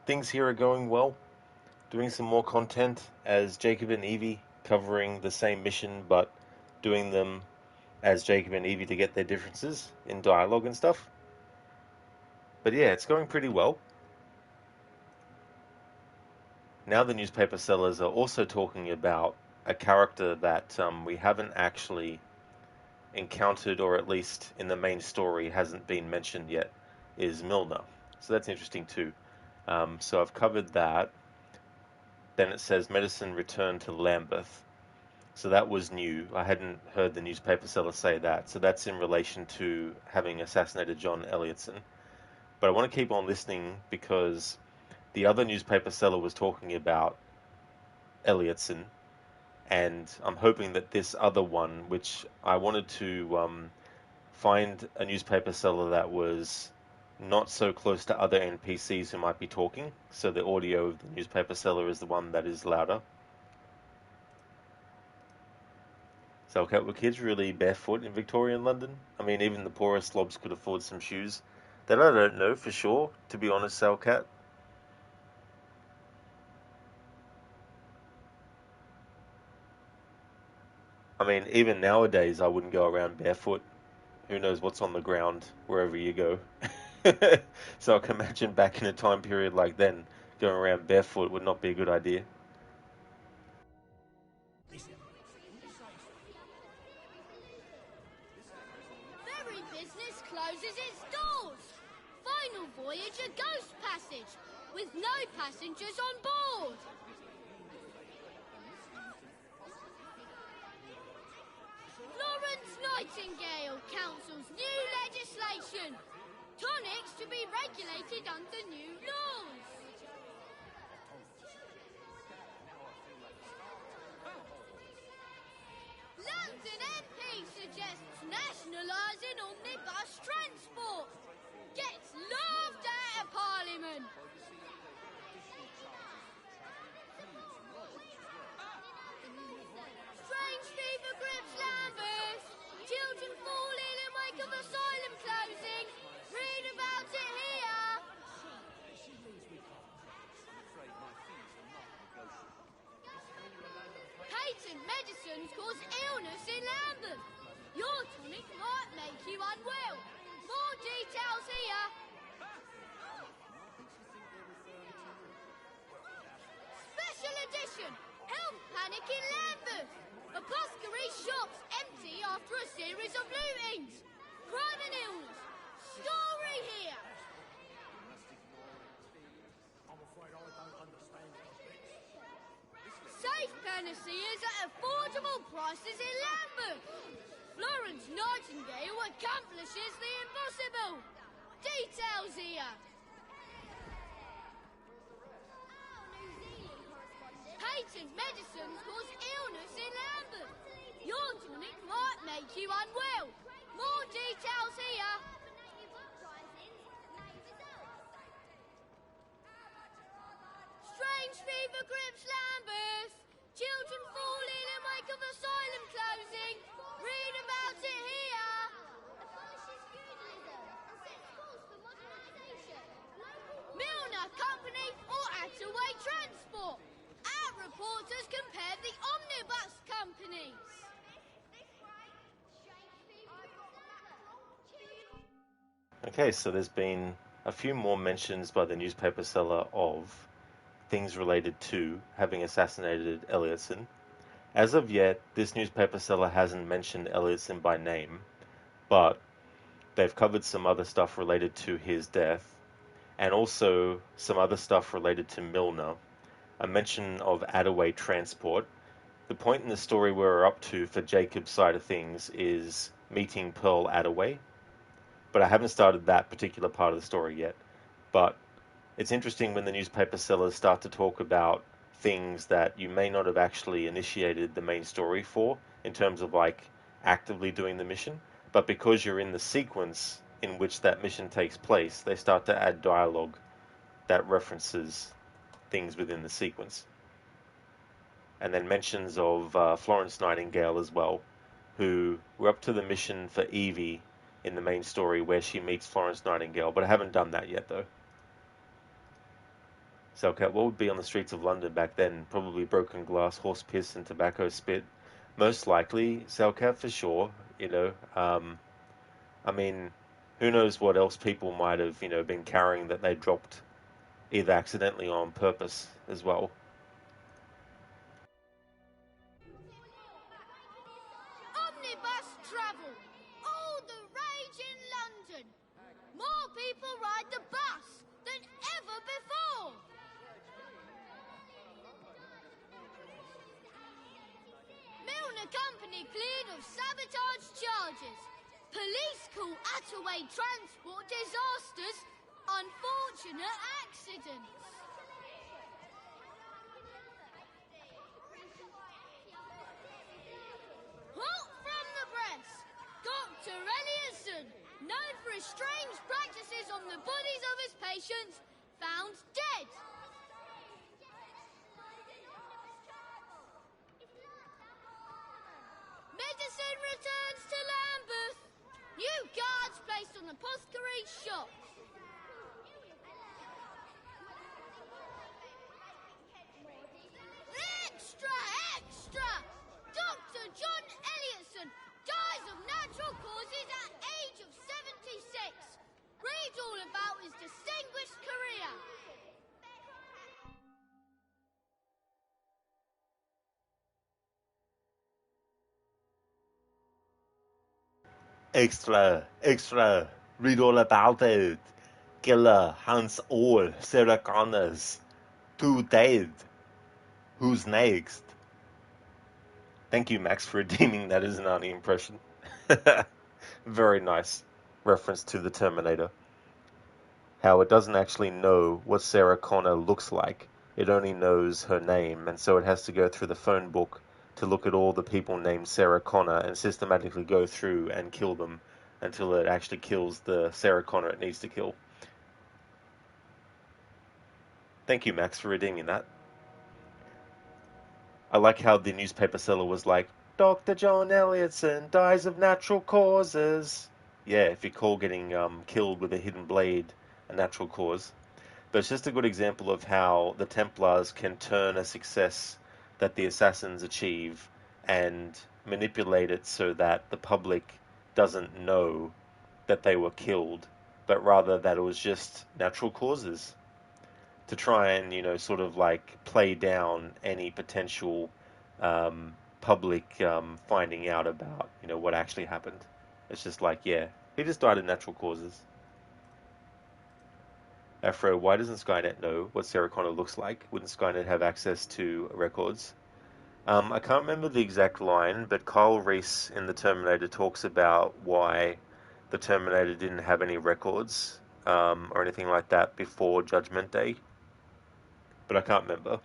[SPEAKER 1] Things here are going well. Doing some more content as Jacob and Evie, covering the same mission, but doing them as Jacob and Evie to get their differences in dialogue and stuff. But yeah, it's going pretty well. Now the newspaper sellers are also talking about a character that we haven't actually encountered, or at least in the main story hasn't been mentioned yet, is Milner. So that's interesting too. So I've covered that. Then it says medicine returned to Lambeth. So that was new. I hadn't heard the newspaper seller say that. So that's in relation to having assassinated John Elliotson. But I want to keep on listening because the other newspaper seller was talking about Elliotson, and I'm hoping that this other one, which I wanted to find a newspaper seller that was not so close to other NPCs who might be talking, so the audio of the newspaper seller is the one that is louder. So okay, were kids really barefoot in Victorian London? I mean, even the poorest slobs could afford some shoes. That I don't know for sure, to be honest, Salcat. I mean, even nowadays, I wouldn't go around barefoot. Who knows what's on the ground wherever you go. So I can imagine back in a time period like then, going around barefoot would not be a good idea.
[SPEAKER 15] Ferry business closes its doors. Final voyage a ghost passage, with no passengers on board. Florence Nightingale counsels new legislation. Tonics to be regulated under new laws. London MP suggests nationalising omnibus transport. Gets laughed at Parliament. Strange fever grips Lambeth. Children fall ill in wake of asylum closing. Read about it here. Patent medicines cause illness in Lambeth. Your tonic might make you unwell. More details here. Special edition. Health panic in Lambeth. Apothecary shops empty after a series of lootings. Crime and illness. Story here.
[SPEAKER 2] I'm afraid I don't understand those bits.
[SPEAKER 15] Safe panaceas at affordable prices in Lambeth. Florence Nightingale accomplishes the impossible. Details here. Patent medicines cause illness in Lambeth. Your tonic might make you unwell. More details here. Strange fever grips Lambeth. Children fall ill in wake of asylum closing. Read about it here.
[SPEAKER 1] Okay, so there's been a few more mentions by the newspaper seller of things related to having assassinated Elliotson. As of yet, this newspaper seller hasn't mentioned Elliotson by name, but they've covered some other stuff related to his death, and also some other stuff related to Milner, a mention of Attaway Transport. The point in the story we're up to for Jacob's side of things is meeting Pearl Attaway, but I haven't started that particular part of the story yet. But it's interesting when the newspaper sellers start to talk about things that you may not have actually initiated the main story for, in terms of like actively doing the mission, but because you're in the sequence in which that mission takes place, they start to add dialogue that references things within the sequence. And then mentions of Florence Nightingale as well, who we're up to the mission for Evie in the main story where she meets Florence Nightingale, but I haven't done that yet though. So, okay, what would be on the streets of London back then? Probably broken glass, horse piss, and tobacco spit. Most likely, Selcat for sure. I mean, who knows what else people might have, been carrying that they dropped either accidentally or on purpose as well.
[SPEAKER 15] Omnibus travel, all the rage in London. More people ride the bus than ever before. Milner Company cleared of sabotage charges. Police call Attaway Transport disasters unfortunate accidents. Hot from the press, Dr. Ellioson, known for his strange practices on the bodies of his patients, found dead. Medicine returns to Lambeth. New guards placed on apothecary shops. Extra, extra! Dr. John Ellioson dies of natural causes at age of 76. Read all about his distinguished career.
[SPEAKER 1] Extra, extra, read all about it. Killer hunts all Sarah Connors. 2 dead. Who's next? Thank you, Max, for redeeming that as an Arnie impression. Very nice reference to the Terminator. How it doesn't actually know what Sarah Connor looks like. It only knows her name, and so it has to go through the phone book to look at all the people named Sarah Connor and systematically go through and kill them until it actually kills the Sarah Connor it needs to kill. Thank you, Max, for redeeming that. I like how the newspaper seller was like, Dr. John Ellioson dies of natural causes. Yeah, if you call getting killed with a hidden blade a natural cause. But it's just a good example of how the Templars can turn a success that the assassins achieve and manipulate it so that the public doesn't know that they were killed, but rather that it was just natural causes, to try and, sort of like play down any potential public finding out about, what actually happened. It's just like, yeah, he just died of natural causes. Afro, why doesn't Skynet know what Sarah Connor looks like? Wouldn't Skynet have access to records? I can't remember the exact line, but Kyle Reese in The Terminator talks about why the Terminator didn't have any records or anything like that before Judgment Day. But I can't remember.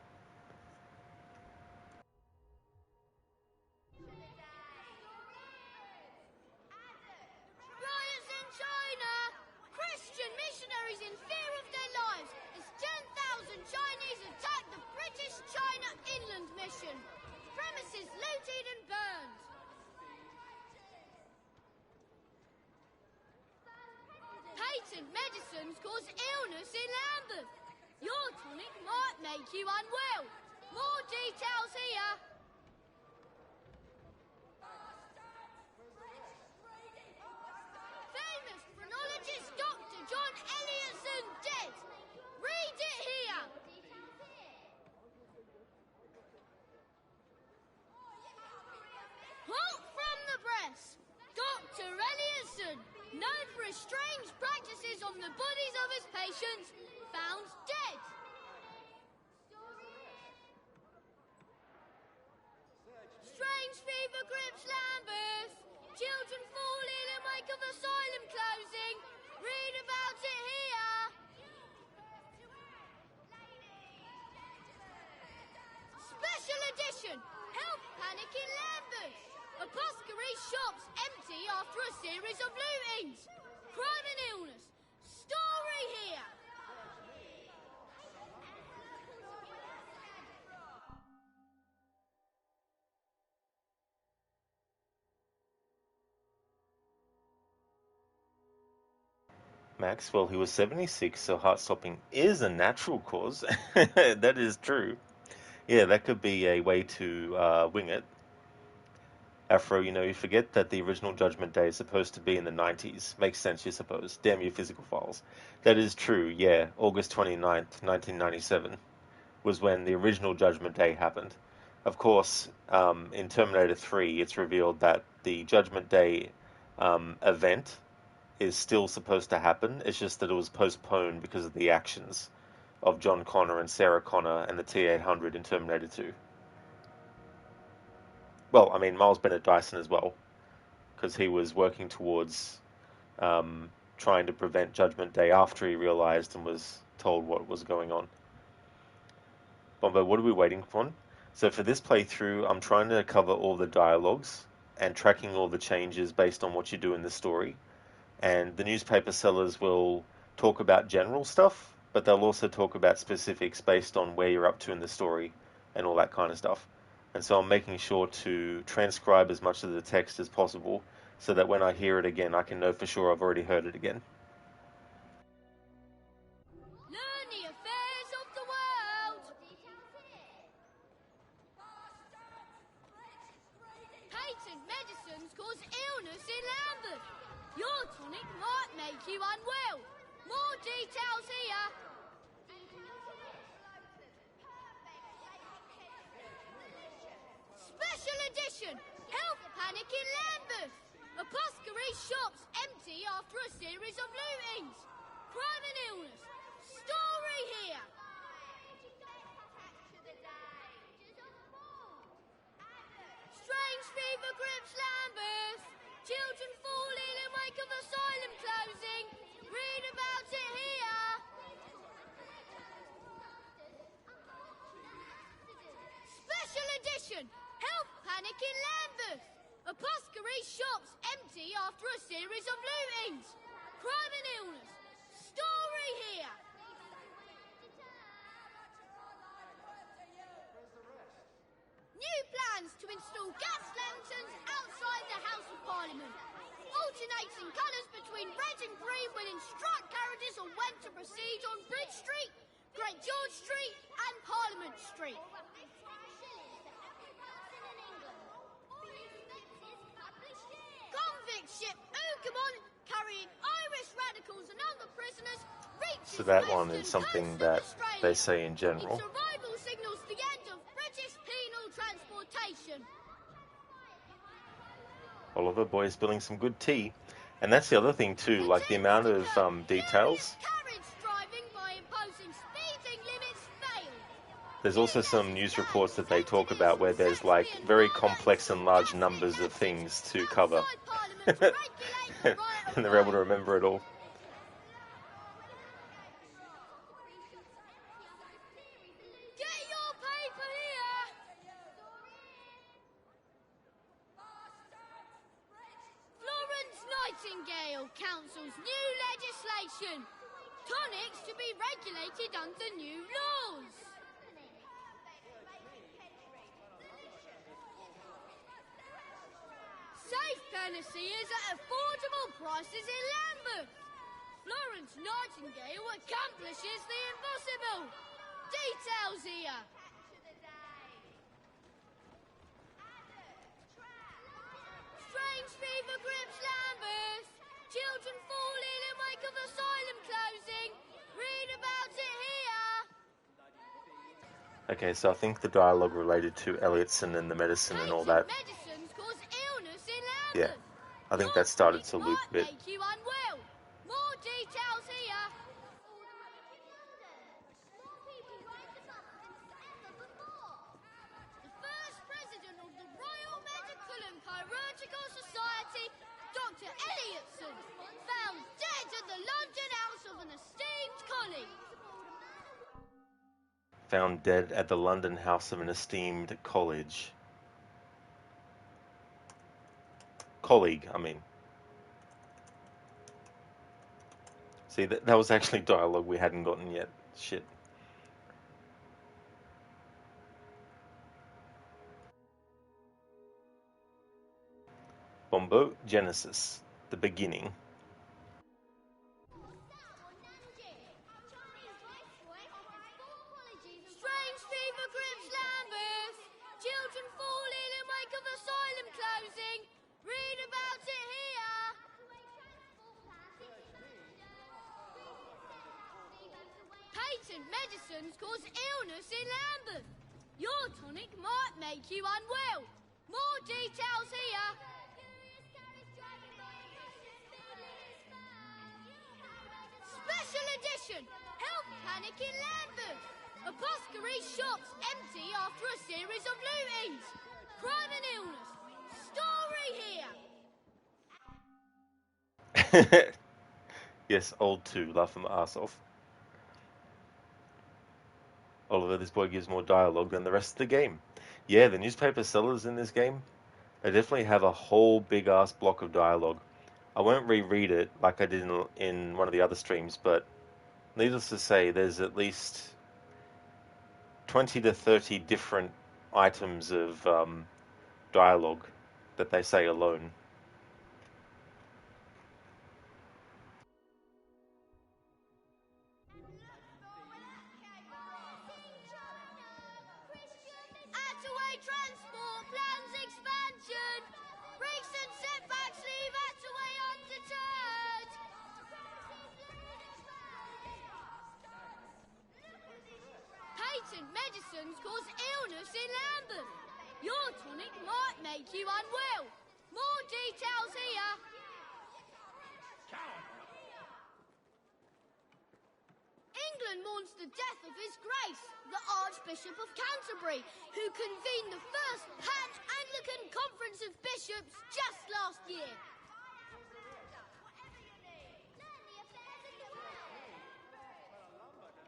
[SPEAKER 15] Riots in China! Christian missionaries in fear of their lives as 10,000 Chinese attack the British China Inland Mission. Premises looted and burned. Patent medicines cause illness in Lambeth. Your tonic might make you unwell. More details here. Famous phrenologist Dr. very strange practices on the bodies of his patients found dead. Strange fever grips Lambeth. Children fall ill in wake of asylum closing. Read about it here. Special edition. Health panic in Lambeth. Apothecary shops empty after a series of lootings. Crime and illness. Story here.
[SPEAKER 1] Max, well, he was 76, so heart-stopping is a natural cause. That is true. Yeah, that could be a way to wing it. Afro, you forget that the original Judgment Day is supposed to be in the 90s. Makes sense, you suppose. Damn you, physical files. That is true, yeah. August 29th, 1997 was when the original Judgment Day happened. Of course, in Terminator 3, it's revealed that the Judgment Day event is still supposed to happen. It's just that it was postponed because of the actions of John Connor and Sarah Connor and the T-800 in Terminator 2. Well, I mean, Miles Bennett Dyson as well, because he was working towards trying to prevent Judgment Day after he realized and was told what was going on. Bombo, what are we waiting for? So for this playthrough, I'm trying to cover all the dialogues and tracking all the changes based on what you do in the story. And the newspaper sellers will talk about general stuff, but they'll also talk about specifics based on where you're up to in the story and all that kind of stuff. And so I'm making sure to transcribe as much of the text as possible so that when I hear it again, I can know for sure I've already heard it again.
[SPEAKER 15] Learn the affairs of the world. Patent medicines cause illness in Lambeth. Your tonic might make you unwell. More details here. Special edition. Health panic in Lambeth. Apothecary shops empty after a series of lootings. Crime and illness. Story here. Strange fever grips Lambeth. Children fall ill in wake of asylum closing. Read about it here. Special edition. Health panic in Lambeth. Apothecary shops empty after a series of lootings. Crime and illness. Story here. New plans to install gas lanterns outside the House of Parliament. Alternating colours between red and green will instruct carriages on when to proceed on Bridge Street, Great George Street and Parliament Street. Convict ship Ugamon carrying Irish radicals and other prisoners reaches
[SPEAKER 1] So that one is something that they say in general.
[SPEAKER 15] Its arrival signals the end of British penal transportation.
[SPEAKER 1] Oliver Boy is spilling some good tea. And that's the other thing too, like the amount of details.
[SPEAKER 15] Carriage driving by imposing speeding limits failed.
[SPEAKER 1] There's also some news reports that they talk about where there's like very complex and large numbers of things to cover. And they're able to remember it all.
[SPEAKER 15] Get your paper here. Florence Nightingale Council's new legislation. Tonics to be regulated under new laws. Safe panaceas at affordable prices in Lambeth. Florence Nightingale accomplishes the impossible. Details here. Strange fever grips Lambeth. Children fall ill in wake of asylum closing. Read about it here.
[SPEAKER 1] Okay, so I think the dialogue related to Elliotson and the medicine and all that.
[SPEAKER 15] Medicines cause illness in
[SPEAKER 1] Yeah,
[SPEAKER 15] Lambeth.
[SPEAKER 1] I think that started to loop a bit.
[SPEAKER 15] Make you unwell.
[SPEAKER 1] found dead at the London house of an esteemed colleague, I mean. See, that was actually dialogue we hadn't gotten yet. Shit. Bombo Genesis, the beginning.
[SPEAKER 15] Strange fever grips Lambeth. Children fall ill in wake of asylum closing. Read about it here. Patent medicines cause illness in Lambeth. Your tonic might make you unwell. More details here. Special edition. Health panic in Lambeth. Apothecary shops empty after a series of lootings. Crime and illness. Story here.
[SPEAKER 1] Yes, old 2, laughing my ass off. Oliver, this boy gives more dialogue than the rest of the game. Yeah, the newspaper sellers in this game, they definitely have a whole big-ass block of dialogue. I won't reread it like I did in one of the other streams, but needless to say, there's at least 20 to 30 different items of dialogue that they say alone.
[SPEAKER 15] Attaway transport plans expansion. Recent setbacks leave Attaway undeterred. Patent medicines cause illness in Lambeth. Your tonic might make you unwell. More details here. England mourns the death of His Grace, the Archbishop of Canterbury, who convened the first Pan-Anglican Conference of Bishops just last year.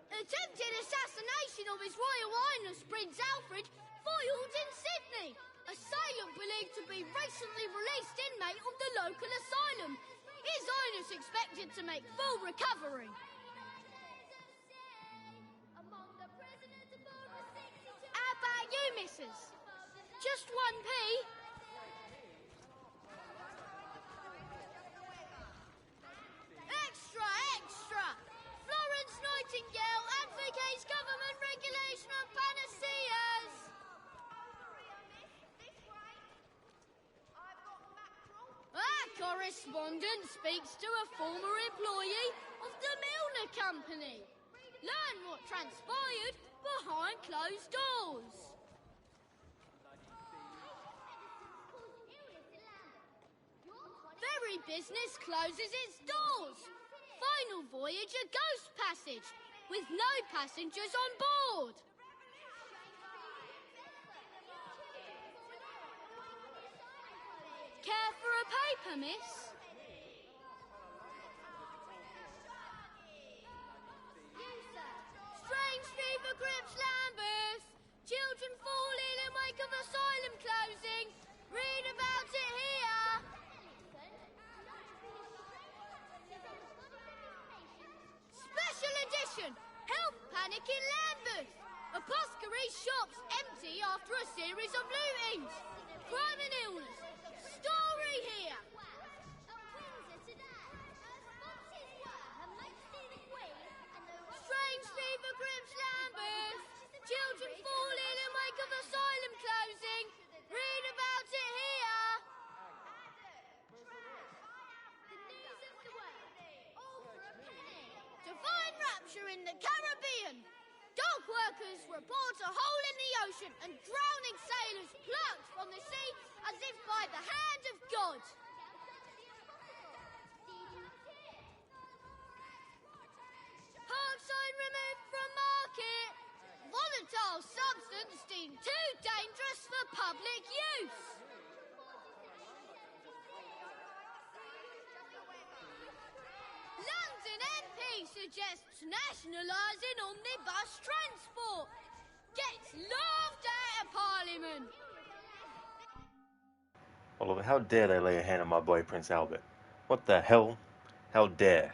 [SPEAKER 15] Attempted assassination of His Royal Highness Prince Alfred foiled in Sydney. Assailant believed to be recently released inmate of the local asylum. His Highness expected to make full recovery. How about you, missus? Just 1p? Extra, extra! Florence Nightingale advocates government regulation of panaceas. Our correspondent speaks to a former employee of the Milner Company. Learn what transpired behind closed doors. Ferry business closes its doors. Final voyage a ghost passage with no passengers on board. Care for a paper, miss? Strange fever grips Lambeth. Children fall ill in wake of asylum closing. Read about it here. Special edition. Health panic in Lambeth. Apothecary shops empty after a series of lootings. Crime and illness. Story here. Strange fever grips Lambeth. Children fall ill in wake of asylum closing. Read about it here. Divine rapture in the Caribbean. Dog workers report a hole in the ocean and drowning sailors plucked from the sea as if by the hand of God. Park sign removed from market. Volatile substance deemed too dangerous for public use. London MP suggests nationalising omnibus transport. again.
[SPEAKER 1] Oliver, how dare they lay a hand on my boy Prince Albert? What the hell? How dare?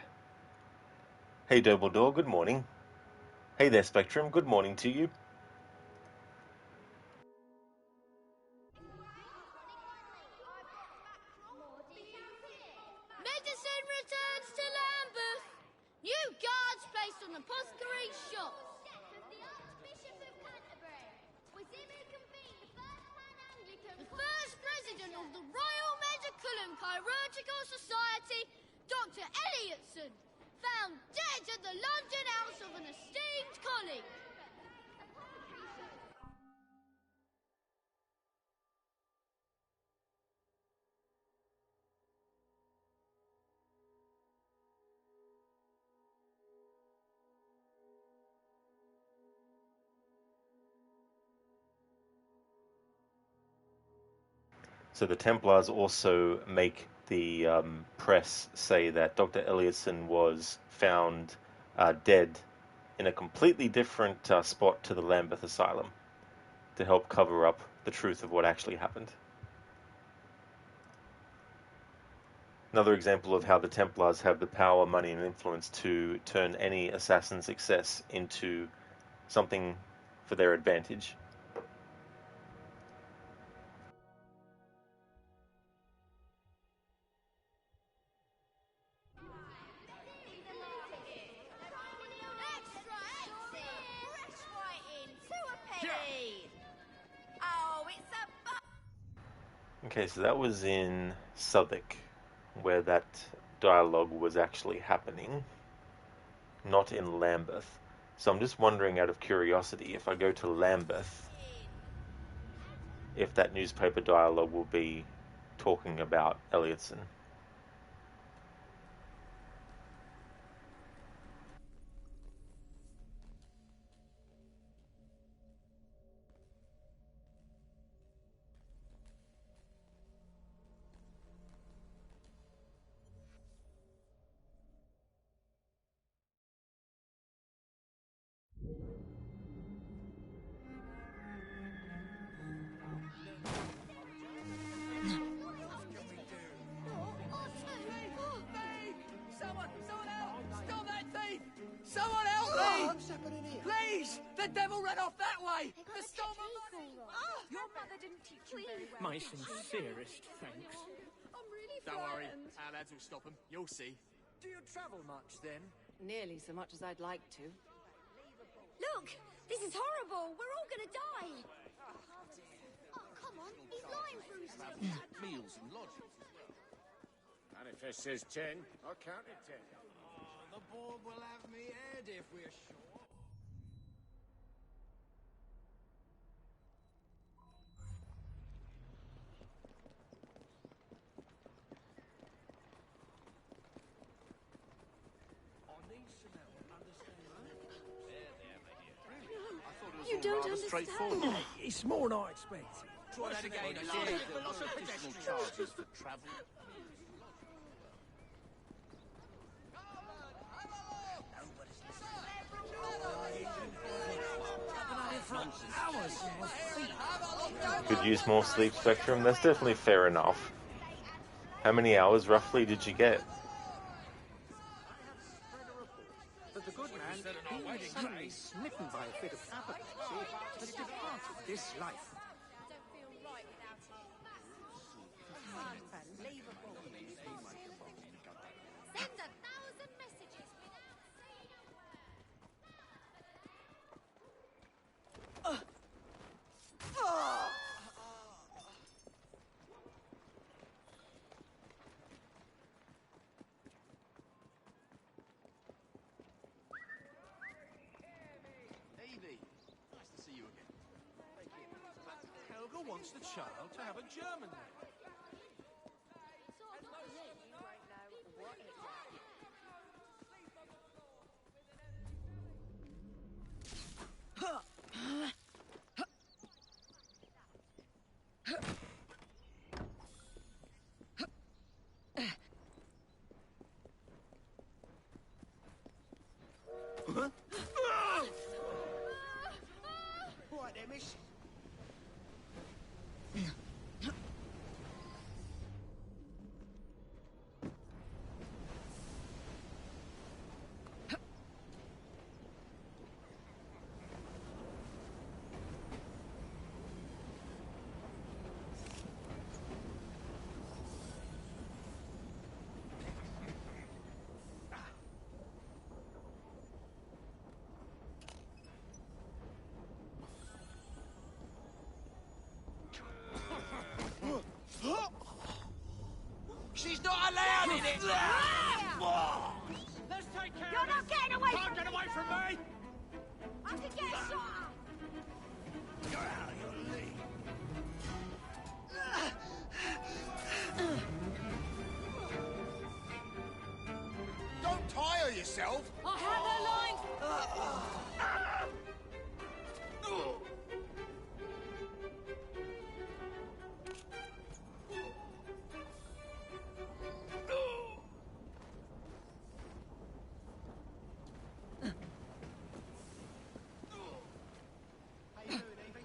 [SPEAKER 1] Hey Dumbledore, good morning. Hey there Spectrum, good morning to you.
[SPEAKER 15] Medicine returns to Lambeth. New guards placed on apothecary shops. The Archbishop of Canterbury was him who convened the first Pan-Anglican. The first president of the Royal Medical and Chirurgical Society, Dr. Elliotson, found dead at the London house of an esteemed colleague.
[SPEAKER 1] So the Templars also make the press say that Dr. Elliotson was found dead in a completely different spot to the Lambeth Asylum to help cover up the truth of what actually happened. Another example of how the Templars have the power, money, and influence to turn any assassin's success into something for their advantage. Okay, so that was in Southwark, where that dialogue was actually happening, not in Lambeth. So I'm just wondering, out of curiosity, if I go to Lambeth, if that newspaper dialogue will be talking about Elliotson.
[SPEAKER 5] Someone help me! What's happening here? Please! The devil ran off that way! The storm of money!
[SPEAKER 14] Your mother didn't teach you very well.
[SPEAKER 16] My sincerest thanks.
[SPEAKER 14] I'm really
[SPEAKER 2] Don't worry,
[SPEAKER 14] frightened.
[SPEAKER 2] our lads will stop them. You'll see.
[SPEAKER 5] Do you travel much, then?
[SPEAKER 14] Nearly so much as I'd like to.
[SPEAKER 15] Look! This is horrible! We're all gonna die! Oh, come on. He's lying through stuff.
[SPEAKER 2] Meals and lodgings as well.
[SPEAKER 13] Manifest says 10. I counted 10.
[SPEAKER 5] The board will have me head if we're sure.
[SPEAKER 2] You don't understand.
[SPEAKER 5] It's more than I expected.
[SPEAKER 2] Try that again. Additional charges for travel.
[SPEAKER 1] Could use more sleep, Spectrum. That's definitely fair enough. How many hours roughly did you get?
[SPEAKER 5] But the good man, he was suddenly smitten by a fit of apoplexy, had departed this life.
[SPEAKER 15] Send 1,000 messages without saying a word.
[SPEAKER 2] Evie, nice to see you again. Helga wants the child to have a German name.
[SPEAKER 5] Right then, miss.
[SPEAKER 9] She's not allowed in it! Let's take care
[SPEAKER 15] You're
[SPEAKER 9] of
[SPEAKER 15] not
[SPEAKER 9] this.
[SPEAKER 15] getting away
[SPEAKER 9] Can't
[SPEAKER 15] from
[SPEAKER 9] get
[SPEAKER 15] me
[SPEAKER 9] away from
[SPEAKER 15] now.
[SPEAKER 9] me!
[SPEAKER 15] I can get a shot at.
[SPEAKER 9] You're out of your league. Don't tire yourself!
[SPEAKER 15] I have her line.
[SPEAKER 9] How you doing, Evie?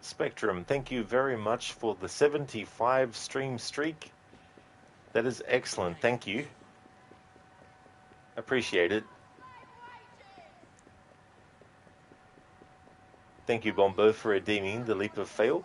[SPEAKER 1] Spectrum, thank you very much for the 75 stream streak. That is excellent, thank you. Appreciate it. Thank you, Bombo, for redeeming the leap of fail.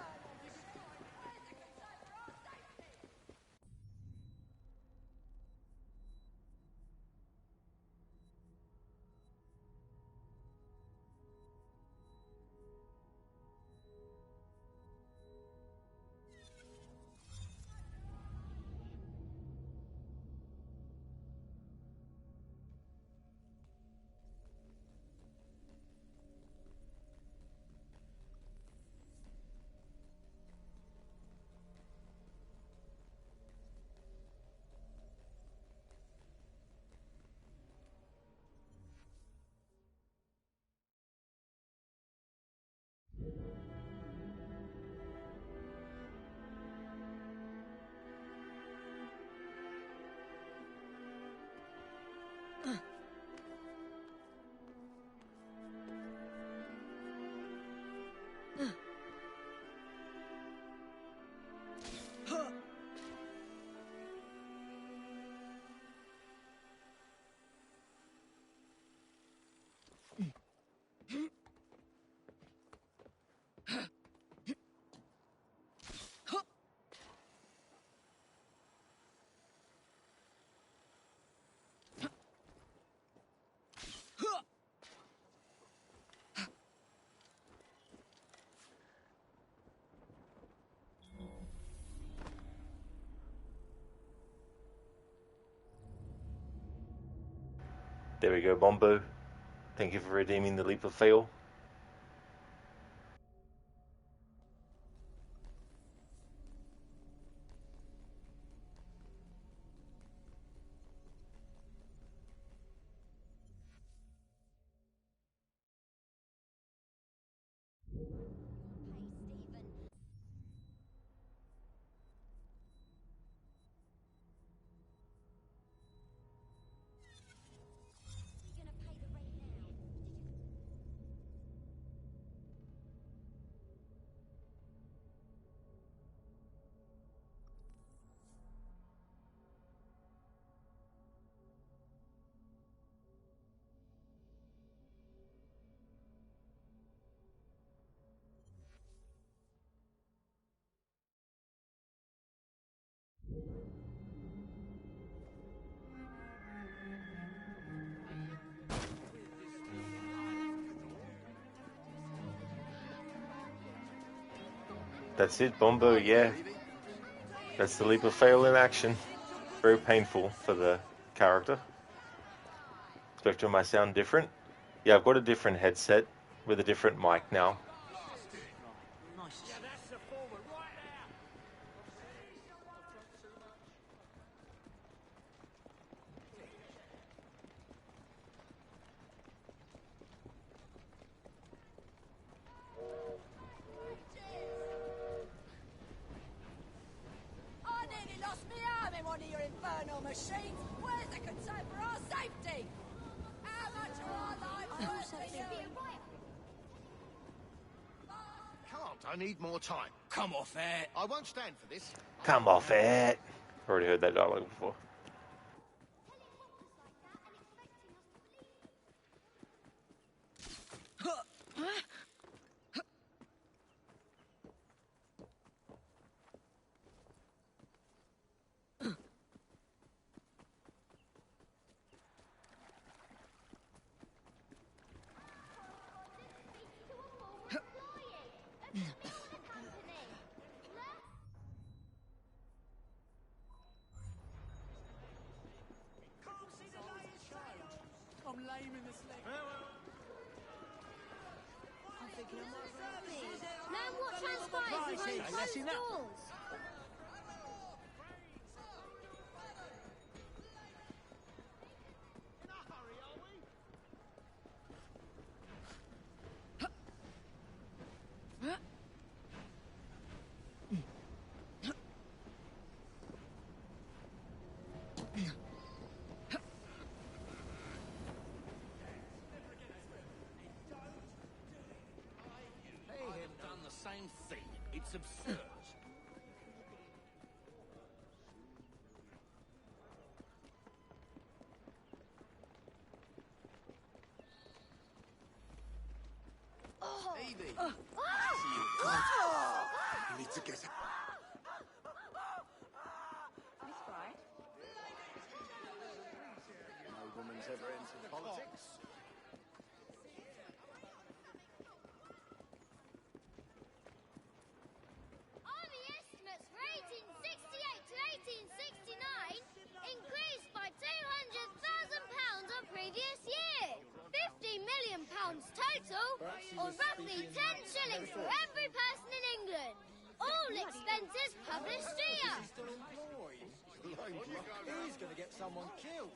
[SPEAKER 1] There we go, Bombo. Thank you for redeeming the leap of fail. That's it, Bombo, yeah. That's the leap of fail in action. Very painful for the character. Spectrum, I sound different? Yeah, I've got a different headset with a different mic now.
[SPEAKER 15] I nearly lost my arm in one of your infernal machines. Where's the concern for our safety? How much are our lives worth to you?
[SPEAKER 2] Can't. I need more time. Come off it. I won't stand for this.
[SPEAKER 1] Come off it. Already heard that dialogue before.
[SPEAKER 9] name in the sling. I'm thinking of my services.
[SPEAKER 15] Learn what transpires behind closed doors.
[SPEAKER 2] I have done the same thing. It's absurd. Evie.
[SPEAKER 7] You need to get it.
[SPEAKER 14] Miss Bride?
[SPEAKER 2] No woman's ever entered politics.
[SPEAKER 15] Army estimates for 1868 to 1869 increased by £200,000 on previous year. £50 million total, or roughly 10 shillings for every person in England. All expenses published here.
[SPEAKER 9] He's going to get someone killed.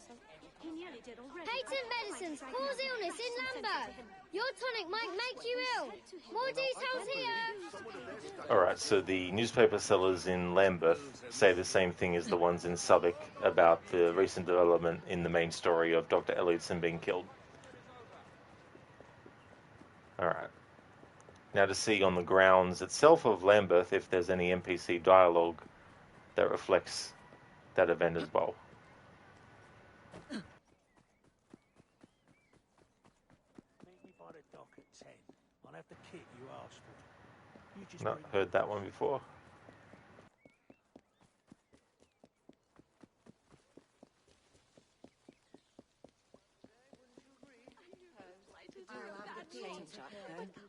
[SPEAKER 6] He nearly did already.
[SPEAKER 15] Patent medicines cause illness in Lambeth. Your tonic might make you ill. More details here.
[SPEAKER 1] Alright, so the newspaper sellers in Lambeth say the same thing as the ones in Southwark about the recent development in the main story of Dr. Elliotson being killed. Alright. Now to see on the grounds itself of Lambeth if there's any NPC dialogue that reflects that event as well.
[SPEAKER 9] Meet me by the dock at 10. I'll have the kit you asked for. You just
[SPEAKER 1] Not
[SPEAKER 9] bring
[SPEAKER 1] heard that one before.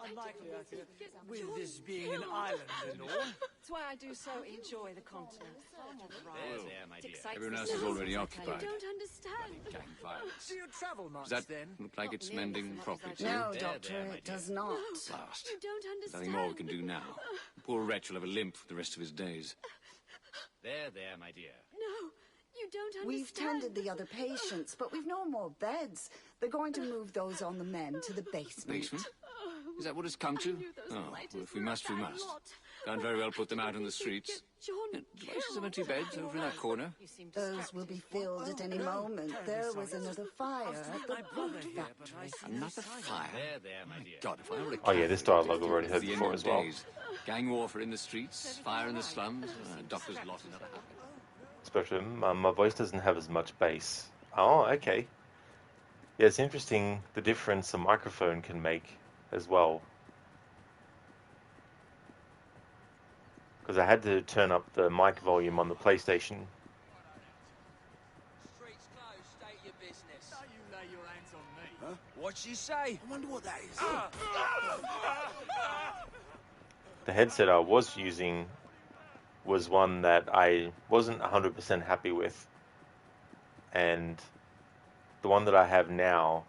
[SPEAKER 9] Unlikely I could, with this being an island and all.
[SPEAKER 14] That's why I do so enjoy the continent.
[SPEAKER 13] There, my dear.
[SPEAKER 10] Everyone else is already occupied.
[SPEAKER 6] I don't understand.
[SPEAKER 10] Gang violence.
[SPEAKER 9] Do you travel much
[SPEAKER 10] Does that
[SPEAKER 9] then?
[SPEAKER 10] look like it's mending properly to
[SPEAKER 17] No,
[SPEAKER 10] you?
[SPEAKER 17] Doctor, it does not.
[SPEAKER 10] Blast.
[SPEAKER 6] You don't
[SPEAKER 10] There's
[SPEAKER 6] understand.
[SPEAKER 10] nothing more we can do now. The poor wretch will have a limp for the rest of his days.
[SPEAKER 13] There, my dear.
[SPEAKER 6] No, you don't understand.
[SPEAKER 17] We've tended the other patients, but we've no more beds. They're going to move those on the men to the basement.
[SPEAKER 10] Basement? Is that what it's come to? Oh, well, if we must, we must. Can't very well put them out on the streets. Devices of empty beds over in that corner.
[SPEAKER 17] Those will be filled at any moment. There was another fire at the boot factory.
[SPEAKER 10] Another fire?
[SPEAKER 13] There, my dear.
[SPEAKER 10] God, if I were a
[SPEAKER 1] Oh yeah, this dialogue I've already heard
[SPEAKER 10] the end
[SPEAKER 1] before
[SPEAKER 10] of
[SPEAKER 1] as well.
[SPEAKER 10] days. Gang warfare in the streets, fire in the slums, doctors lost another habit.
[SPEAKER 1] Spectrum, my voice doesn't have as much bass. Oh, okay. Yeah, it's interesting the difference a microphone can make as well. Because I had to turn up the mic volume on the PlayStation.
[SPEAKER 4] Street's closed, state your business.
[SPEAKER 9] Don't you lay your hands on me.
[SPEAKER 4] Huh? What'd she say?
[SPEAKER 7] I wonder what that is.
[SPEAKER 1] The headset I was using was one that I wasn't 100% happy with. And the one that I have now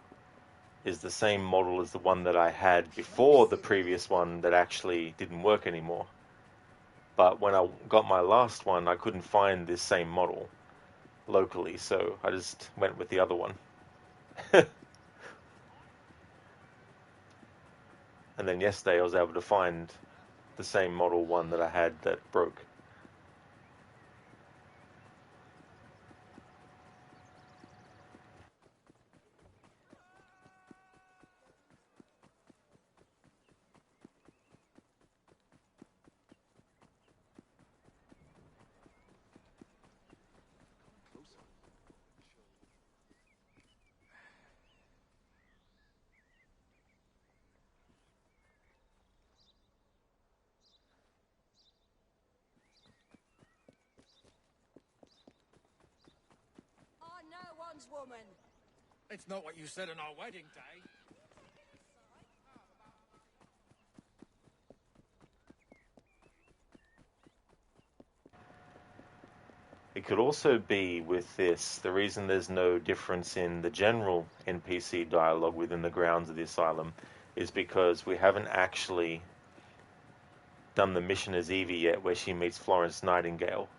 [SPEAKER 1] is the same model as the one that I had before the previous one that actually didn't work anymore. But when I got my last one, I couldn't find this same model locally, so I just went with the other one. And then yesterday I was able to find the same model one that I had that broke.
[SPEAKER 14] I'm no one's woman.
[SPEAKER 5] It's not what you said on our wedding day.
[SPEAKER 1] It could also be with this, the reason there's no difference in the general NPC dialogue within the grounds of the asylum is because we haven't actually done the mission as Evie yet, where she meets Florence Nightingale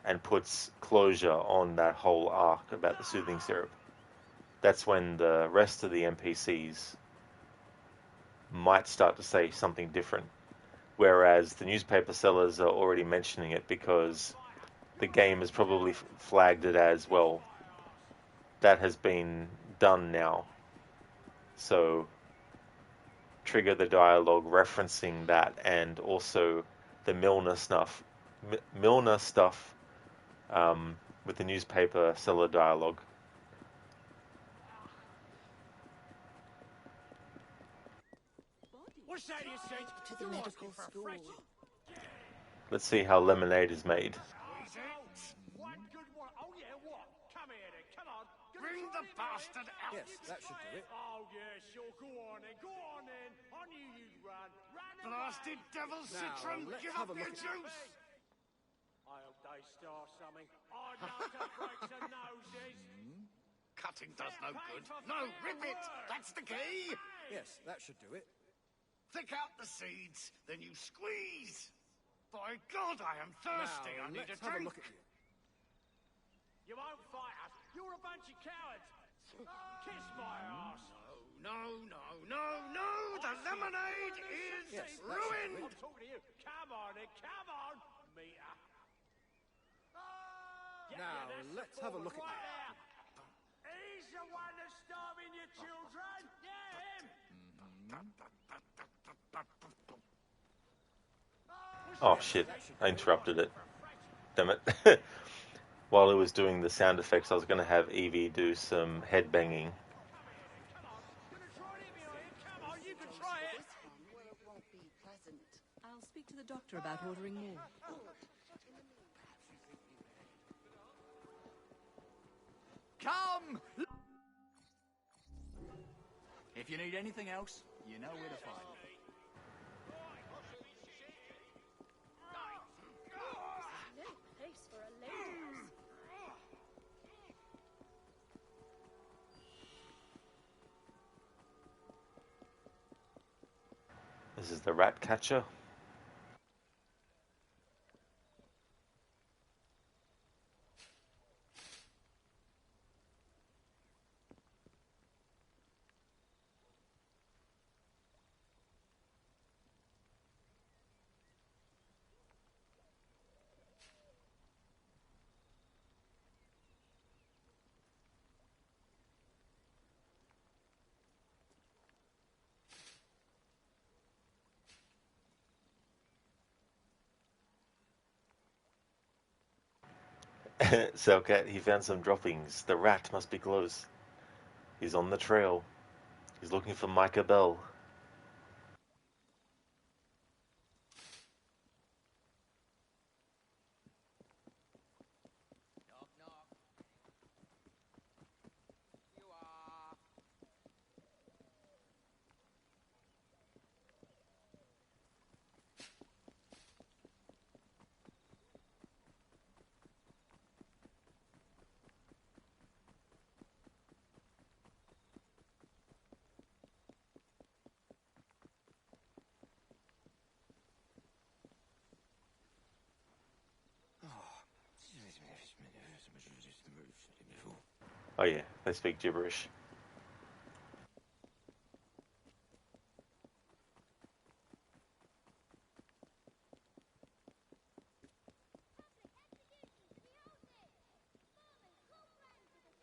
[SPEAKER 1] and puts closure on that whole arc about the soothing syrup. That's when the rest of the NPCs might start to say something different. Whereas the newspaper sellers are already mentioning it because the game has probably flagged it as, well, that has been done now. So trigger the dialogue referencing that, and also the Milner stuff with the newspaper seller dialogue.
[SPEAKER 2] What's that you said?
[SPEAKER 17] To the medical school.
[SPEAKER 1] Let's see how lemonade is made.
[SPEAKER 2] One good one. Oh yeah, what? Come here then, come on.
[SPEAKER 5] Bring the bastard out.
[SPEAKER 2] Yes, that should do it. Oh yeah, sure. Go on then. I knew you'd run.
[SPEAKER 5] Blasted devil citron, give up your juice.
[SPEAKER 2] I hope they start something. I'd love to break some noses.
[SPEAKER 5] Cutting does no good. No, rip it. That's the key.
[SPEAKER 2] Yes, that should do it.
[SPEAKER 5] Pick out the seeds, then you squeeze. By God, I am thirsty. I need a
[SPEAKER 2] have
[SPEAKER 5] drink.
[SPEAKER 2] a look at you. You won't fight us. You're a bunch of cowards. Kiss my ass.
[SPEAKER 5] No. The lemonade is ruined.
[SPEAKER 2] I'm talking to you. Come on, meter.
[SPEAKER 5] Now,
[SPEAKER 2] let's have a look at you. He's the one that's starving your children. Yeah, him.
[SPEAKER 1] Oh shit, I interrupted it. Damn it. While it was doing the sound effects, I was going to have Evie do some head banging.
[SPEAKER 11] I'll speak to the doctor about ordering more.
[SPEAKER 18] Come! If you need anything else, you know where to find me.
[SPEAKER 6] Place for a lady.
[SPEAKER 1] This is the rat catcher. Selkat, he found some droppings. The rat must be close. He's on the trail. He's looking for Micah Bell. Oh yeah, they speak gibberish.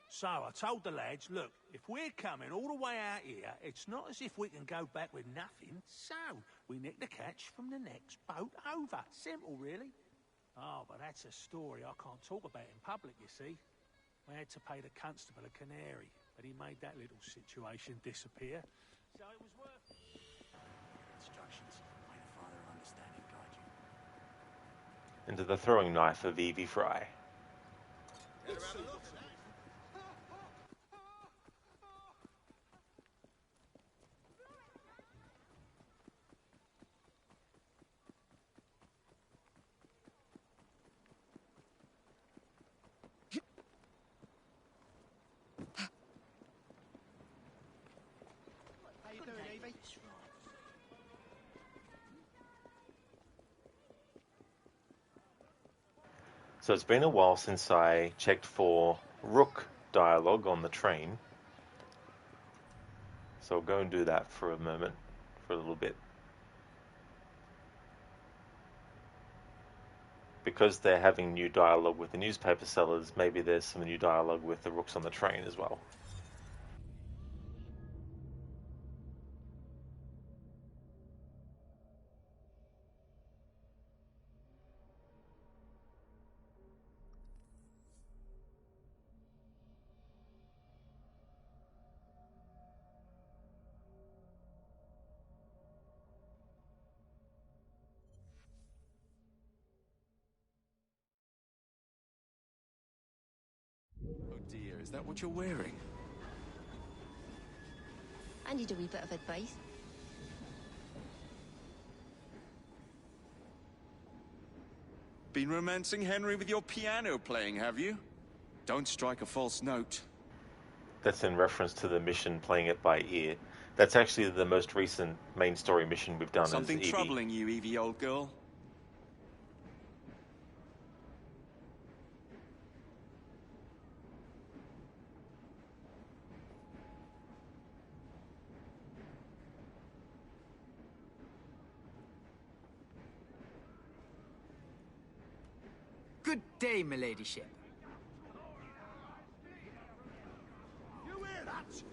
[SPEAKER 2] So I told the lads, look, if we're coming all the way out here, it's not as if we can go back with nothing. So we nick the catch from the next boat over. Simple, really. Oh, but that's a story I can't talk about in public, you see. We had to pay the constable a canary, but he made that little situation disappear. So it was worth it.
[SPEAKER 18] Instructions. May the Father of Understanding guide you.
[SPEAKER 1] Into the throwing knife of Evie Fry. So it's been a while since I checked for Rook dialogue on the train. So I'll go and do that for a moment, for a little bit. Because they're having new dialogue with the newspaper sellers, maybe there's some new dialogue with the Rooks on the train as well.
[SPEAKER 10] Oh dear, is that what you're wearing?
[SPEAKER 6] I need a wee bit of advice.
[SPEAKER 10] Been romancing Henry with your piano playing, have you? Don't strike a false note.
[SPEAKER 1] That's in reference to the mission Playing It by Ear. That's actually the most recent main story mission we've done
[SPEAKER 10] Something
[SPEAKER 1] as Evie.
[SPEAKER 10] troubling you, Evie, old girl?
[SPEAKER 19] Good day, my ladyship.
[SPEAKER 2] You hear that?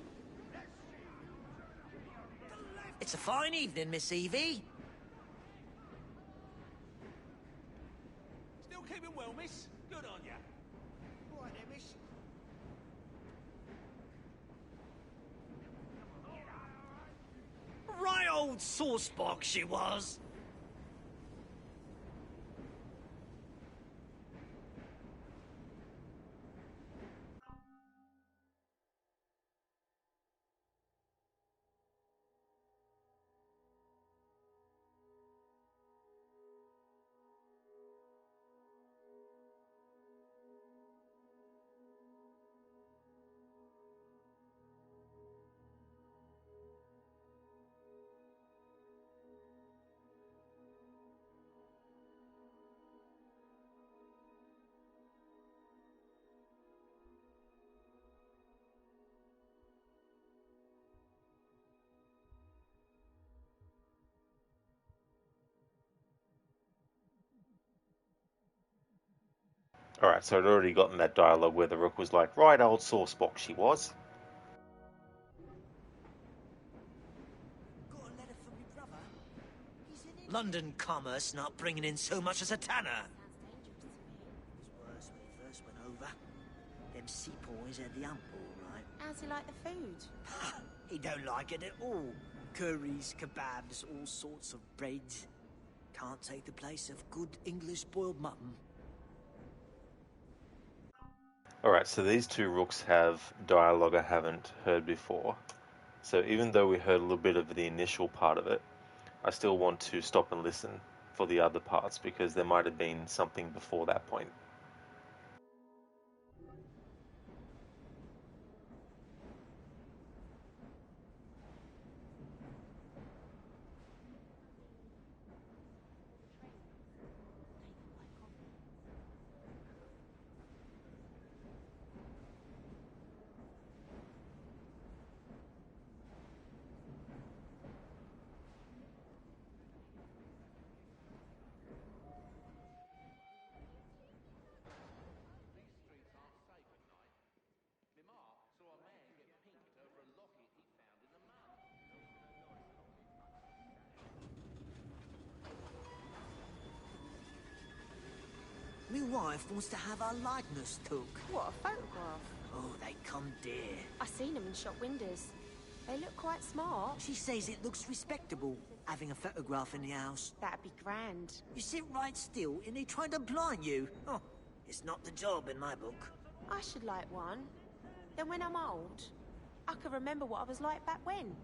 [SPEAKER 19] It's a fine evening, Miss Evie.
[SPEAKER 2] Still keeping well, miss? Good on ya. Right then, miss.
[SPEAKER 19] Right old sauce box she was.
[SPEAKER 1] Alright, so I'd already gotten that dialogue where the Rook was like, right old sauce box she was.
[SPEAKER 19] Got a letter from your brother. London commerce not bringing in so much as a tanner. It was worse when he first went over. Them sepoys had the hump all right.
[SPEAKER 6] How's he like the food?
[SPEAKER 19] He don't like it at all. Curries, kebabs, all sorts of breads. Can't take the place of good English boiled mutton.
[SPEAKER 1] Alright, so these two Rooks have dialogue I haven't heard before. So even though we heard a little bit of the initial part of it, I still want to stop and listen for the other parts because there might have been something before that point.
[SPEAKER 19] My wife wants to have her likeness took.
[SPEAKER 6] What, a photograph?
[SPEAKER 19] Oh, they come dear.
[SPEAKER 6] I seen them in shop windows. They look quite smart.
[SPEAKER 19] She says it looks respectable, having a photograph in the house.
[SPEAKER 6] That'd be grand.
[SPEAKER 19] You sit right still and they try to blind you. Oh, it's not the job in my book.
[SPEAKER 6] I should like one. Then when I'm old, I can remember what I was like back when.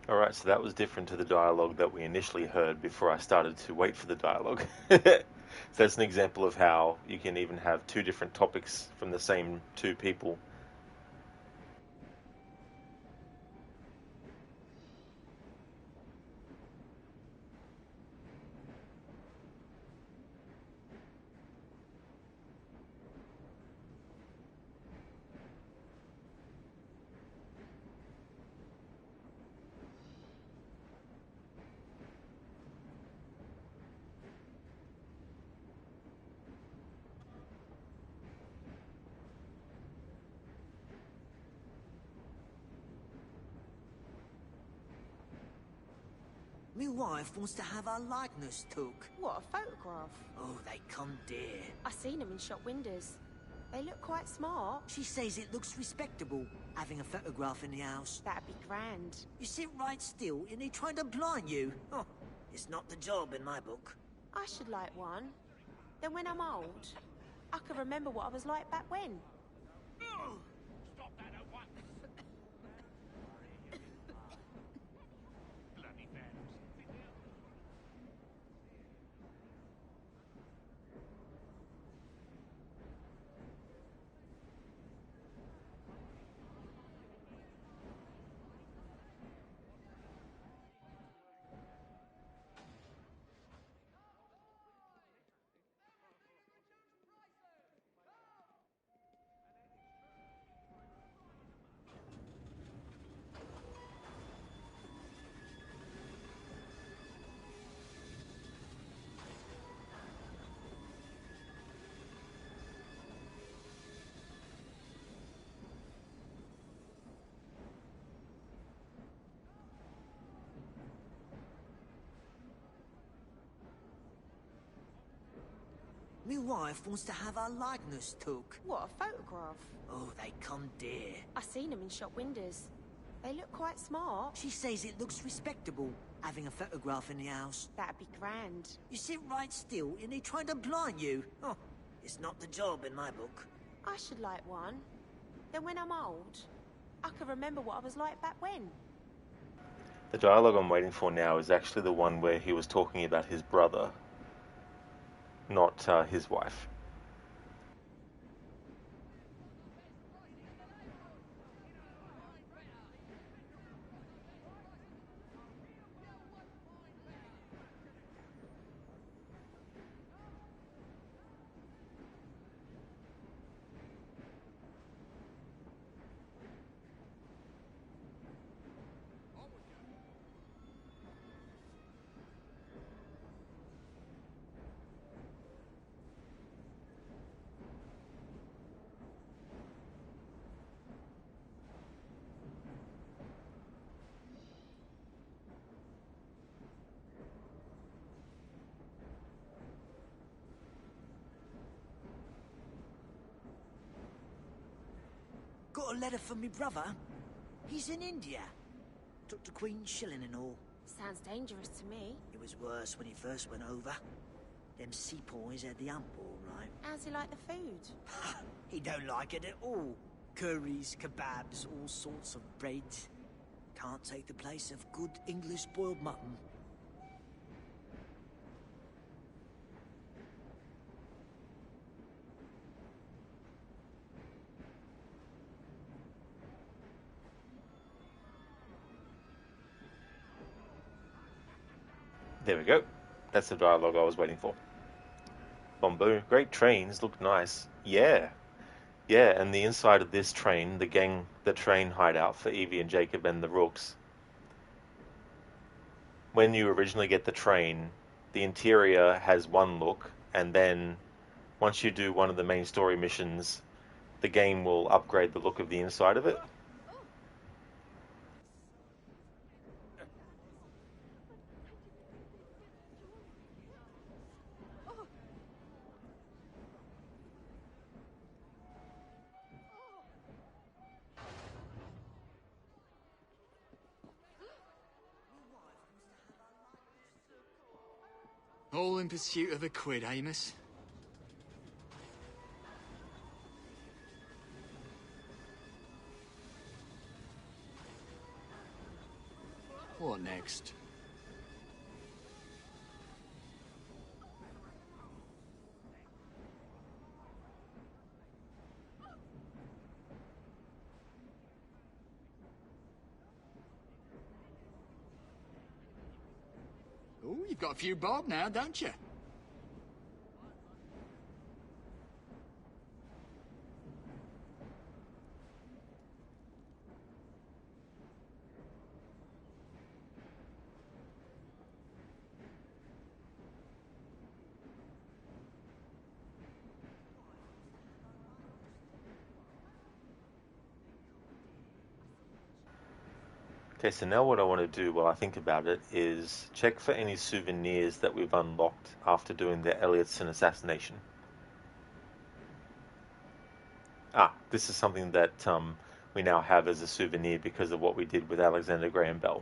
[SPEAKER 1] Alright, so that was different to the dialogue that we initially heard before I started to wait for the dialogue. So that's an example of how you can even have two different topics from the same two people.
[SPEAKER 19] My wife wants to have her likeness took.
[SPEAKER 6] What, a photograph?
[SPEAKER 19] Oh, they come dear.
[SPEAKER 6] I seen them in shop windows. They look quite smart.
[SPEAKER 19] She says it looks respectable, having a photograph in the house.
[SPEAKER 6] That'd be grand.
[SPEAKER 19] You sit right still and they try to blind you. Oh, it's not the job in my book.
[SPEAKER 6] I should like one. Then when I'm old, I can remember what I was like back when.
[SPEAKER 2] Stop that at once! Bloody vandals.
[SPEAKER 19] My wife wants to have her likeness took.
[SPEAKER 6] What, a photograph?
[SPEAKER 19] Oh, they come dear.
[SPEAKER 6] I seen them in shop windows. They look quite smart.
[SPEAKER 19] She says it looks respectable, having a photograph in the house.
[SPEAKER 6] That'd be grand.
[SPEAKER 19] You sit right still and they try to blind you. Oh, it's not the job in my book.
[SPEAKER 6] I should like one. Then when I'm old, I can remember what I was like back when.
[SPEAKER 1] The dialogue I'm waiting for now is actually the one where he was talking about his brother, not his wife.
[SPEAKER 19] Got a letter from me brother. He's in India. Took the Queen's shilling and all.
[SPEAKER 6] Sounds dangerous to me.
[SPEAKER 19] It was worse when he first went over. Them sepoys had the hump all right.
[SPEAKER 6] How's he like the food?
[SPEAKER 19] He don't like it at all. Curries, kebabs, all sorts of bread. Can't take the place of good English boiled mutton.
[SPEAKER 1] There we go. That's the dialogue I was waiting for. Bomboo, great trains, look nice. Yeah. Yeah, and the inside of this train, the train hideout for Evie and Jacob and the Rooks. When you originally get the train, the interior has one look, and then once you do one of the main story missions, the game will upgrade the look of the inside of it.
[SPEAKER 20] All in pursuit of a quid, Amos? What next? Oh, you've got a few bob now, don't you?
[SPEAKER 1] Okay, so now what I want to do while I think about it is check for any souvenirs that we've unlocked after doing the Elliotson assassination. Ah, this is something that we now have as a souvenir because of what we did with Alexander Graham Bell.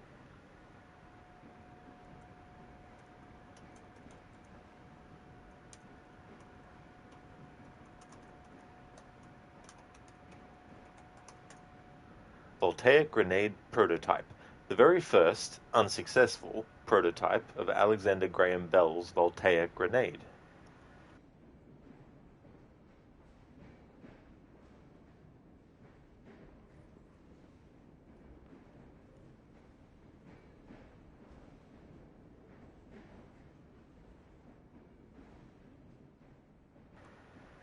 [SPEAKER 1] Voltaic grenade prototype. The very first, unsuccessful, prototype of Alexander Graham Bell's Voltaic grenade.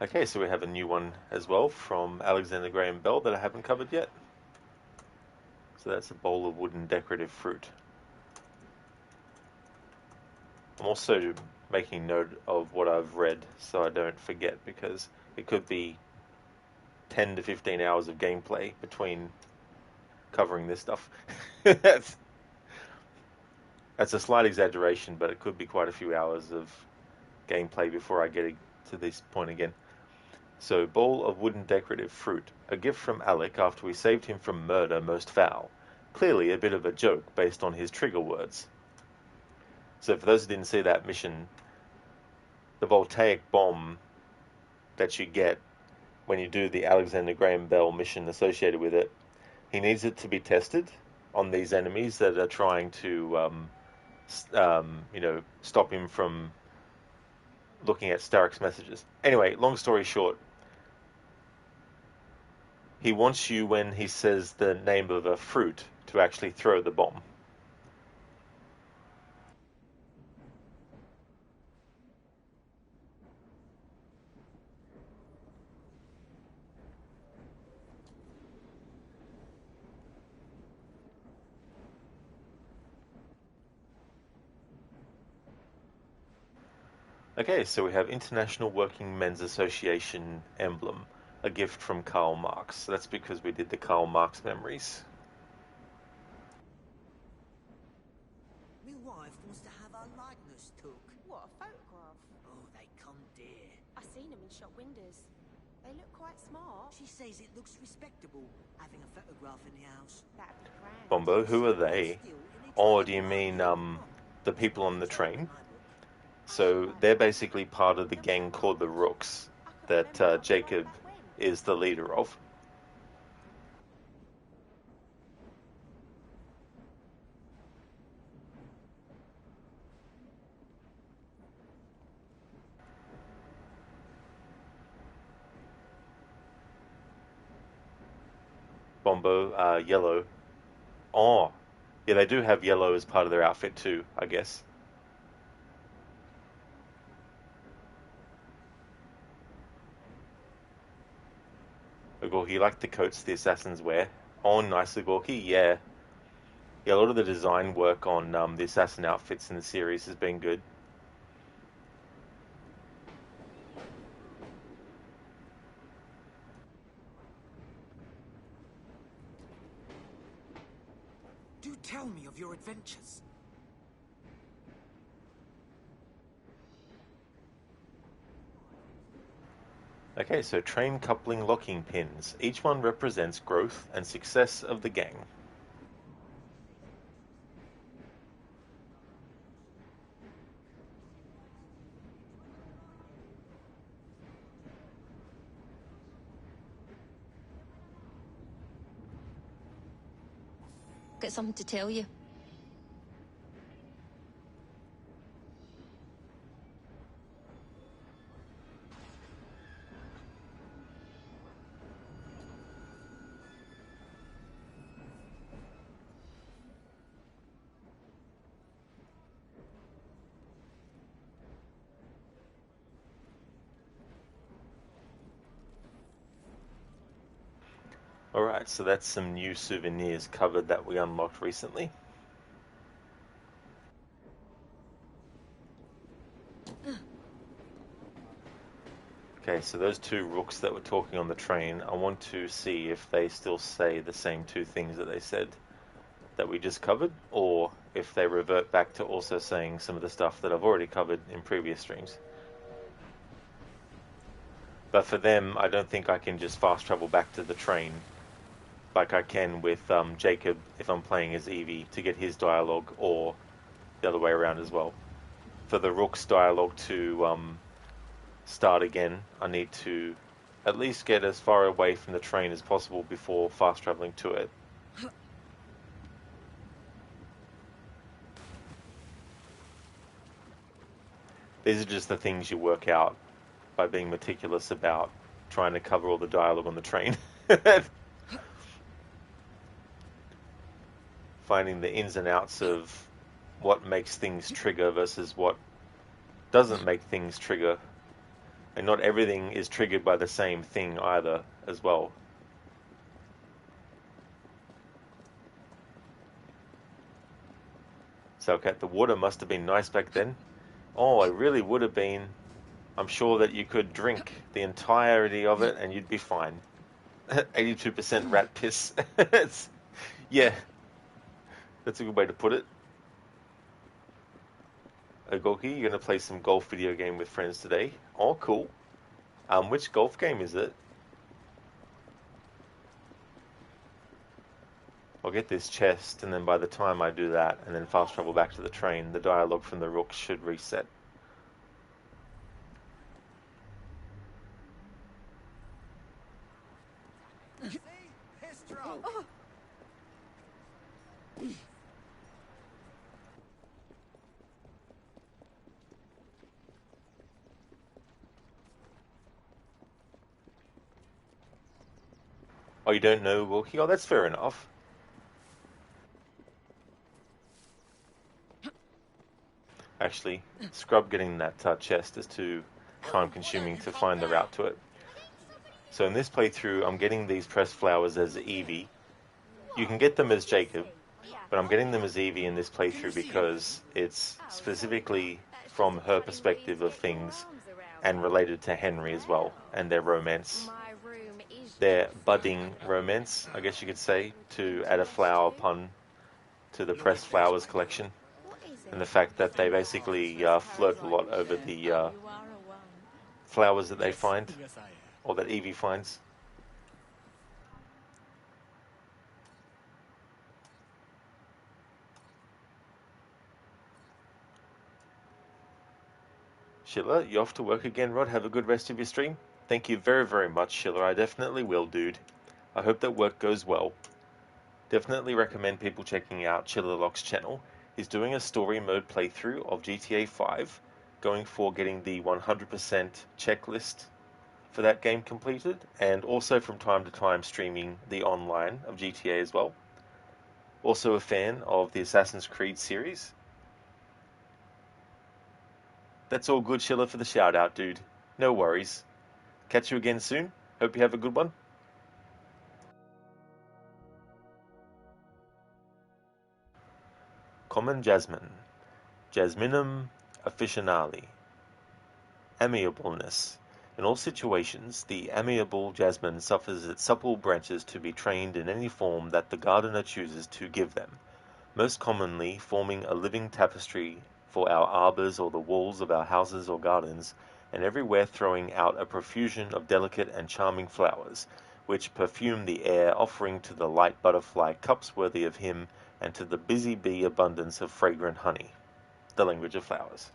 [SPEAKER 1] Okay, so we have a new one as well from Alexander Graham Bell that I haven't covered yet. So that's a bowl of wooden decorative fruit. I'm also making note of what I've read so I don't forget, because it could be 10 to 15 hours of gameplay between covering this stuff. That's a slight exaggeration, but it could be quite a few hours of gameplay before I get to this point again. So, bowl of wooden decorative fruit, a gift from Alec after we saved him from murder most foul. Clearly a bit of a joke based on his trigger words. So for those who didn't see that mission, the voltaic bomb that you get when you do the Alexander Graham Bell mission associated with it, he needs it to be tested on these enemies that are trying to, stop him from looking at Starrick's messages. Anyway, long story short, he wants you, when he says the name of a fruit, to actually throw the bomb. Okay, so we have International Working Men's Association emblem, a gift from Karl Marx. So that's because we did the Karl Marx memories.
[SPEAKER 19] My wife wants to have her likeness took.
[SPEAKER 6] What, a photograph?
[SPEAKER 19] Oh, they come dear.
[SPEAKER 6] I seen them in shop windows. They look quite smart.
[SPEAKER 19] She says it looks respectable, having a photograph in the house.
[SPEAKER 6] That'd be grand.
[SPEAKER 1] Bombo, who are they? Or do you mean the people on the train? So they're basically part of the gang called the Rooks that Jacob is the leader of. Bombo, yellow. Oh, yeah, they do have yellow as part of their outfit too, I guess. Gorky, like the coats the assassins wear. Oh, nice, Gorky, yeah. Yeah, a lot of the design work on the assassin outfits in the series has been good.
[SPEAKER 19] Do tell me of your adventures.
[SPEAKER 1] Okay, so train coupling locking pins. Each one represents growth and success of the gang.
[SPEAKER 6] Got something to tell you.
[SPEAKER 1] Alright, so that's some new souvenirs covered that we unlocked recently. Okay, so those two rooks that were talking on the train, I want to see if they still say the same two things that they said that we just covered, or if they revert back to also saying some of the stuff that I've already covered in previous streams. But for them, I don't think I can just fast travel back to the train like I can with Jacob if I'm playing as Evie to get his dialogue, or the other way around as well. For the Rook's dialogue to start again, I need to at least get as far away from the train as possible before fast traveling to it. These are just the things you work out by being meticulous about trying to cover all the dialogue on the train. Finding the ins and outs of what makes things trigger versus what doesn't make things trigger. And not everything is triggered by the same thing either, as well. So, okay, the water must have been nice back then. Oh, it really would have been. I'm sure that you could drink the entirety of it and you'd be fine. 82% rat piss. Yeah, that's a good way to put it. Gorky, you're going to play some golf video game with friends today. Oh, cool. Which golf game is it? I'll get this chest, and then by the time I do that, and then fast travel back to the train, the dialogue from the Rook should reset. Oh, you don't know Gorky? Oh, that's fair enough. Actually, scrub getting that chest is too time-consuming to find the route to it. So in this playthrough, I'm getting these pressed flowers as Evie. You can get them as Jacob, but I'm getting them as Evie in this playthrough because it's specifically from her perspective of things and related to Henry as well, and their romance. Their budding romance, I guess you could say, to add a flower pun to the pressed flowers collection. And the fact that they basically flirt a lot over the flowers that they find, or that Evie finds. Schiller, you off to work again, Rod? Have a good rest of your stream. Thank you very, very much, Schiller. I definitely will, dude. I hope that work goes well. Definitely recommend people checking out Chillerlock's channel. He's doing a story mode playthrough of GTA 5, going for getting the 100% checklist for that game completed, and also from time to time streaming the online of GTA as well. Also a fan of the Assassin's Creed series. That's all good, Schiller, for the shout out, dude. No worries. Catch you again soon. Hope you have a good one. Common Jasmine. Jasminum officinale. Amiableness. In all situations, the amiable jasmine suffers its supple branches to be trained in any form that the gardener chooses to give them, most commonly forming a living tapestry for our arbours or the walls of our houses or gardens, and everywhere throwing out a profusion of delicate and charming flowers, which perfume the air, offering to the light butterfly cups worthy of him, and to the busy bee abundance of fragrant honey. The language of flowers.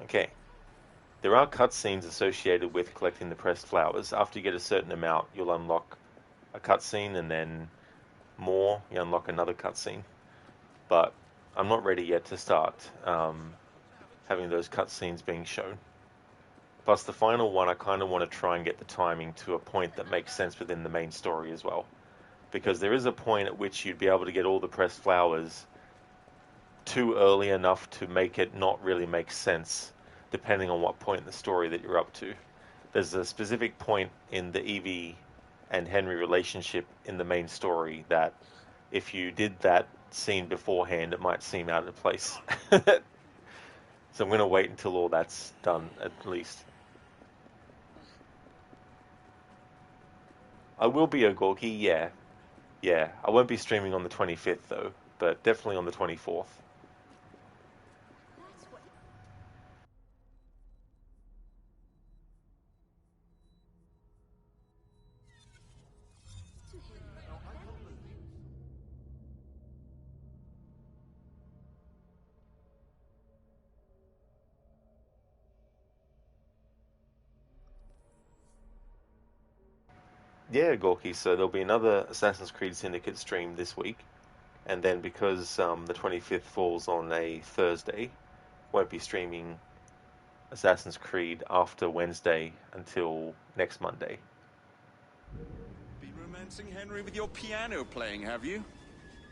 [SPEAKER 1] Okay. There are cutscenes associated with collecting the pressed flowers. After you get a certain amount, you'll unlock a cutscene, and then more, you unlock another cutscene. But I'm not ready yet to start having those cutscenes being shown. Plus, the final one, I kind of want to try and get the timing to a point that makes sense within the main story as well. Because there is a point at which you'd be able to get all the pressed flowers too early enough to make it not really make sense, depending on what point in the story that you're up to. There's a specific point in the Evie and Henry relationship in the main story that if you did that scene beforehand, it might seem out of place. So I'm going to wait until all that's done, at least. I will be a Gorky, yeah. Yeah, I won't be streaming on the 25th though, but definitely on the 24th. Yeah, Gorky, so there'll be another Assassin's Creed Syndicate stream this week, and then because the 25th falls on a Thursday, won't be streaming Assassin's Creed after Wednesday until next Monday.
[SPEAKER 10] Been romancing Henry with your piano playing, have you?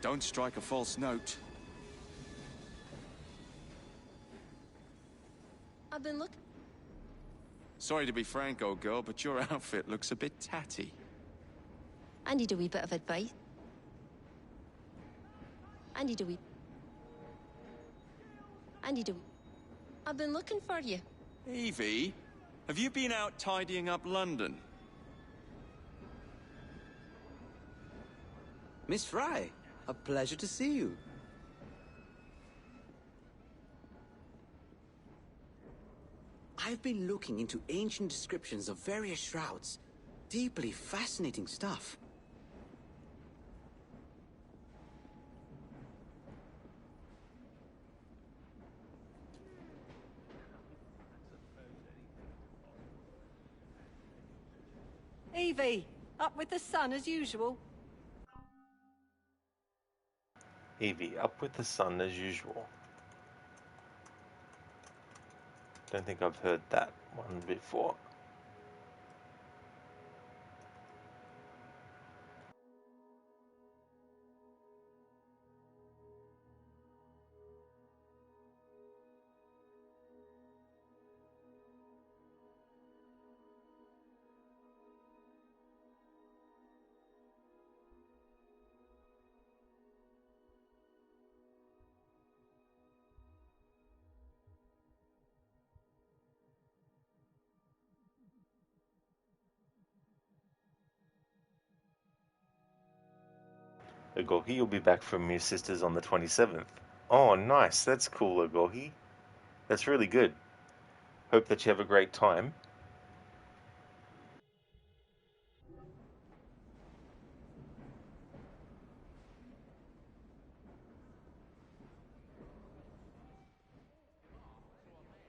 [SPEAKER 10] Don't strike a false note.
[SPEAKER 6] I've been looking.
[SPEAKER 10] Sorry to be frank, old girl, but your outfit looks a bit tatty.
[SPEAKER 6] I need a wee bit of advice. I need a wee. I've been looking for you.
[SPEAKER 10] Evie, have you been out tidying up London?
[SPEAKER 21] Miss Fry, a pleasure to see you. I've been looking into ancient descriptions of various shrouds. Deeply fascinating stuff.
[SPEAKER 22] Evie, up with the sun as usual.
[SPEAKER 1] Evie, up with the sun as usual. Don't think I've heard that one before. Agorhi, you'll be back from your sisters on the 27th. Oh, nice. That's cool, Agorhi. That's really good. Hope that you have a great time.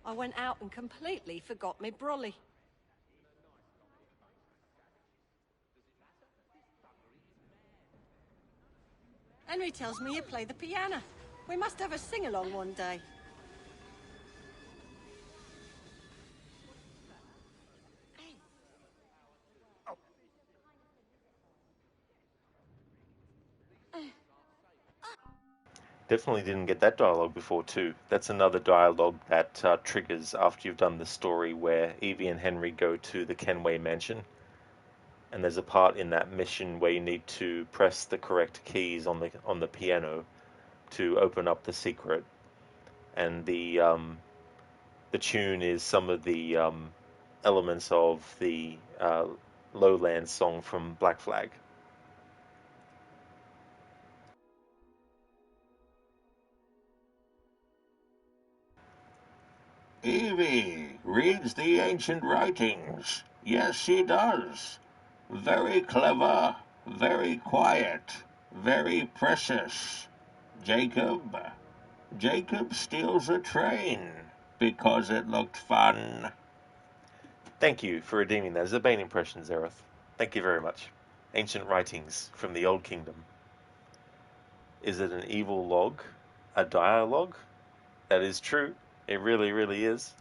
[SPEAKER 22] I went out and completely forgot my brolly. Henry tells me you play the piano. We must have a sing-along one day.
[SPEAKER 1] Definitely didn't get that dialogue before too. That's another dialogue that triggers after you've done the story where Evie and Henry go to the Kenway mansion. And there's a part in that mission where you need to press the correct keys on the piano to open up the secret. And the tune is some of the elements of the Lowlands song from Black Flag.
[SPEAKER 3] Evie reads the ancient writings. Yes, she does. Very clever, very quiet, very precious. Jacob steals a train because it looked fun.
[SPEAKER 1] Thank you for redeeming that as a Bane impression, Zereth. Thank you very much. Ancient writings from the Old Kingdom. Is it an evil log? A dialogue? That is true. It really, really is.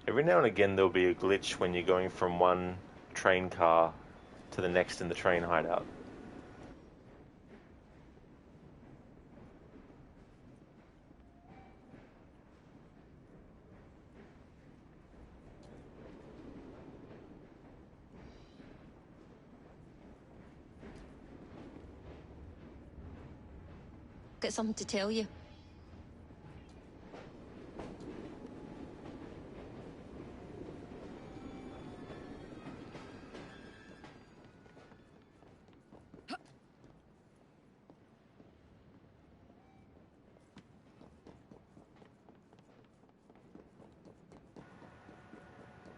[SPEAKER 1] Every now and again there'll be a glitch when you're going from one train car to the next in the train hideout.
[SPEAKER 6] Got something to tell you.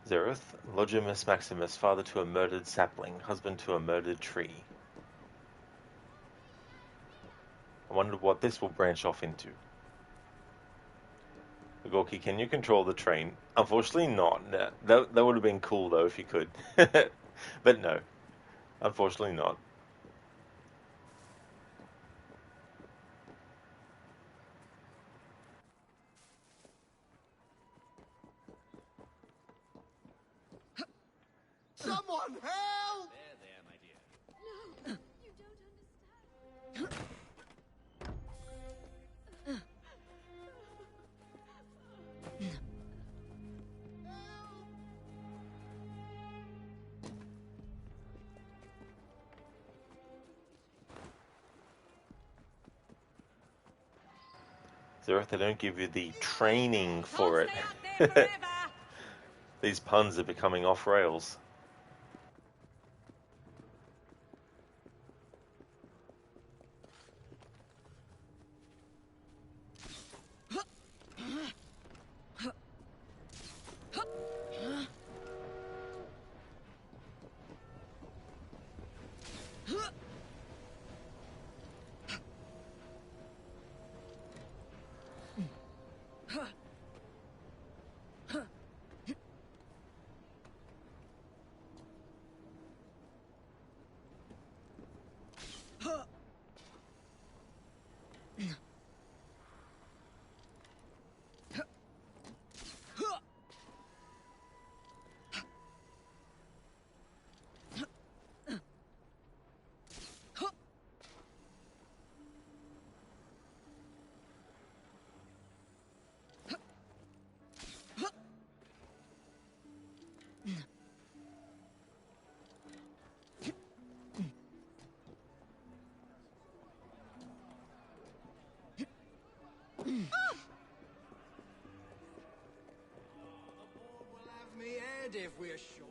[SPEAKER 1] Zereth, Logimus Maximus, father to a murdered sapling, husband to a murdered tree. I wonder what this will branch off into. Gorky, can you control the train? Unfortunately not. No, that would have been cool though if you could. But no, unfortunately not.
[SPEAKER 2] Someone help!
[SPEAKER 13] There, my dear.
[SPEAKER 6] No, you don't understand.
[SPEAKER 1] Zereth, they don't give you the training for it. These puns are becoming off rails.
[SPEAKER 5] If we're sure.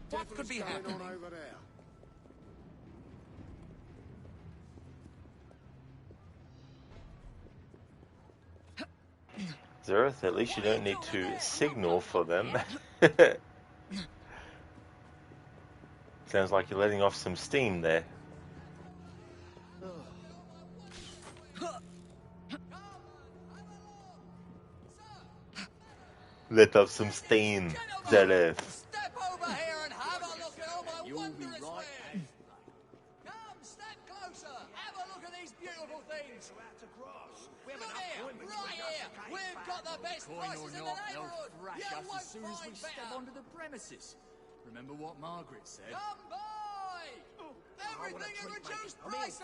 [SPEAKER 2] What could be happening over there?
[SPEAKER 1] Zereth, at least you don't need to signal for them. Sounds like you're letting off some steam there. Let off some steam, Zereth.
[SPEAKER 2] Step over here and have a look at all my wondrous wares. Come, step closer. Have a look at these beautiful things. Look here, right here. We've got the best prices in the neighbourhood. You won't find better.
[SPEAKER 20] onto the premises. Remember what Margaret said?
[SPEAKER 2] Come by. Everything at reduced prices.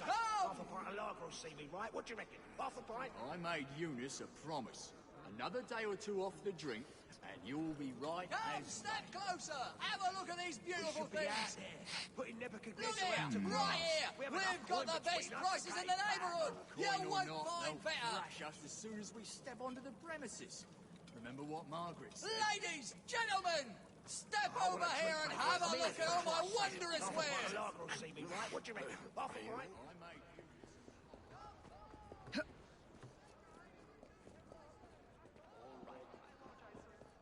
[SPEAKER 2] Come.
[SPEAKER 9] Half a pint of lager will see me, right? What do you reckon? Half a pint?
[SPEAKER 20] I made Eunice a promise. Another day or two off the drink, and you'll be right
[SPEAKER 2] Come,
[SPEAKER 20] as
[SPEAKER 2] step closer. Have a look at these beautiful things.
[SPEAKER 9] Putting
[SPEAKER 2] Look here, right here. We've got the best prices in the neighbourhood. You
[SPEAKER 20] Coin or
[SPEAKER 2] won't
[SPEAKER 20] not,
[SPEAKER 2] find
[SPEAKER 20] they'll
[SPEAKER 2] better.
[SPEAKER 20] thrash us as soon as we step onto the premises. Remember what Margaret said?
[SPEAKER 2] Ladies, gentlemen, step over here and have a look at all my wondrous wares.
[SPEAKER 9] lager will see me, right? What do you reckon? Half a pint?
[SPEAKER 20] I made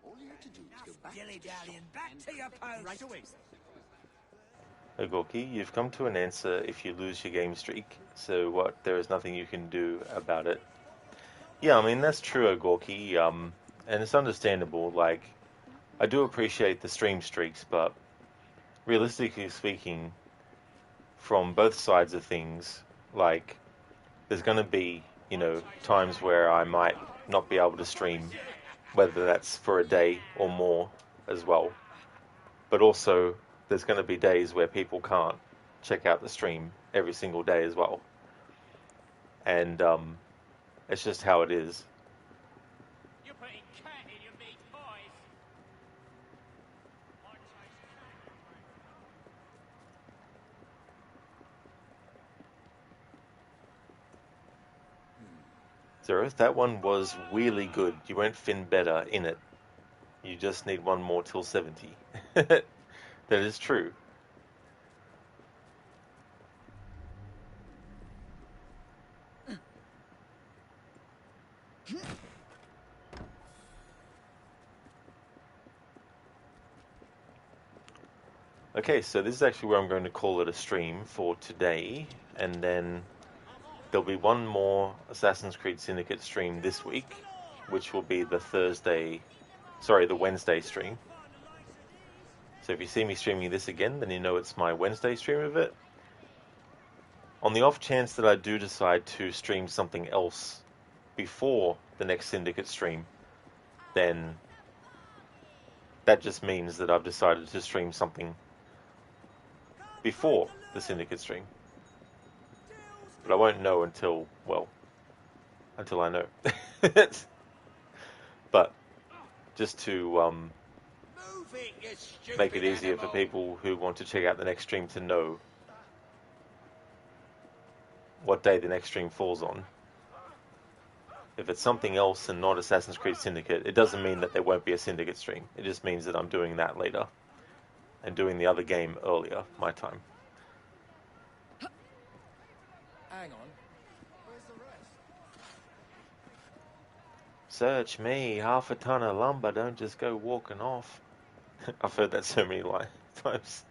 [SPEAKER 21] All you have to do is go back
[SPEAKER 19] Dilly-dallying, back to your post.
[SPEAKER 20] right away.
[SPEAKER 1] Gorky, you've come to an answer if you lose your game streak, so what? There is nothing you can do about it. Yeah, I mean, that's true, Gorky, and it's understandable. Like, I do appreciate the stream streaks, but realistically speaking, from both sides of things, like, there's going to be you know, times where I might not be able to stream, whether that's for a day or more as well. But also, there's going to be days where people can't check out the stream every single day as well. And it's just how it is.
[SPEAKER 2] You're putting cat in your meat pies.
[SPEAKER 1] Zereth, that one was really good. You won't fin better in it. You just need one more till 70. That is true. Okay, so this is actually where I'm going to call it a stream for today, and then there'll be one more Assassin's Creed Syndicate stream this week, which will be the Wednesday stream. So if you see me streaming this again, then you know it's my Wednesday stream of it. On the off chance that I do decide to stream something else before the next Syndicate stream, then that just means that I've decided to stream something before the Syndicate stream. But I won't know until I know. But just to make it easier for people who want to check out the next stream to know what day the next stream falls on. If it's something else and not Assassin's Creed Syndicate, it doesn't mean that there won't be a Syndicate stream. It just means that I'm doing that later and doing the other game earlier, my time.
[SPEAKER 5] Hang on. Where's the rest?
[SPEAKER 1] Search me, half a ton of lumber, don't just go walking off. I've heard that so many times.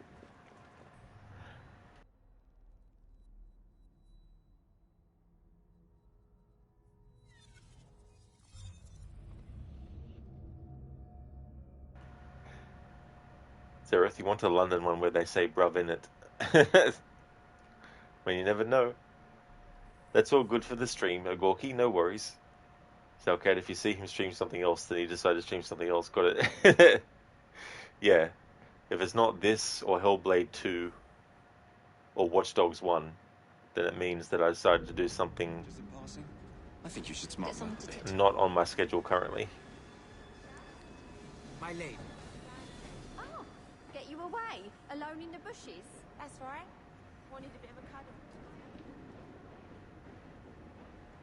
[SPEAKER 1] Zereth, you want a London one where they say bruv in it. Well, you never know. That's all good for the stream, Agorki, no worries. So, okay, if you see him stream something else, then he decided to stream something else, got it. Yeah. If it's not this, or Hellblade 2, or Watch Dogs 1, then it means that I decided to do something
[SPEAKER 10] I think you should smarten up a bit.
[SPEAKER 1] not on my schedule currently.
[SPEAKER 19] My lady.
[SPEAKER 6] Oh, get you away, alone in the bushes. That's right. Wanted a bit of a cuddle.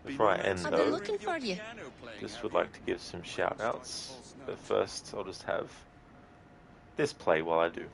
[SPEAKER 1] Before I end,
[SPEAKER 6] I've been
[SPEAKER 1] though,
[SPEAKER 6] looking for you.
[SPEAKER 1] just would like to give some shout-outs. But first, I'll just have this play while I do.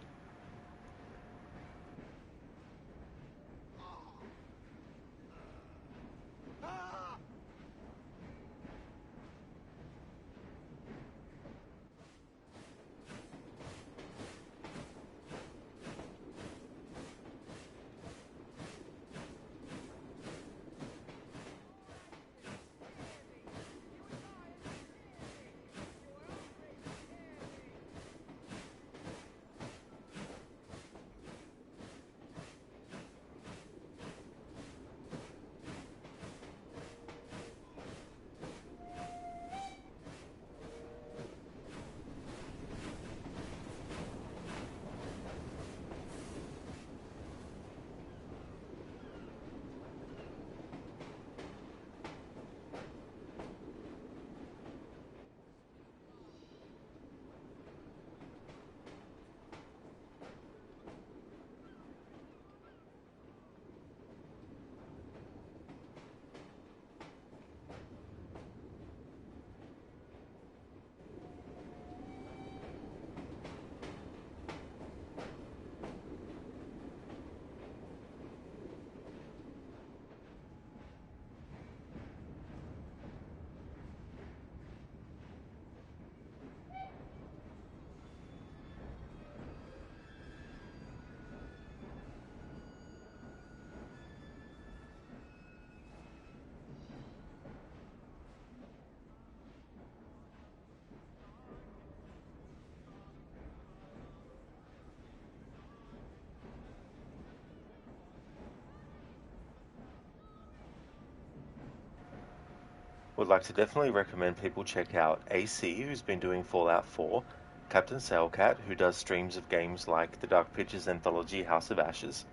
[SPEAKER 1] Would like to definitely recommend people check out AC, who's been doing Fallout 4, Captain Sailcat, who does streams of games like the Dark Pictures anthology House of Ashes,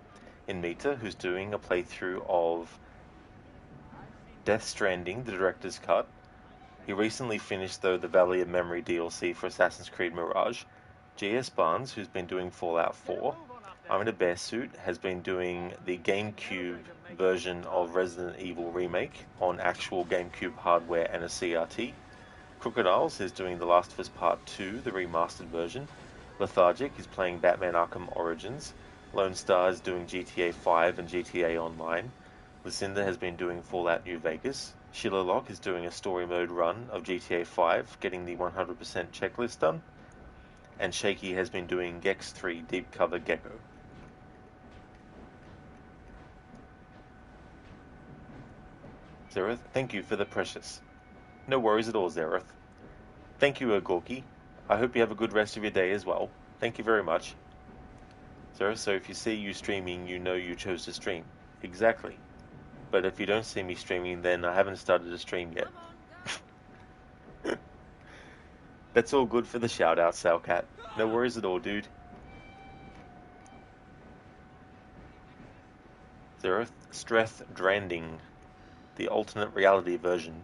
[SPEAKER 1] Inmita, who's doing a playthrough of Death Stranding, the director's cut. He recently finished, though, the Valley of Memory DLC for Assassin's Creed Mirage. G.S. Barnes, who's been doing Fallout 4. I'm in a Bear Suit, has been doing the GameCube version of Resident Evil Remake on actual GameCube hardware and a CRT. Crocodiles is doing The Last of Us Part 2, the remastered version. Lethargic is playing Batman Arkham Origins. Lone Star is doing GTA 5 and GTA Online. Lucinda has been doing Fallout New Vegas. Sheila Locke is doing a story mode run of GTA 5, getting the 100% checklist done. And Shaky has been doing Gex 3 Deep Cover Gecko. Zereth, thank you for the precious. No worries at all, Zereth. Thank you, Gorky. I hope you have a good rest of your day as well. Thank you very much. Zereth, so if you see you streaming, you know you chose to stream. Exactly. But if you don't see me streaming, then I haven't started a stream yet. That's all good for the shout-out, Salcat. No worries at all, dude. Zereth, Streth Dranding, the alternate reality version.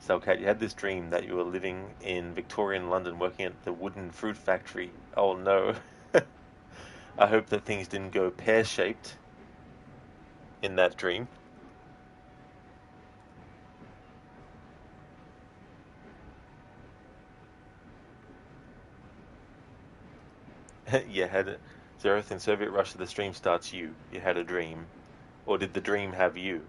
[SPEAKER 1] Salcat, you had this dream that you were living in Victorian London working at the wooden fruit factory. Oh no. I hope that things didn't go pear-shaped in that dream. You had it. Zereth, in Soviet Russia, the stream starts you. You had a dream. Or did the dream have you?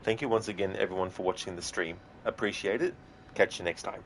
[SPEAKER 1] Thank you once again, everyone, for watching the stream. Appreciate it. Catch you next time.